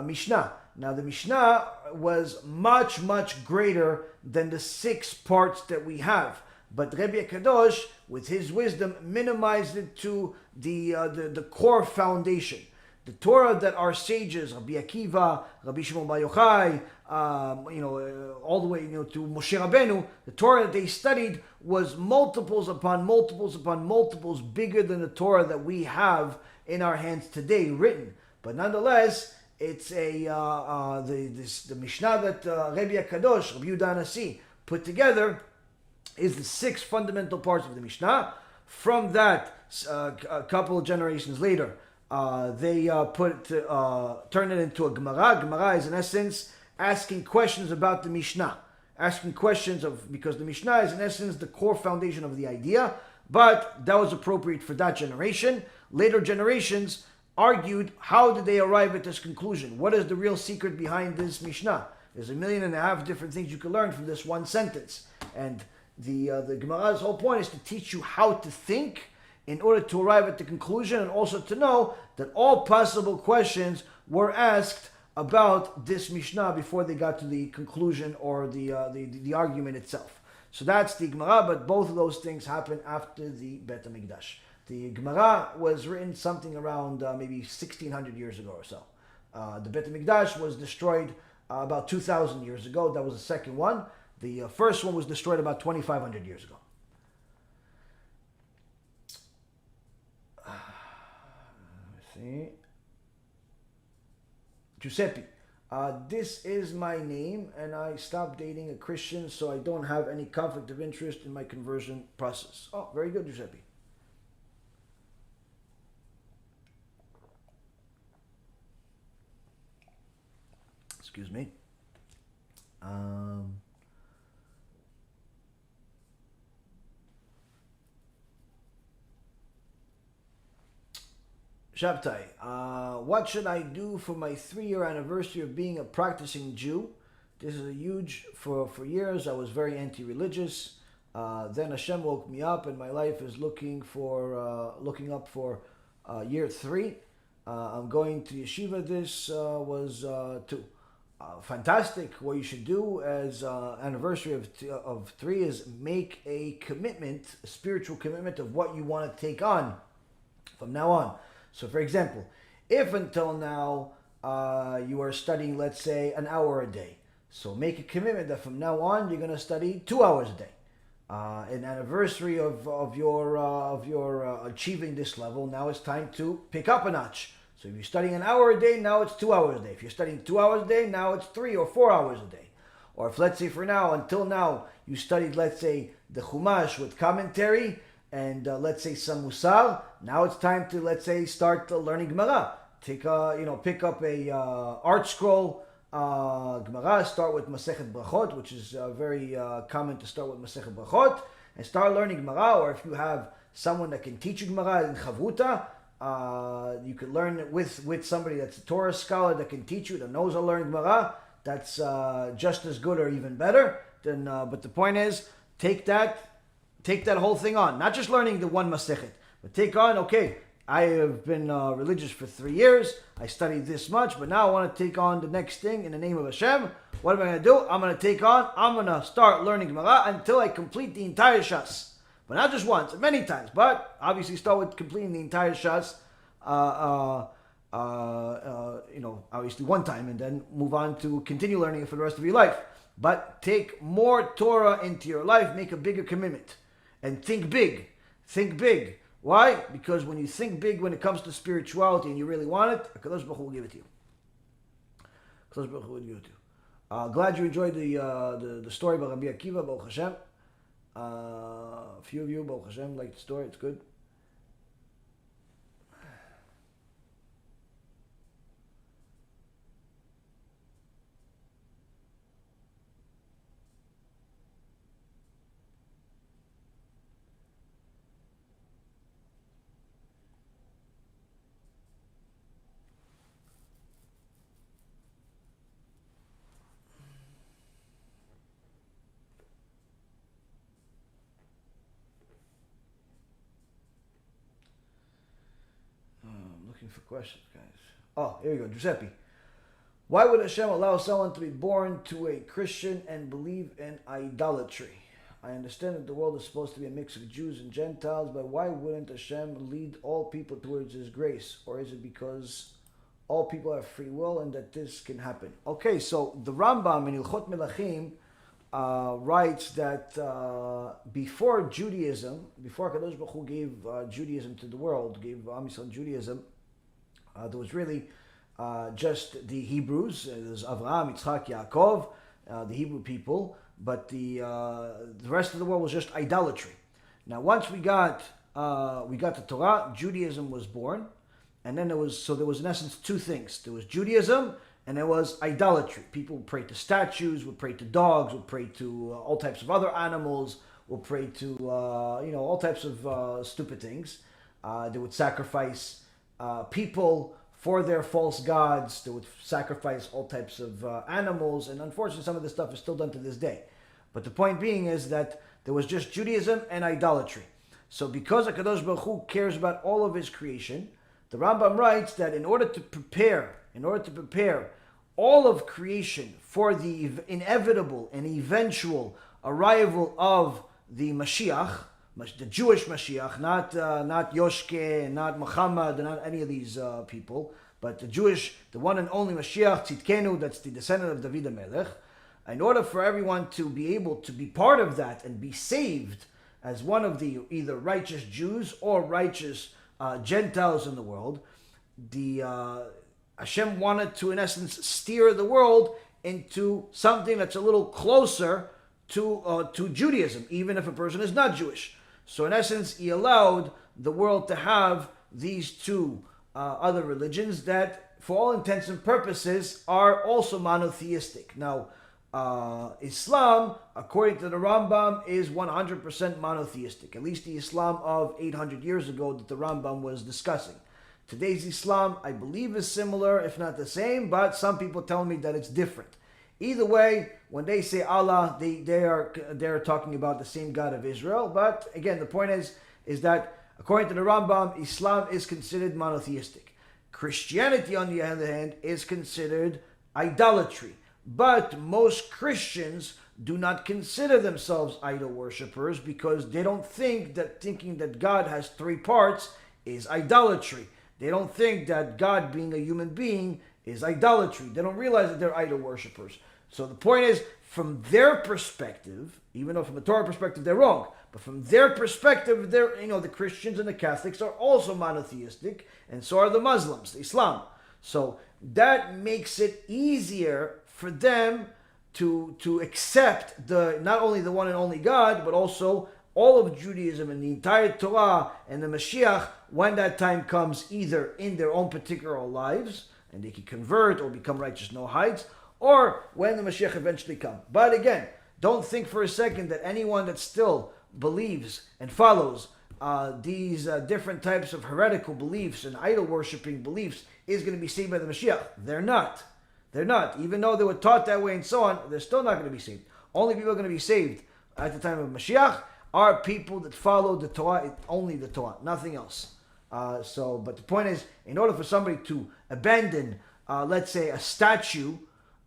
Mishnah. Now the Mishnah was much, much greater than the 6 parts that we have. But Rabbi Akadosh, with his wisdom, minimized it to the core foundation. The Torah that our sages, Rabbi Akiva, Rabbi Shimon Bar Yochai, all the way to Moshe Rabbeinu, the Torah that they studied was multiples upon multiples upon multiples bigger than the Torah that we have in our hands today, written. But nonetheless, it's the Mishnah that Rabbi Akadosh, Rabbi Yehuda Hanassi, put together is the 6 fundamental parts of the Mishnah. From that, a couple of generations later, they turned it into a Gemara. Gemara is in essence asking questions about the Mishnah, because the Mishnah is in essence the core foundation of the idea. But that was appropriate for that generation. Later generations argued, how did they arrive at this conclusion? What is the real secret behind this Mishnah? There's 1.5 million different things you can learn from this one sentence. And the Gemara's whole point is to teach you how to think in order to arrive at the conclusion, and also to know that all possible questions were asked about this Mishnah before they got to the conclusion or the argument itself. So that's the Gemara, but both of those things happened after the Bet HaMikdash. The Gemara was written something around maybe 1600 years ago or so. The Bet HaMikdash was destroyed about 2,000 years ago. That was the second one. The first one was destroyed about 2,500 years ago. Let's see. Giuseppe. This is my name, and I stopped dating a Christian, so I don't have any conflict of interest in my conversion process. Oh, very good, Giuseppe. Excuse me. Shabtai, what should I do for my 3-year anniversary of being a practicing Jew? This is a huge, for years I was very anti-religious. Then Hashem woke me up and my life is looking up for year 3. I'm going to yeshiva. This was 2. Fantastic. What you should do as anniversary of 3 is make a commitment, a spiritual commitment of what you want to take on from now on. So for example, if until now you are studying, let's say, an hour a day, so make a commitment that from now on you're going to study 2 hours a day. An anniversary of your achieving this level, now it's time to pick up a notch. So if you're studying an hour a day, now it's 2 hours a day. If you're studying 2 hours a day, now it's 3 or 4 hours a day. Or if, let's say, until now, you studied, let's say, the Chumash with commentary, and let's say some Musar, now it's time to, let's say, start learning Gemara. Pick up a art scroll, Gemara, start with Masechet Brachot, which is very common to start with Masechet Brachot, and start learning Gemara. Or if you have someone that can teach you Gemara in Chavruta, you can learn it with somebody that's a Torah scholar that can teach you, that knows how to learn Gemara. That's just as good or even better. But the point is, take that whole thing on. Not just learning the one Masechet, but take on, okay, I have been religious for 3 years. I studied this much, but now I want to take on the next thing in the name of Hashem. What am I going to do? I'm going to start learning Gemara until I complete the entire Shas. But not just once, many times. But obviously start with completing the entire Shas, obviously one time, and then move on to continue learning it for the rest of your life. But take more Torah into your life, make a bigger commitment. And think big. Think big. Why? Because when you think big when it comes to spirituality and you really want it, HaKadosh Baruch Hu will give it to you. HaKadosh Baruch Hu will give it to you. Glad you enjoyed the story about Rabbi Akiva, Baruch Hashem. A few of you, Baruch Hashem, like the story. It's good. looking for questions, guys. Oh, here we go. Giuseppe. Why would Hashem allow someone to be born to a Christian and believe in idolatry? I understand that the world is supposed to be a mix of Jews and Gentiles, but why wouldn't Hashem lead all people towards His grace? Or is it because all people have free will and that this can happen? Okay, so the Rambam in Ilchot Melachim writes that before Judaism, before Kadosh Baruch Hu gave Judaism to the world, gave Am Yisrael Judaism, there was really just the Hebrews. There's Avraham, Yitzchak, Yaakov, the Hebrew people, but the rest of the world was just idolatry. Now, once we got the Torah, Judaism was born, and then there was in essence two things. There was Judaism, and there was idolatry. People would pray to statues, would pray to dogs, would pray to all types of other animals, would pray to all types of stupid things. They would sacrifice people for their false gods. They would sacrifice all types of animals, and unfortunately some of this stuff is still done to this day. But the point being is that there was just Judaism and idolatry. So because HaKadosh Baruch Hu cares about all of His creation, the Rambam writes that in order to prepare all of creation for the inevitable and eventual arrival of the Mashiach, the Jewish Mashiach, not Yoshke, not Muhammad, not any of these people, but the one and only Mashiach, Tzidkenu, that's the descendant of David HaMelech. In order for everyone to be able to be part of that and be saved as one of the either righteous Jews or righteous Gentiles in the world, Hashem wanted to, in essence, steer the world into something that's a little closer to Judaism, even if a person is not Jewish. So in essence, He allowed the world to have these two other religions that, for all intents and purposes, are also monotheistic. Now, Islam, according to the Rambam, is 100% monotheistic, at least the Islam of 800 years ago that the Rambam was discussing. Today's Islam, I believe, is similar, if not the same, but some people tell me that it's different. Either way, when they say Allah, they're talking about the same God of Israel. But again, the point is that according to the Rambam, Islam is considered monotheistic. Christianity, on the other hand, is considered idolatry. But most Christians do not consider themselves idol worshippers because they don't think that thinking that God has three parts is idolatry. They don't think that God being a human being is idolatry. They don't realize that they're idol worshippers. So the point is, from their perspective, even though from a Torah perspective they're wrong, but from their perspective, the Christians and the Catholics are also monotheistic, and so are the Muslims, the Islam. So that makes it easier for them to accept not only the one and only God, but also all of Judaism and the entire Torah and the Mashiach when that time comes, either in their own particular lives, and they can convert or become righteous Noahides, or when the Mashiach eventually comes. But again, don't think for a second that anyone that still believes and follows these different types of heretical beliefs and idol-worshipping beliefs is going to be saved by the Mashiach. They're not. They're not. Even though they were taught that way and so on, they're still not going to be saved. Only people are going to be saved at the time of Mashiach are people that follow the Torah, only the Torah, nothing else. But the point is, in order for somebody to abandon, let's say, a statue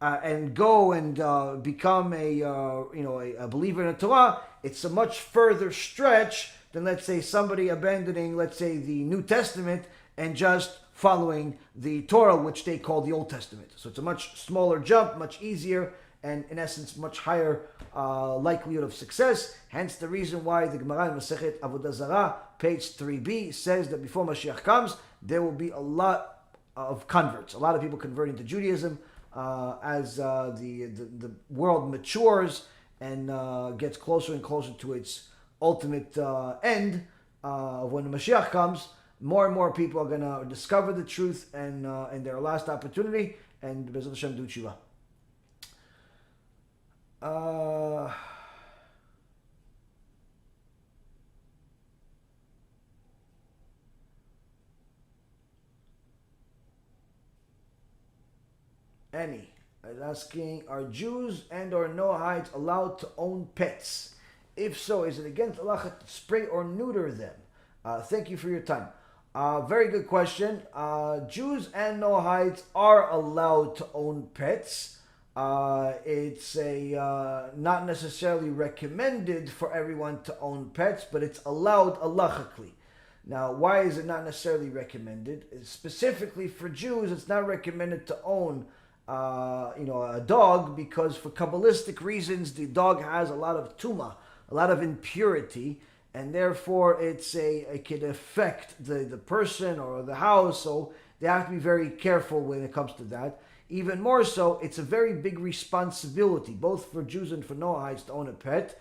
and go and become a believer in the Torah, it's a much further stretch than, let's say, somebody abandoning, let's say, the New Testament and just following the Torah, which they call the Old Testament. So it's a much smaller jump, much easier, and in essence, much higher likelihood of success. Hence the reason why the Gemara in Masechet Avodah Zarah, page 3b, says that before Mashiach comes, there will be a lot of converts, a lot of people converting to Judaism as the world matures and gets closer and closer to its ultimate end. When the Mashiach comes, more and more people are going to discover the truth and their last opportunity, and B'ezrat Hashem do tshuva. Annie is asking, are Jews and or Noahides allowed to own pets? If so, is it against halacha to spray or neuter them? Thank you for your time. Very good question. Jews and Noahides are allowed to own pets. It's not necessarily recommended for everyone to own pets, but it's allowed halachically. Now, why is it not necessarily recommended? Specifically for Jews, it's not recommended to own a dog, because for Kabbalistic reasons, the dog has a lot of tuma, a lot of impurity, and therefore it could affect the person or the house, so they have to be very careful when it comes to that. Even more so, it's a very big responsibility, both for Jews and for Noahides, to own a pet,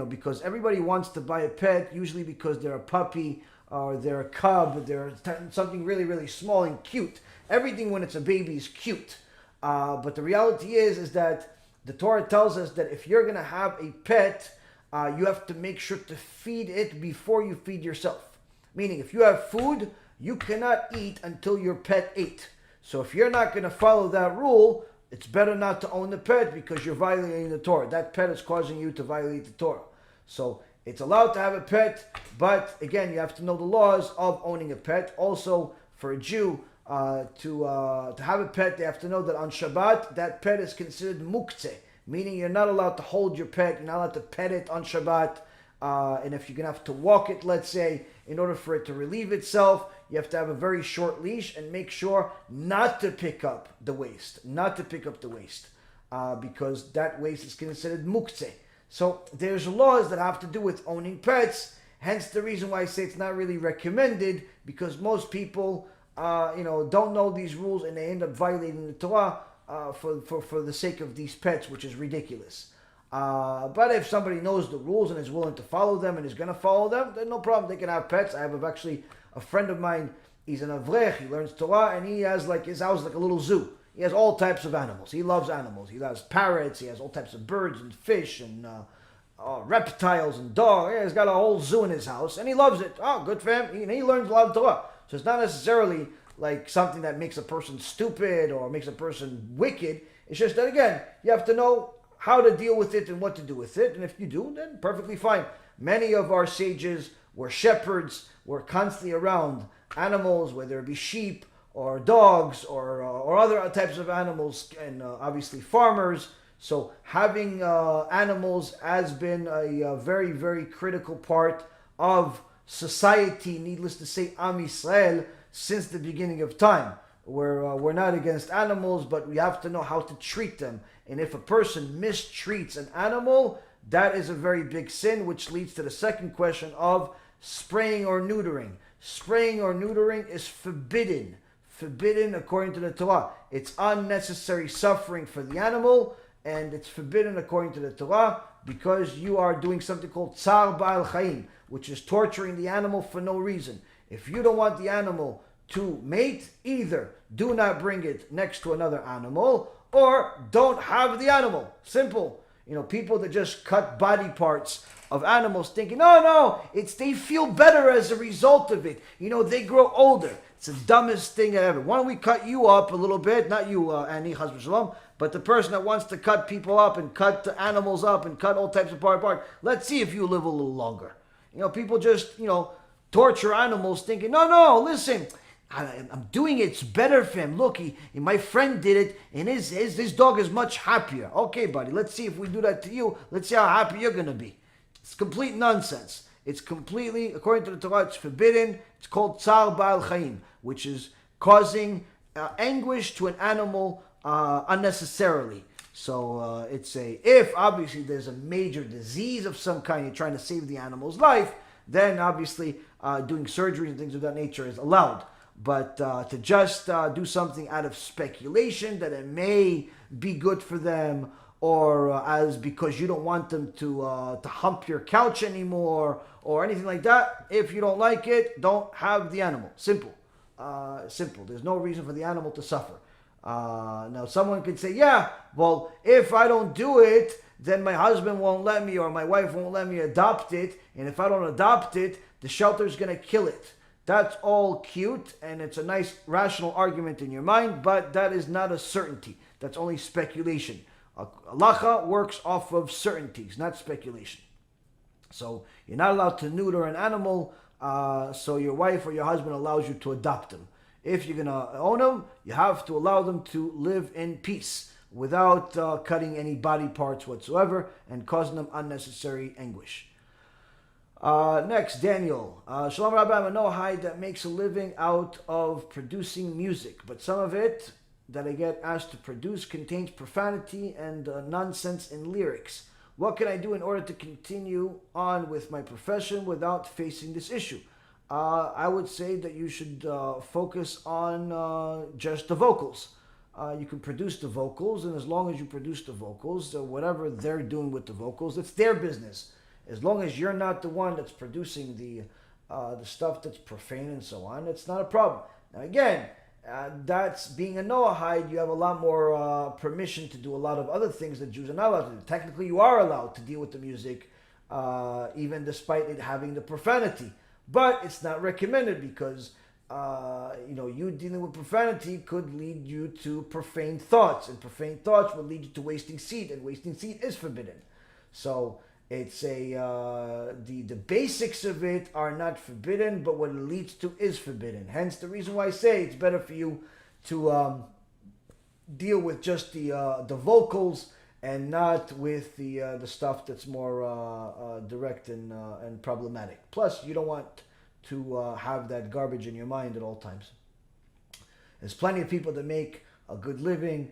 because everybody wants to buy a pet, usually because they're a puppy, or they're a cub, they're something really, really small and cute. Everything when it's a baby is cute. But the reality is that the Torah tells us that if you're going to have a pet, you have to make sure to feed it before you feed yourself. Meaning, if you have food, you cannot eat until your pet ate. So if you're not going to follow that rule, it's better not to own the pet, because you're violating the Torah. That pet is causing you to violate the Torah. So it's allowed to have a pet, but again, you have to know the laws of owning a pet. Also, for a Jew, to have a pet, they have to know that on Shabbat, that pet is considered muktzeh, meaning you're not allowed to hold your pet, you're not allowed to pet it on Shabbat, and if you're going to have to walk it, let's say, in order for it to relieve itself, you have to have a very short leash, and make sure not to pick up the waste, because that waste is considered muktzeh. So there's laws that have to do with owning pets, hence the reason why I say it's not really recommended, because most people don't know these rules, and they end up violating the Torah for the sake of these pets, which is ridiculous. But if somebody knows the rules and is willing to follow them and is going to follow them, then no problem. They can have pets. I have actually a friend of mine. He's an avrech. He learns Torah, and he has his house like a little zoo. He has all types of animals. He loves animals. He has parrots. He has all types of birds and fish and reptiles and dogs. Yeah, he's got a whole zoo in his house, and he loves it. Oh, good for him. He learns a lot of Torah. So it's not necessarily like something that makes a person stupid or makes a person wicked. It's just that, again, you have to know how to deal with it and what to do with it. And if you do, then perfectly fine. Many of our sages were shepherds, were constantly around animals, whether it be sheep or dogs or other types of animals, and obviously farmers. So having animals has been a very, very critical part of society, needless to say, Am Yisrael, since the beginning of time. We're not against animals, but we have to know how to treat them. And if a person mistreats an animal, that is a very big sin, which leads to the second question of spraying or neutering. Spraying or neutering is forbidden. Forbidden according to the Torah. It's unnecessary suffering for the animal, and it's forbidden according to the Torah because you are doing something called tsar ba'al chaim, which is torturing the animal for no reason. If you don't want the animal to mate, either do not bring it next to another animal or don't have the animal. Simple. People that just cut body parts of animals thinking, no, they feel better as a result of it. They grow older. It's the dumbest thing ever. Why don't we cut you up a little bit? Not you, Annie, Chas v'Shalom, but the person that wants to cut people up and cut the animals up and cut all types of apart. Let's see if you live a little longer. People just, torture animals thinking, no, listen, I'm doing it. It's better for him. Look, my friend did it, and his dog is much happier. Okay, buddy, let's see if we do that to you. Let's see how happy you're going to be. It's complete nonsense. It's completely, according to the Torah, it's forbidden. It's called tsar ba'al chaim, which is causing anguish to an animal unnecessarily. So if obviously there's a major disease of some kind, you're trying to save the animal's life, then obviously doing surgery and things of that nature is allowed. But to just do something out of speculation that it may be good for them, or as because you don't want them to hump your couch anymore, or anything like that, if you don't like it, don't have the animal. Simple. There's no reason for the animal to suffer. Now someone could say, yeah, well, if I don't do it, then my husband won't let me, or my wife won't let me adopt it, and if I don't adopt it, the shelter's going to kill it. That's all cute, and it's a nice rational argument in your mind, but that is not a certainty. That's only speculation. Halacha works off of certainties, not speculation. So you're not allowed to neuter an animal so your wife or your husband allows you to adopt them. If you're going to own them, you have to allow them to live in peace without cutting any body parts whatsoever and causing them unnecessary anguish. Next, Daniel. Shalom Rabbi, I'm a Noahide that makes a living out of producing music, but some of it that I get asked to produce contains profanity and nonsense in lyrics. What can I do in order to continue on with my profession without facing this issue? I would say that you should focus on just the vocals. You can produce the vocals, and as long as you produce the vocals, whatever they're doing with the vocals, it's their business. As long as you're not the one that's producing the stuff that's profane and so on, it's not a problem. Now again, that's being a Noahide, you have a lot more permission to do a lot of other things that Jews are not allowed to do. Technically, you are allowed to deal with the music, even despite it having the profanity. But it's not recommended because, you dealing with profanity could lead you to profane thoughts. And profane thoughts will lead you to wasting seed. And wasting seed is forbidden. So it's the basics of it are not forbidden, but what it leads to is forbidden. Hence the reason why I say it's better for you to deal with just the vocals and not with the stuff that's more direct and problematic. Plus, you don't want to have that garbage in your mind at all times. There's plenty of people that make a good living,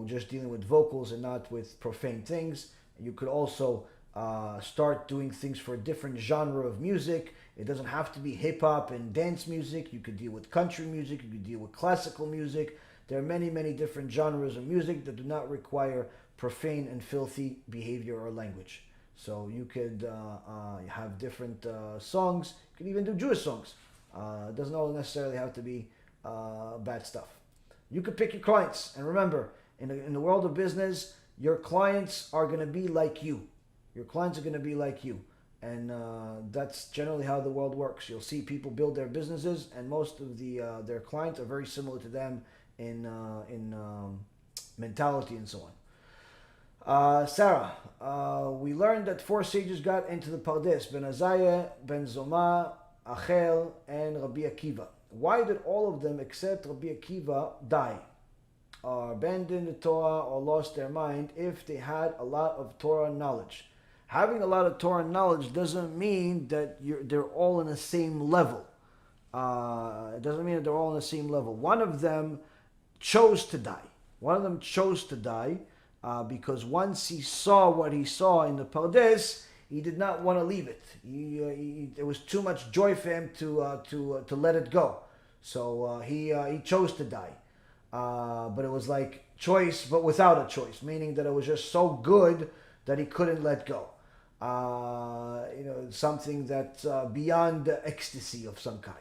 just dealing with vocals and not with profane things. You could also start doing things for a different genre of music. It doesn't have to be hip-hop and dance music. You could deal with country music. You could deal with classical music. There are many, many different genres of music that do not require profane and filthy behavior or language. So you could have different songs. You could even do Jewish songs. It doesn't all necessarily have to be bad stuff. You could pick your clients. And remember, in the world of business, your clients are going to be like you. Your clients are going to be like you. And that's generally how the world works. You'll see people build their businesses, and most of their clients are very similar to them in mentality and so on. Sarah, we learned that 4 sages got into the Pardes: Ben Azariah, Ben Zoma, Achel, and Rabbi Akiva. Why did all of them except Rabbi Akiva die, or abandoned the Torah, or lost their mind if they had a lot of Torah knowledge? Having a lot of Torah knowledge doesn't mean that they're all in the same level. It doesn't mean that they're all on the same level. One of them chose to die. Because once he saw what he saw in the Pardes, he did not want to leave it. It was too much joy for him to let it go. So he chose to die. But it was like choice, but without a choice, meaning that it was just so good that he couldn't let go. Something that's beyond ecstasy of some kind.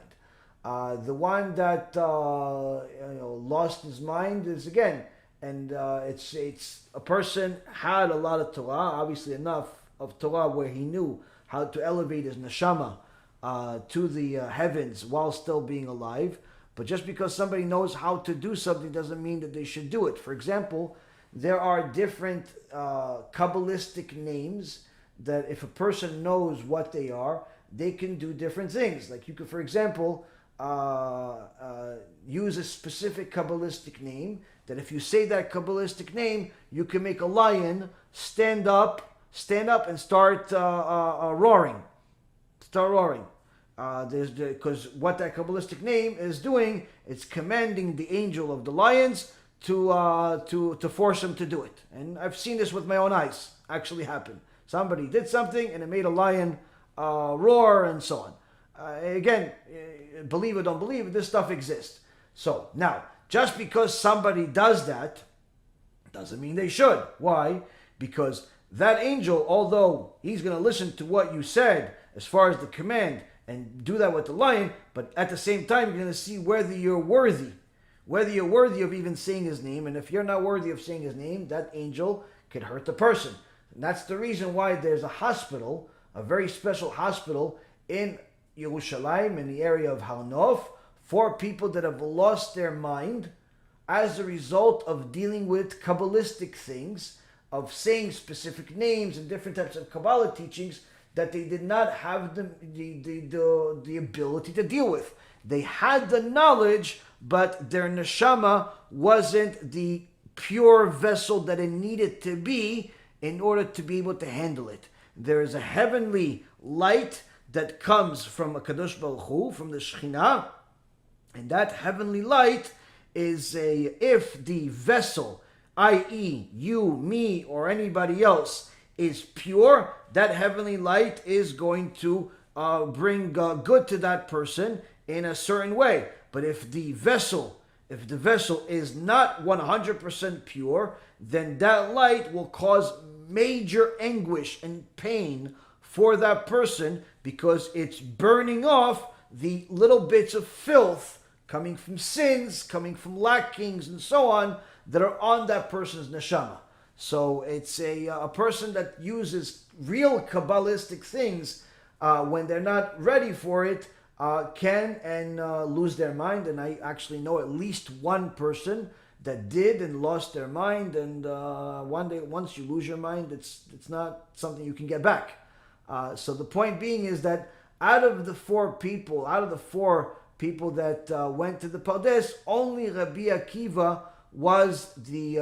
The one that lost his mind is, again, and it's a person had a lot of Torah, obviously enough of Torah where he knew how to elevate his neshama to the heavens while still being alive. But just because somebody knows how to do something doesn't mean that they should do it. For example, there are different Kabbalistic names that if a person knows what they are, they can do different things. Like you could, for example, use a specific Kabbalistic name, that if you say that Kabbalistic name, you can make a lion stand up and start roaring. Because what that Kabbalistic name is doing, it's commanding the angel of the lions to force him to do it. And I've seen this with my own eyes actually happen. Somebody did something and it made a lion roar and so on. Again, believe or don't believe it, this stuff exists. So now, just because somebody does that, doesn't mean they should. Why? Because that angel, although he's going to listen to what you said as far as the command and do that with the lion, but at the same time, you're going to see whether you're worthy of even saying his name. And if you're not worthy of saying his name, that angel could hurt the person. And that's the reason why there's a hospital, a very special hospital in Yerushalayim, in the area of Har Nof, for people that have lost their mind as a result of dealing with Kabbalistic things, of saying specific names and different types of Kabbalah teachings that they did not have the ability to deal with. They had the knowledge, but their neshama wasn't the pure vessel that it needed to be in order to be able to handle it. There is a heavenly light that comes from a Kadosh Baruch Hu, from the Shekhinah, and that heavenly light is if the vessel, i.e. you, me, or anybody else, is pure, that heavenly light is going to bring good to that person in a certain way. But if the vessel is not 100% pure, then that light will cause major anguish and pain for that person, because it's burning off the little bits of filth coming from sins, coming from lackings, and so on, that are on that person's neshama. So it's a person that uses real Kabbalistic things when they're not ready for it, can lose their mind. And I actually know at least one person that did and lost their mind. And one day, once you lose your mind, it's not something you can get back. So the point being is that out of the four people that went to the Pardes, only Rabbi Akiva was the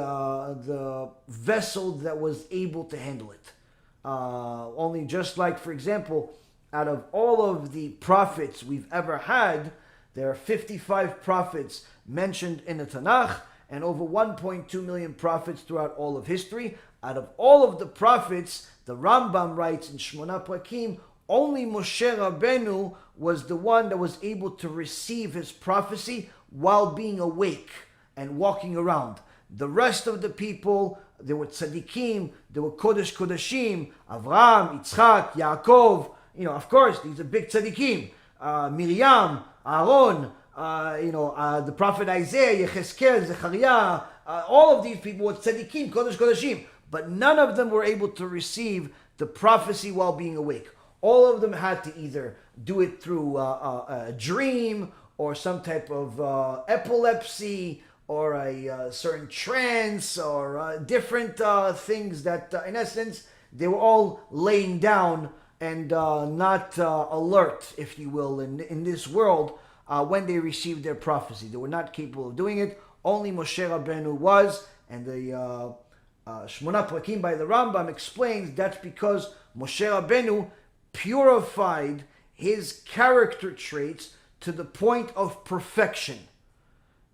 vessel that was able to handle it. Only, just like, for example, out of all of the prophets we've ever had, there are 55 prophets mentioned in the Tanakh, and over 1.2 million prophets throughout all of history. Out of all of the prophets, the Rambam writes in Shmona Prakim, only Moshe Rabbeinu was the one that was able to receive his prophecy while being awake and walking around. The rest of the people, there were tzaddikim, there were kodesh kodashim, Avraham, Yitzchak, Yaakov. Of course, these are big tzaddikim. Miriam, Aaron, the prophet Isaiah, Yechezkel, Zechariah. All of these people were tzaddikim, kodesh kodashim. But none of them were able to receive the prophecy while being awake. All of them had to either do it through a dream, or some type of epilepsy, or a certain trance, or different things that, in essence, they were all laying down and not alert, if you will, in this world when they received their prophecy. They were not capable of doing it. Only Moshe Rabbeinu was, and the Shmona Prakim by the Rambam explains that's because Moshe Rabbeinu purified his character traits to the point of perfection.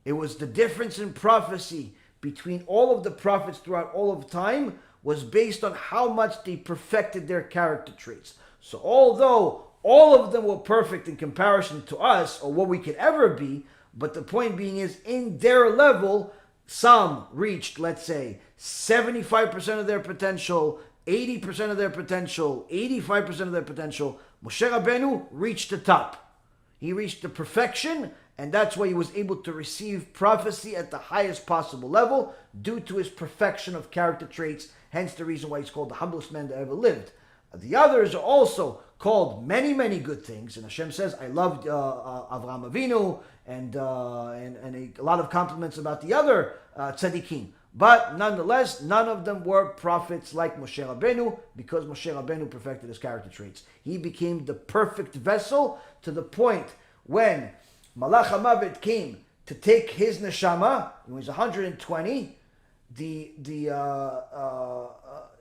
It was the difference in prophecy between all of the prophets throughout all of time was based on how much they perfected their character traits. So although all of them were perfect in comparison to us, or what we could ever be, but the point being is, in their level, some reached, let's say, 75% of their potential, 80% of their potential, 85% of their potential. Moshe Rabbeinu reached the top. He reached the perfection, and that's why he was able to receive prophecy at the highest possible level due to his perfection of character traits, hence the reason why he's called the humblest man that ever lived. The others are also called many, many good things, and Hashem says, I loved Avraham Avinu, and a lot of compliments about the other tzaddikim. But nonetheless, none of them were prophets like Moshe Rabbeinu, because Moshe Rabbeinu perfected his character traits. He became the perfect vessel to the point when Malach HaMavet came to take his neshama, when he was 120,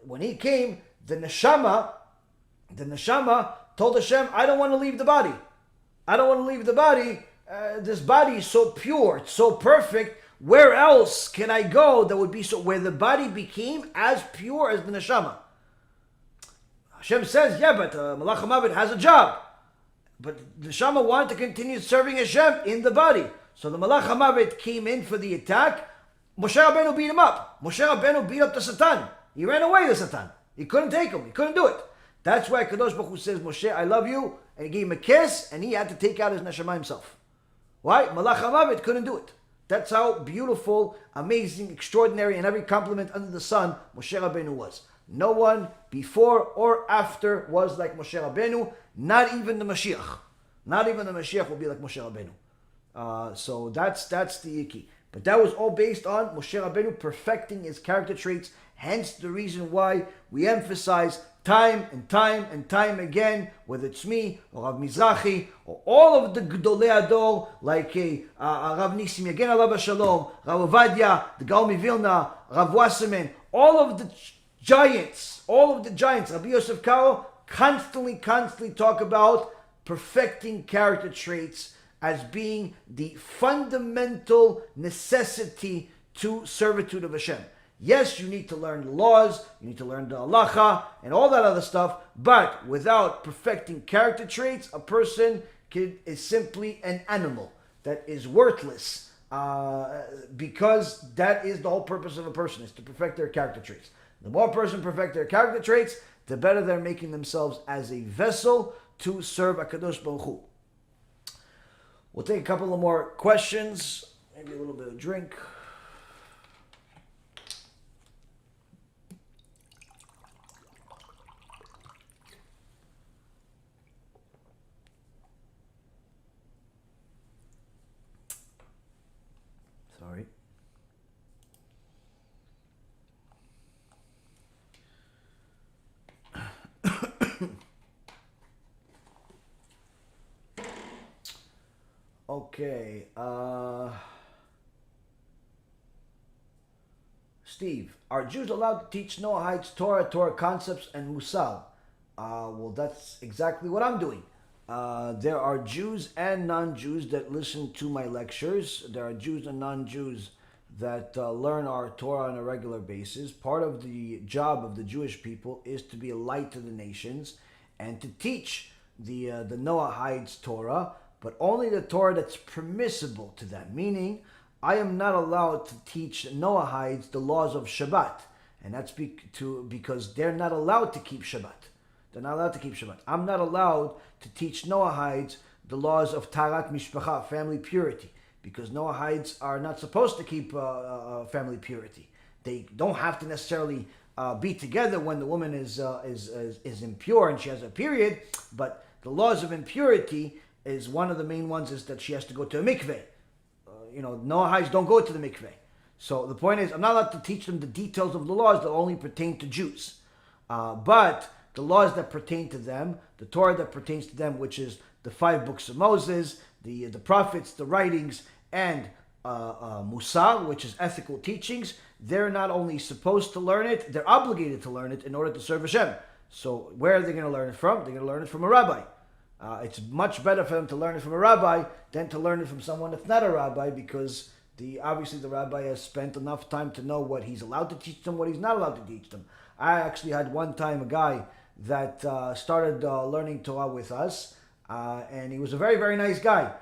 when he came, the neshama told Hashem, I don't want to leave the body. I don't want to leave the body. This body is so pure, it's so perfect. Where else can I go that would be so, where the body became as pure as the neshama? Hashem says, yeah, but Malach HaMavet has a job. But the neshama wanted to continue serving Hashem in the body. So the Malach HaMavet came in for the attack. Moshe Rabbeinu beat him up. Moshe Rabbeinu beat up the Satan. He ran away, the Satan. He couldn't take him. He couldn't do it. That's why Kadosh Baruch Hu says, Moshe, I love you. And he gave him a kiss, and he had to take out his neshama himself. Why? Malach HaMavet couldn't do it. That's how beautiful, amazing, extraordinary, and every compliment under the sun Moshe Rabbeinu was. No one before or after was like Moshe Rabbeinu, not even the Mashiach. Not even the Mashiach will be like Moshe Rabbeinu. So that's the key. But that was all based on Moshe Rabbeinu perfecting his character traits, hence the reason why we emphasize time and time and time again, whether it's me or Rav Mizrahi or all of the Gedolei Ador, like Rav Nisim Yagen Alav Shalom, Rav Ovadia, the Gaon Vilna, Rav Wasserman, all of the giants, Rabbi Yosef Karo, constantly talk about perfecting character traits as being the fundamental necessity to servitude of Hashem. Yes, you need to learn the laws, you need to learn the halacha, and all that other stuff, but without perfecting character traits, a person is simply an animal that is worthless, because that is the whole purpose of a person, is to perfect their character traits. The more a person perfects their character traits, the better they're making themselves as a vessel to serve HaKadosh Baruch Hu. We'll take a couple of more questions, maybe a little bit of drink. Sorry. Okay. Steve, are Jews allowed to teach Noahides Torah concepts, and Musar? Well, that's exactly what I'm doing. There are Jews and non-Jews that listen to my lectures. There are Jews and non-Jews that learn our Torah on a regular basis. Part of the job of the Jewish people is to be a light to the nations and to teach the Noahides Torah, but only the Torah that's permissible to them. Meaning, I am not allowed to teach Noahides the laws of Shabbat, and that's because they're not allowed to keep Shabbat. They're not allowed to keep Shabbat. I'm not allowed to teach Noahides the laws of Tarat Mishpacha, family purity, because Noahides are not supposed to keep family purity. They don't have to necessarily be together when the woman is impure and she has a period, but the laws of impurity is one of the main ones is that she has to go to a mikveh. Noahides don't go to the mikveh. So the point is, I'm not allowed to teach them the details of the laws that only pertain to Jews. But the laws that pertain to them, the Torah that pertains to them, which is the 5 books of Moses, the prophets, the writings, and Musar, which is ethical teachings, they're not only supposed to learn it, they're obligated to learn it in order to serve Hashem. So where are they going to learn it from? They're going to learn it from a rabbi. It's much better for them to learn it from a rabbi than to learn it from someone that's not a rabbi, because obviously the rabbi has spent enough time to know what he's allowed to teach them, what he's not allowed to teach them. I actually had one time a guy that started learning Torah with us, and he was a very, very nice guy.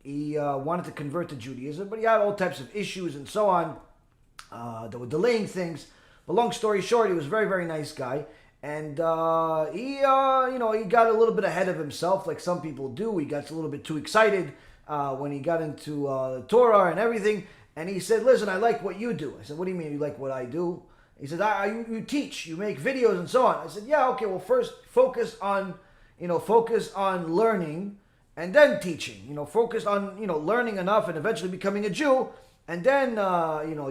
He wanted to convert to Judaism, but he had all types of issues and so on that were delaying things. But long story short, he was a very, very nice guy. And he got a little bit ahead of himself, like some people do. He got a little bit too excited when he got into Torah and everything. And he said, "Listen, I like what you do." I said, "What do you mean you like what I do?" He said, "You teach, you make videos and so on." I said, "Yeah, okay. Well, first focus on learning and then teaching. Focus on learning enough and eventually becoming a Jew, and then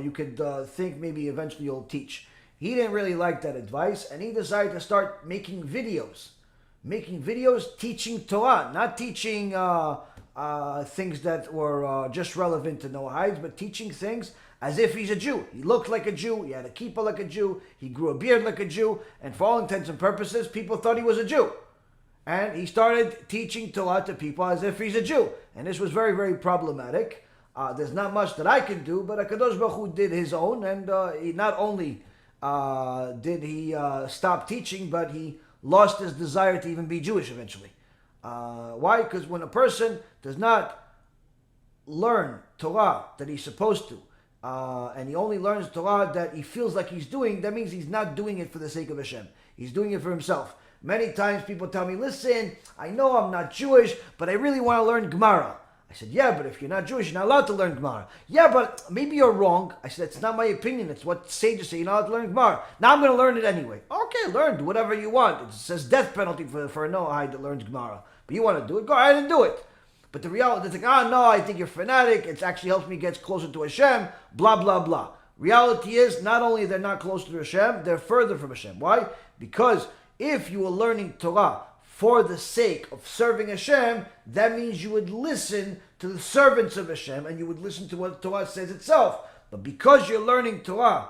you could think maybe eventually you'll teach." He didn't really like that advice, and he decided to start making videos teaching Torah, not teaching things that were just relevant to Noahides, but teaching things as if he's a Jew. He looked like a Jew, he had a kippah like a Jew, he grew a beard like a Jew, and for all intents and purposes, people thought he was a Jew. And he started teaching Torah to people as if he's a Jew. And this was very, very problematic. There's not much that I can do, but HaKadosh Baruch Hu did his own, and he not only did he stop teaching, but he lost his desire to even be Jewish eventually. Why? Because when a person does not learn Torah that he's supposed to, and he only learns Torah that he feels like he's doing, that means he's not doing it for the sake of Hashem. He's doing it for himself. Many times people tell me, "Listen, I know I'm not Jewish, but I really want to learn Gemara." I said, "Yeah, but if you're not Jewish, you're not allowed to learn Gemara." "Yeah, but maybe you're wrong." I said, "It's not my opinion. It's what sages say. You're not allowed to learn Gemara." "Now I'm going to learn it anyway." "Okay, learn. Do whatever you want. It says death penalty for a Noahide that learns Gemara. But you want to do it? Go ahead and do it." But the reality is like, "No, I think you're fanatic. It actually helps me get closer to Hashem." Blah, blah, blah. Reality is, not only they're not closer to Hashem, they're further from Hashem. Why? Because if you were learning Torah for the sake of serving Hashem, that means you would listen to the servants of Hashem and you would listen to what Torah says itself. But because you're learning Torah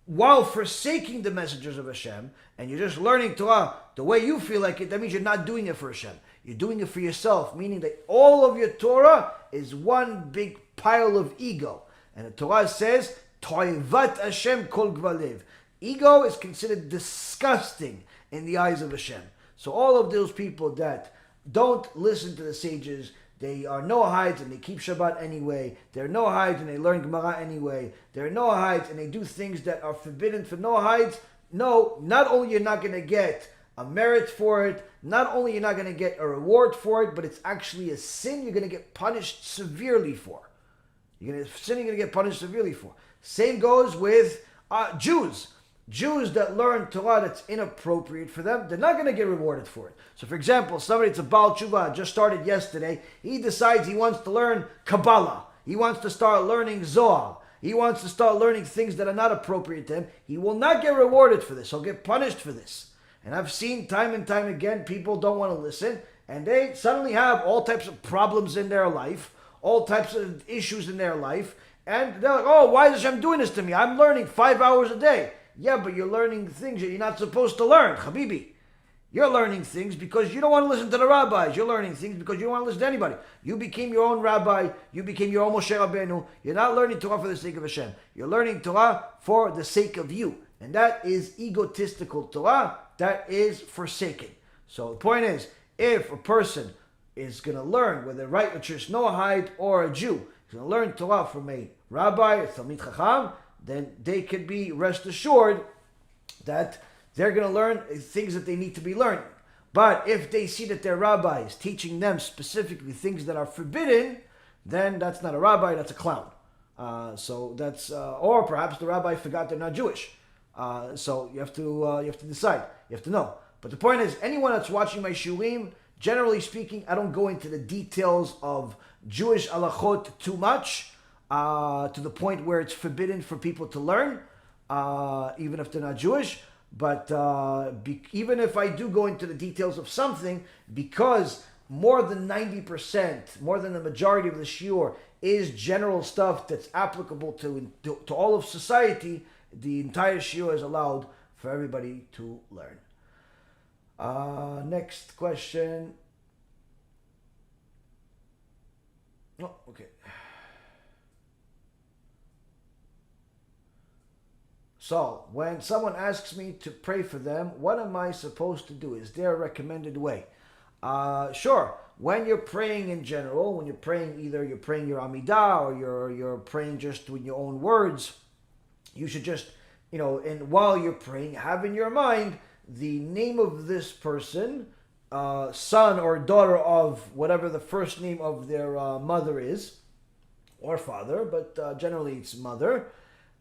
while forsaking the messengers of Hashem, and you're just learning Torah the way you feel like it, that means you're not doing it for Hashem. You're doing it for yourself, meaning that all of your Torah is one big pile of ego. And the Torah says, Toivat Hashem kol gvalev. Ego is considered disgusting in the eyes of Hashem. So all of those people that don't listen to the sages, they are Noahides and they keep Shabbat anyway. They're Noahides and they learn Gemara anyway. They're Noahides and they do things that are forbidden for Noahides. No, not only you're not going to get a merit for it, not only you're not going to get a reward for it, but it's actually a sin you're going to get punished severely for. You're going to get punished severely for. Same goes with Jews. Jews that learn Torah that's inappropriate for them, they're not going to get rewarded for it. So for example, somebody that's a Baal Tshuva, just started yesterday, he decides he wants to learn Kabbalah. He wants to start learning Zohar. He wants to start learning things that are not appropriate to him. He will not get rewarded for this. He'll get punished for this. And I've seen time and time again, people don't want to listen, and they suddenly have all types of problems in their life, all types of issues in their life, and they're like, oh, why is Hashem doing this to me? I'm learning 5 hours a day. Yeah, but you're learning things that you're not supposed to learn, Habibi. You're learning things because you don't want to listen to the rabbis. You're learning things because you don't want to listen to anybody. You became your own rabbi. You became your own Moshe Rabbeinu. You're not learning Torah for the sake of Hashem. You're learning Torah for the sake of you. And that is egotistical Torah. That is forsaken. So the point is, if a person is going to learn, whether right, which is Noahide or a Jew, is going to learn Torah from a rabbi, a Talmid Chacham, then they can be rest assured that they're going to learn things that they need to be learning. But if they see that their rabbi is teaching them specifically things that are forbidden, then that's not a rabbi, that's a clown. So that's, or perhaps the rabbi forgot they're not Jewish. So you have to decide, you have to know. But the point is, anyone that's watching my shiurim, generally speaking, I don't go into the details of Jewish halachot too much, to the point where it's forbidden for people to learn, even if they're not Jewish. But even if I do go into the details of something, because more than 90%, more than the majority of the shiur is general stuff that's applicable to all of society, the entire shiur is allowed for everybody to learn. Next question. Oh, okay. So, when someone asks me to pray for them, what am I supposed to do? Is there a recommended way? Sure. When you're praying in general, when you're praying, either you're praying your Amidah or you're praying just with your own words, you should just, and while you're praying, have in your mind the name of this person, son or daughter of whatever the first name of their mother is, or father, but generally it's mother.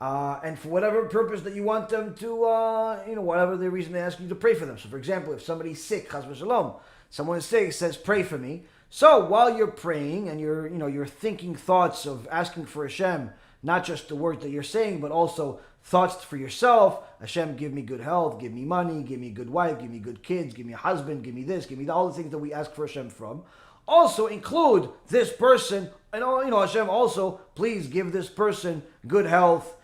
And for whatever purpose that you want them to, whatever the reason they ask you to pray for them. So, for example, if somebody's sick, chas v'shalom, someone is sick, says, pray for me. So, while you're praying and you're thinking thoughts of asking for Hashem, not just the words that you're saying, but also thoughts for yourself. Hashem, give me good health, give me money, give me a good wife, give me good kids, give me a husband, give me this, give me all the things that we ask for Hashem from. Also include this person, and Hashem, also please give this person good health,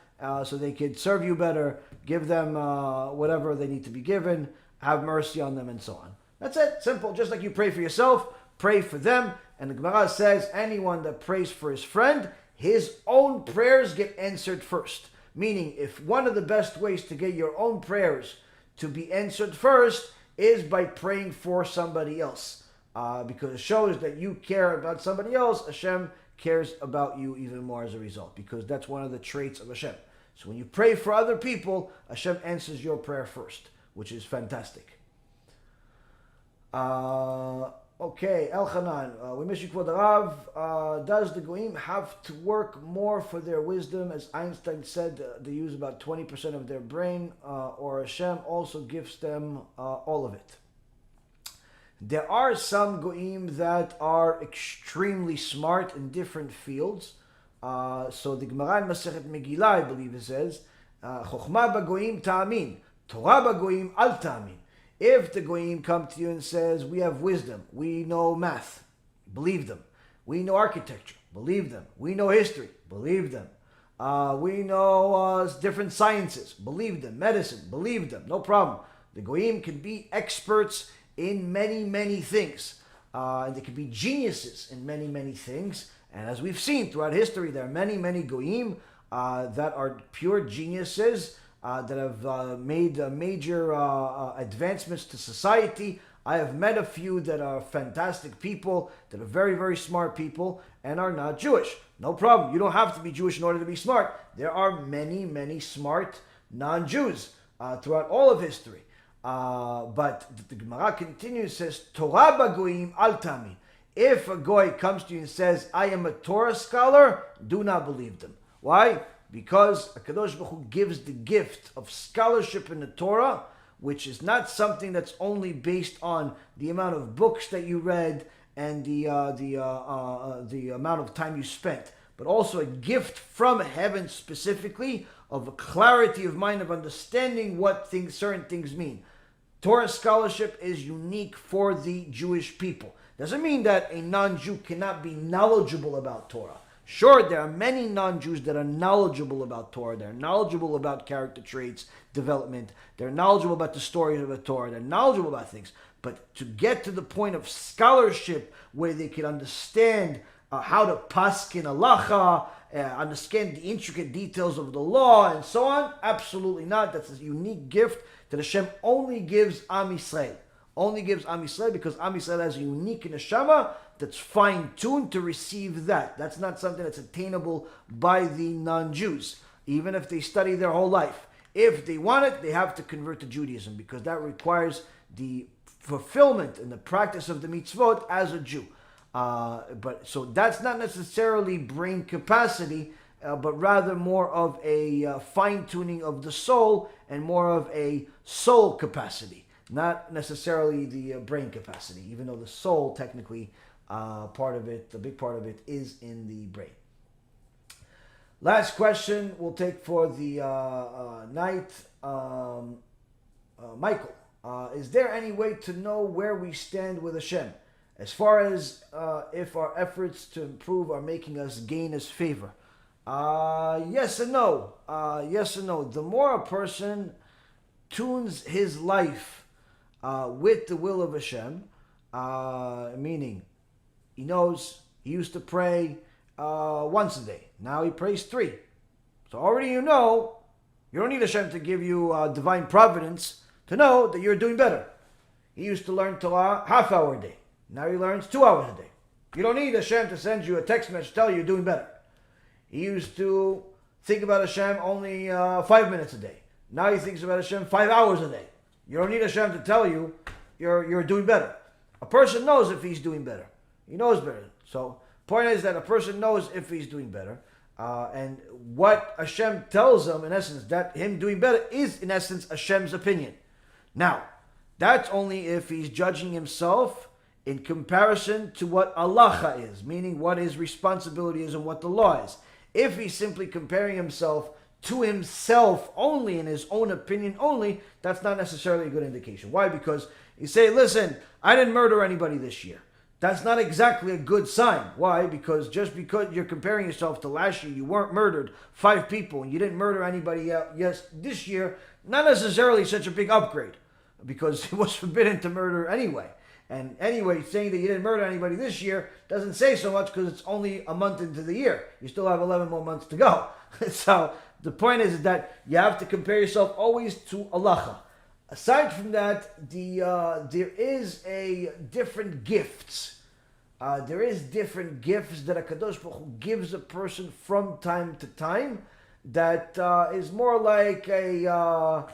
so they could serve you better, give them whatever they need to be given, have mercy on them, and so on. That's it. Simple. Just like you pray for yourself, pray for them. And the Gemara says, anyone that prays for his friend, his own prayers get answered first. Meaning, if one of the best ways to get your own prayers to be answered first is by praying for somebody else. Because it shows that you care about somebody else, Hashem cares about you even more as a result. Because that's one of the traits of Hashem. So when you pray for other people, Hashem answers your prayer first, which is fantastic. Okay, Elchanan, we miss you, Kvod Rav. Does the Goyim have to work more for their wisdom? As Einstein said, they use about 20% of their brain, or Hashem also gives them all of it. There are some Goyim that are extremely smart in different fields. So the Gemara in Masechet Megillah, I believe it says, Chochma b'goyim ta'amin, Torah b'goyim al ta'amin. If the goyim come to you and says, we have wisdom, we know math, believe them. We know architecture, believe them. We know history, believe them. We know different sciences, believe them. Medicine, believe them, no problem. The goyim can be experts in many, many things. And they can be geniuses in many, many things. And as we've seen throughout history, there are many, many goyim that are pure geniuses that have made major advancements to society. I have met a few that are fantastic people, that are very, very smart people, and are not Jewish. No problem. You don't have to be Jewish in order to be smart. There are many, many smart non-Jews throughout all of history. But the Gemara continues, says, Torah b'goyim al ta'amin. If a goy comes to you and says, I am a Torah scholar, do not believe them. Why? Because HaKadosh Baruch Hu gives the gift of scholarship in the Torah, which is not something that's only based on the amount of books that you read and the amount of time you spent, but also a gift from heaven specifically of a clarity of mind, of understanding what certain things mean. Torah scholarship is unique for the Jewish people. Doesn't mean that a non-Jew cannot be knowledgeable about Torah. Sure, there are many non-Jews that are knowledgeable about Torah. They're knowledgeable about character traits, development. They're knowledgeable about the stories of the Torah. They're knowledgeable about things. But to get to the point of scholarship where they can understand how to paskin halacha, understand the intricate details of the law, and so on, absolutely not. That's a unique gift that Hashem only gives Am Yisrael. Only gives Am Yisrael because Am Yisrael has a unique neshama that's fine-tuned to receive that. That's not something that's attainable by the non-Jews, even if they study their whole life. If they want it, they have to convert to Judaism because that requires the fulfillment and the practice of the mitzvot as a Jew. But so that's not necessarily brain capacity, but rather more of a fine-tuning of the soul and more of a soul capacity. Not necessarily the brain capacity, even though the soul, technically, part of it, the big part of it, is in the brain. Last question we'll take for the night. Michael, is there any way to know where we stand with Hashem? As far as if our efforts to improve are making us gain His favor? Yes and no. Yes and no. The more a person tunes his life with the will of Hashem, meaning he knows he used to pray once a day. Now he prays 3. So already you know, you don't need Hashem to give you divine providence to know that you're doing better. He used to learn Torah half hour a day. Now he learns 2 hours a day. You don't need Hashem to send you a text message to tell you you're doing better. He used to think about Hashem only 5 minutes a day. Now he thinks about Hashem 5 hours a day. You don't need Hashem to tell you you're doing better. A person knows if he's doing better. He knows better. So point is that a person knows if he's doing better. And what Hashem tells him, in essence, that him doing better is, in essence, Hashem's opinion. Now, that's only if he's judging himself in comparison to what halacha is, meaning what his responsibility is and what the law is. If he's simply comparing himself to himself only, in his own opinion only, that's not necessarily a good indication. Why? Because you say, listen, I didn't murder anybody this year. That's not exactly a good sign. Why? Because just because you're comparing yourself to last year, you weren't murdered 5 people, and you didn't murder anybody else this year, not necessarily such a big upgrade, because it was forbidden to murder anyway. And anyway, saying that you didn't murder anybody this year doesn't say so much because it's only a month into the year. You still have 11 more months to go. So the point is that you have to compare yourself always to halacha. Aside from that, there is a different gifts. There is different gifts that HaKadosh Baruch Hu gives a person from time to time that is more like a,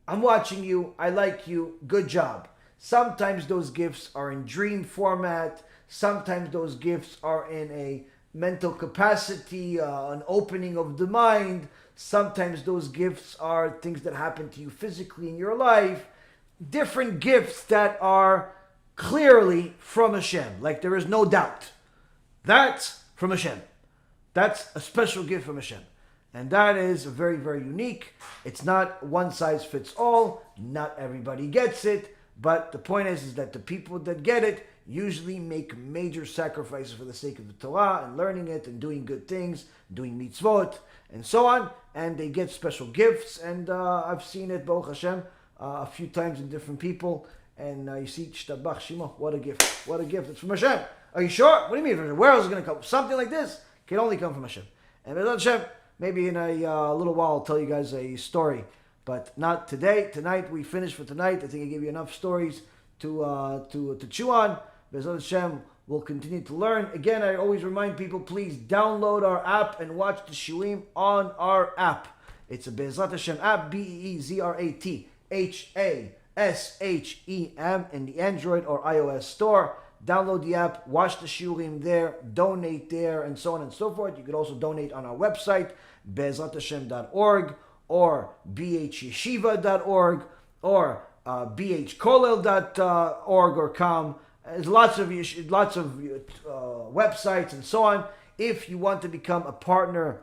I'm watching you, I like you, good job. Sometimes those gifts are in dream format. Sometimes those gifts are in a mental capacity, an opening of the mind. Sometimes those gifts are things that happen to you physically in your life. Different gifts that are clearly from Hashem, like there is no doubt. That's from Hashem. That's a special gift from Hashem. And that is very, very unique. It's not one size fits all. Not everybody gets it. But the point is that the people that get it usually make major sacrifices for the sake of the Torah and learning it and doing good things, doing mitzvot and so on. And they get special gifts. And I've seen it, Baruch Hashem, a few times in different people. And you see, Shtabach Shima, what a gift. What a gift. It's from Hashem. Are you sure? What do you mean? Where else is it going to come? Something like this can only come from Hashem. And B'ezrat Hashem, maybe in a little while I'll tell you guys a story. But not today. Tonight, we finished for tonight. I think I gave you enough stories to chew on. B'ezrat Hashem, we'll continue to learn. Again, I always remind people, please download our app and watch the Shiurim on our app. It's a B'ezrat Hashem app, BEEZRAT HASHEM in the Android or iOS store. Download the app, watch the Shiurim there, donate there, and so on and so forth. You could also donate on our website, be'ezrathashem.org, or bhyeshiva.org, or bhkollel.org or com. There's lots of websites and so on. If you want to become a partner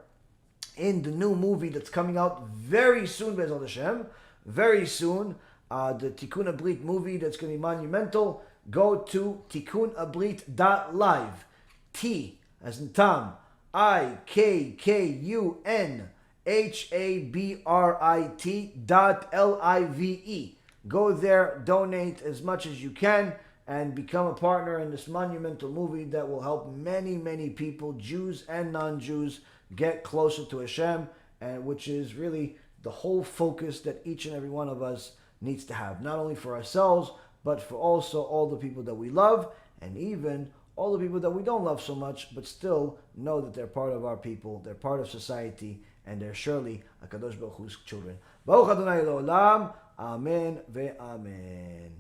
in the new movie that's coming out very soon, B'ezrat Hashem, very soon, the Tikkun HaBRIT movie that's going to be monumental, go to tikkunabrit.live. T as in Tom, IKKUNHABRIT.LIVE. Go there, donate as much as you can, and become a partner in this monumental movie that will help many, many people, Jews and non-Jews, get closer to Hashem, and which is really the whole focus that each and every one of us needs to have, not only for ourselves, but for also all the people that we love, and even all the people that we don't love so much, but still know that they're part of our people, they're part of society, and they're surely HaKadosh Baruch Hu's children. Baruch Adonai L'Olam, Amen ve'amen.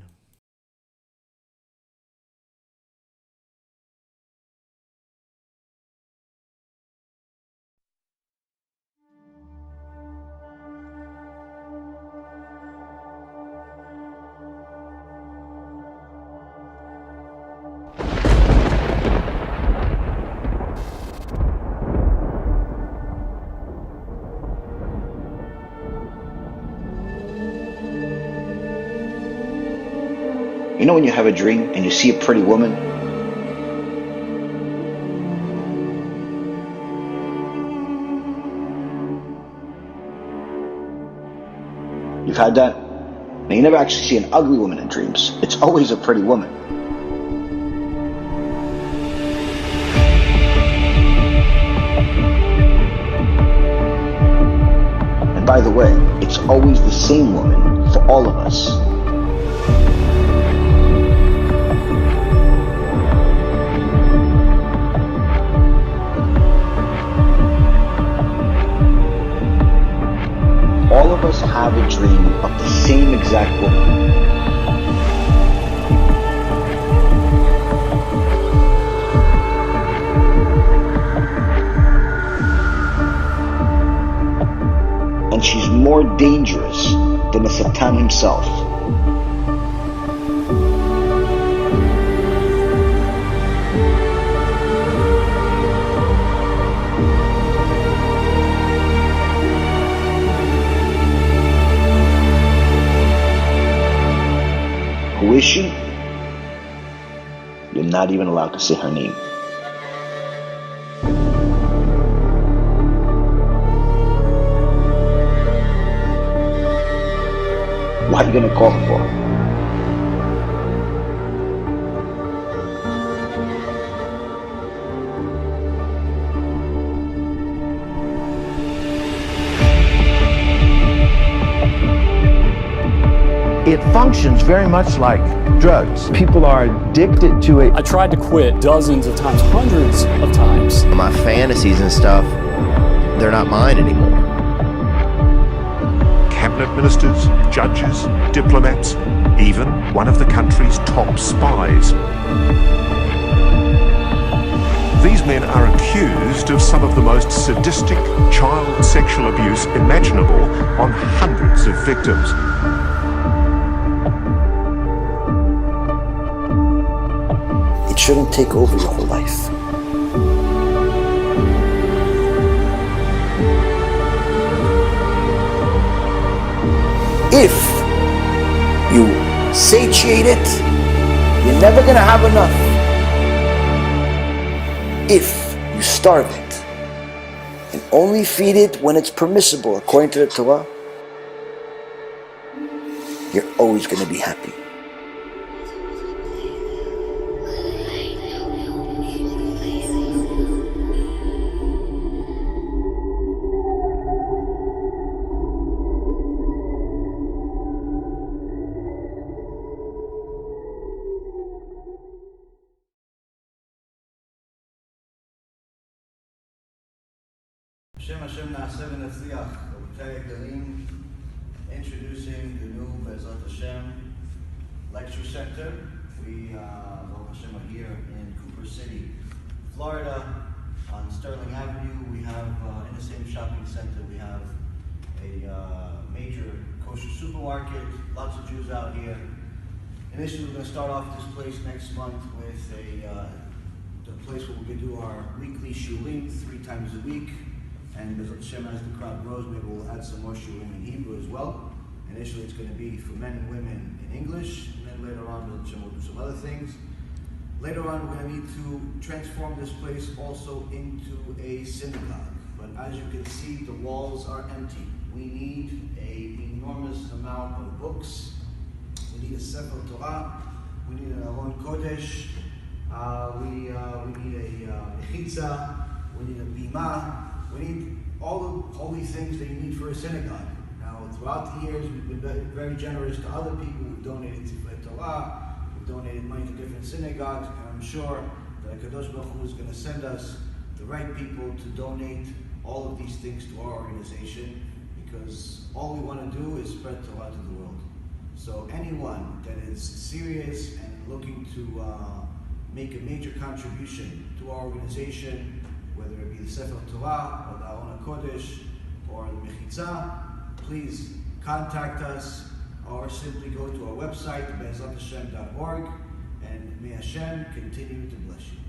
You know when you have a dream and you see a pretty woman? You've had that? Now you never actually see an ugly woman in dreams. It's always a pretty woman. And by the way, it's always the same woman for all of us. All of us have a dream of the same exact woman. And she's more dangerous than the Satan himself. Who is she? You're not even allowed to say her name. What are you going to call her for? It functions very much like drugs. People are addicted to it. I tried to quit dozens of times, hundreds of times. My fantasies and stuff, they're not mine anymore. Cabinet ministers, judges, diplomats, even one of the country's top spies. These men are accused of some of the most sadistic child sexual abuse imaginable on hundreds of victims. It shouldn't take over your whole life. If you satiate it, you're never going to have enough. If you starve it and only feed it when it's permissible according to the Torah, you're always going to be happy. Hashem Naaseh v'Natzliach. Rabbi Akiva, introducing the new Be'ezrat Hashem lecture center. We Baruch Hashem are here in Cooper City, Florida, on Sterling Avenue. We have in the same shopping center we have a major kosher supermarket. Lots of Jews out here. Initially, we're going to start off this place next month with the place where we're going to do our weekly shiurim 3 times a week. And Hashem, as the crowd grows, maybe we'll add some more shiurim in Hebrew as well. Initially, it's going to be for men and women in English, and then later on, Hashem will do some other things. Later on, we're going to need to transform this place also into a synagogue. But as you can see, the walls are empty. We need an enormous amount of books. We need a Sefer Torah. We need an Aron Kodesh. We need a mechitza. We need a bima. We need all the holy things that you need for a synagogue. Now, throughout the years, we've been very generous to other people who've donated to Torah, who've donated money to different synagogues, and I'm sure that HaKadosh Baruch Hu is going to send us the right people to donate all of these things to our organization, because all we want to do is spread Torah to the world. So anyone that is serious and looking to make a major contribution to our organization, whether it be the Sefer Torah, or the Aron HaKodesh, or the Mechitza, please contact us, or simply go to our website, be'ezrathashem.org, and may Hashem continue to bless you.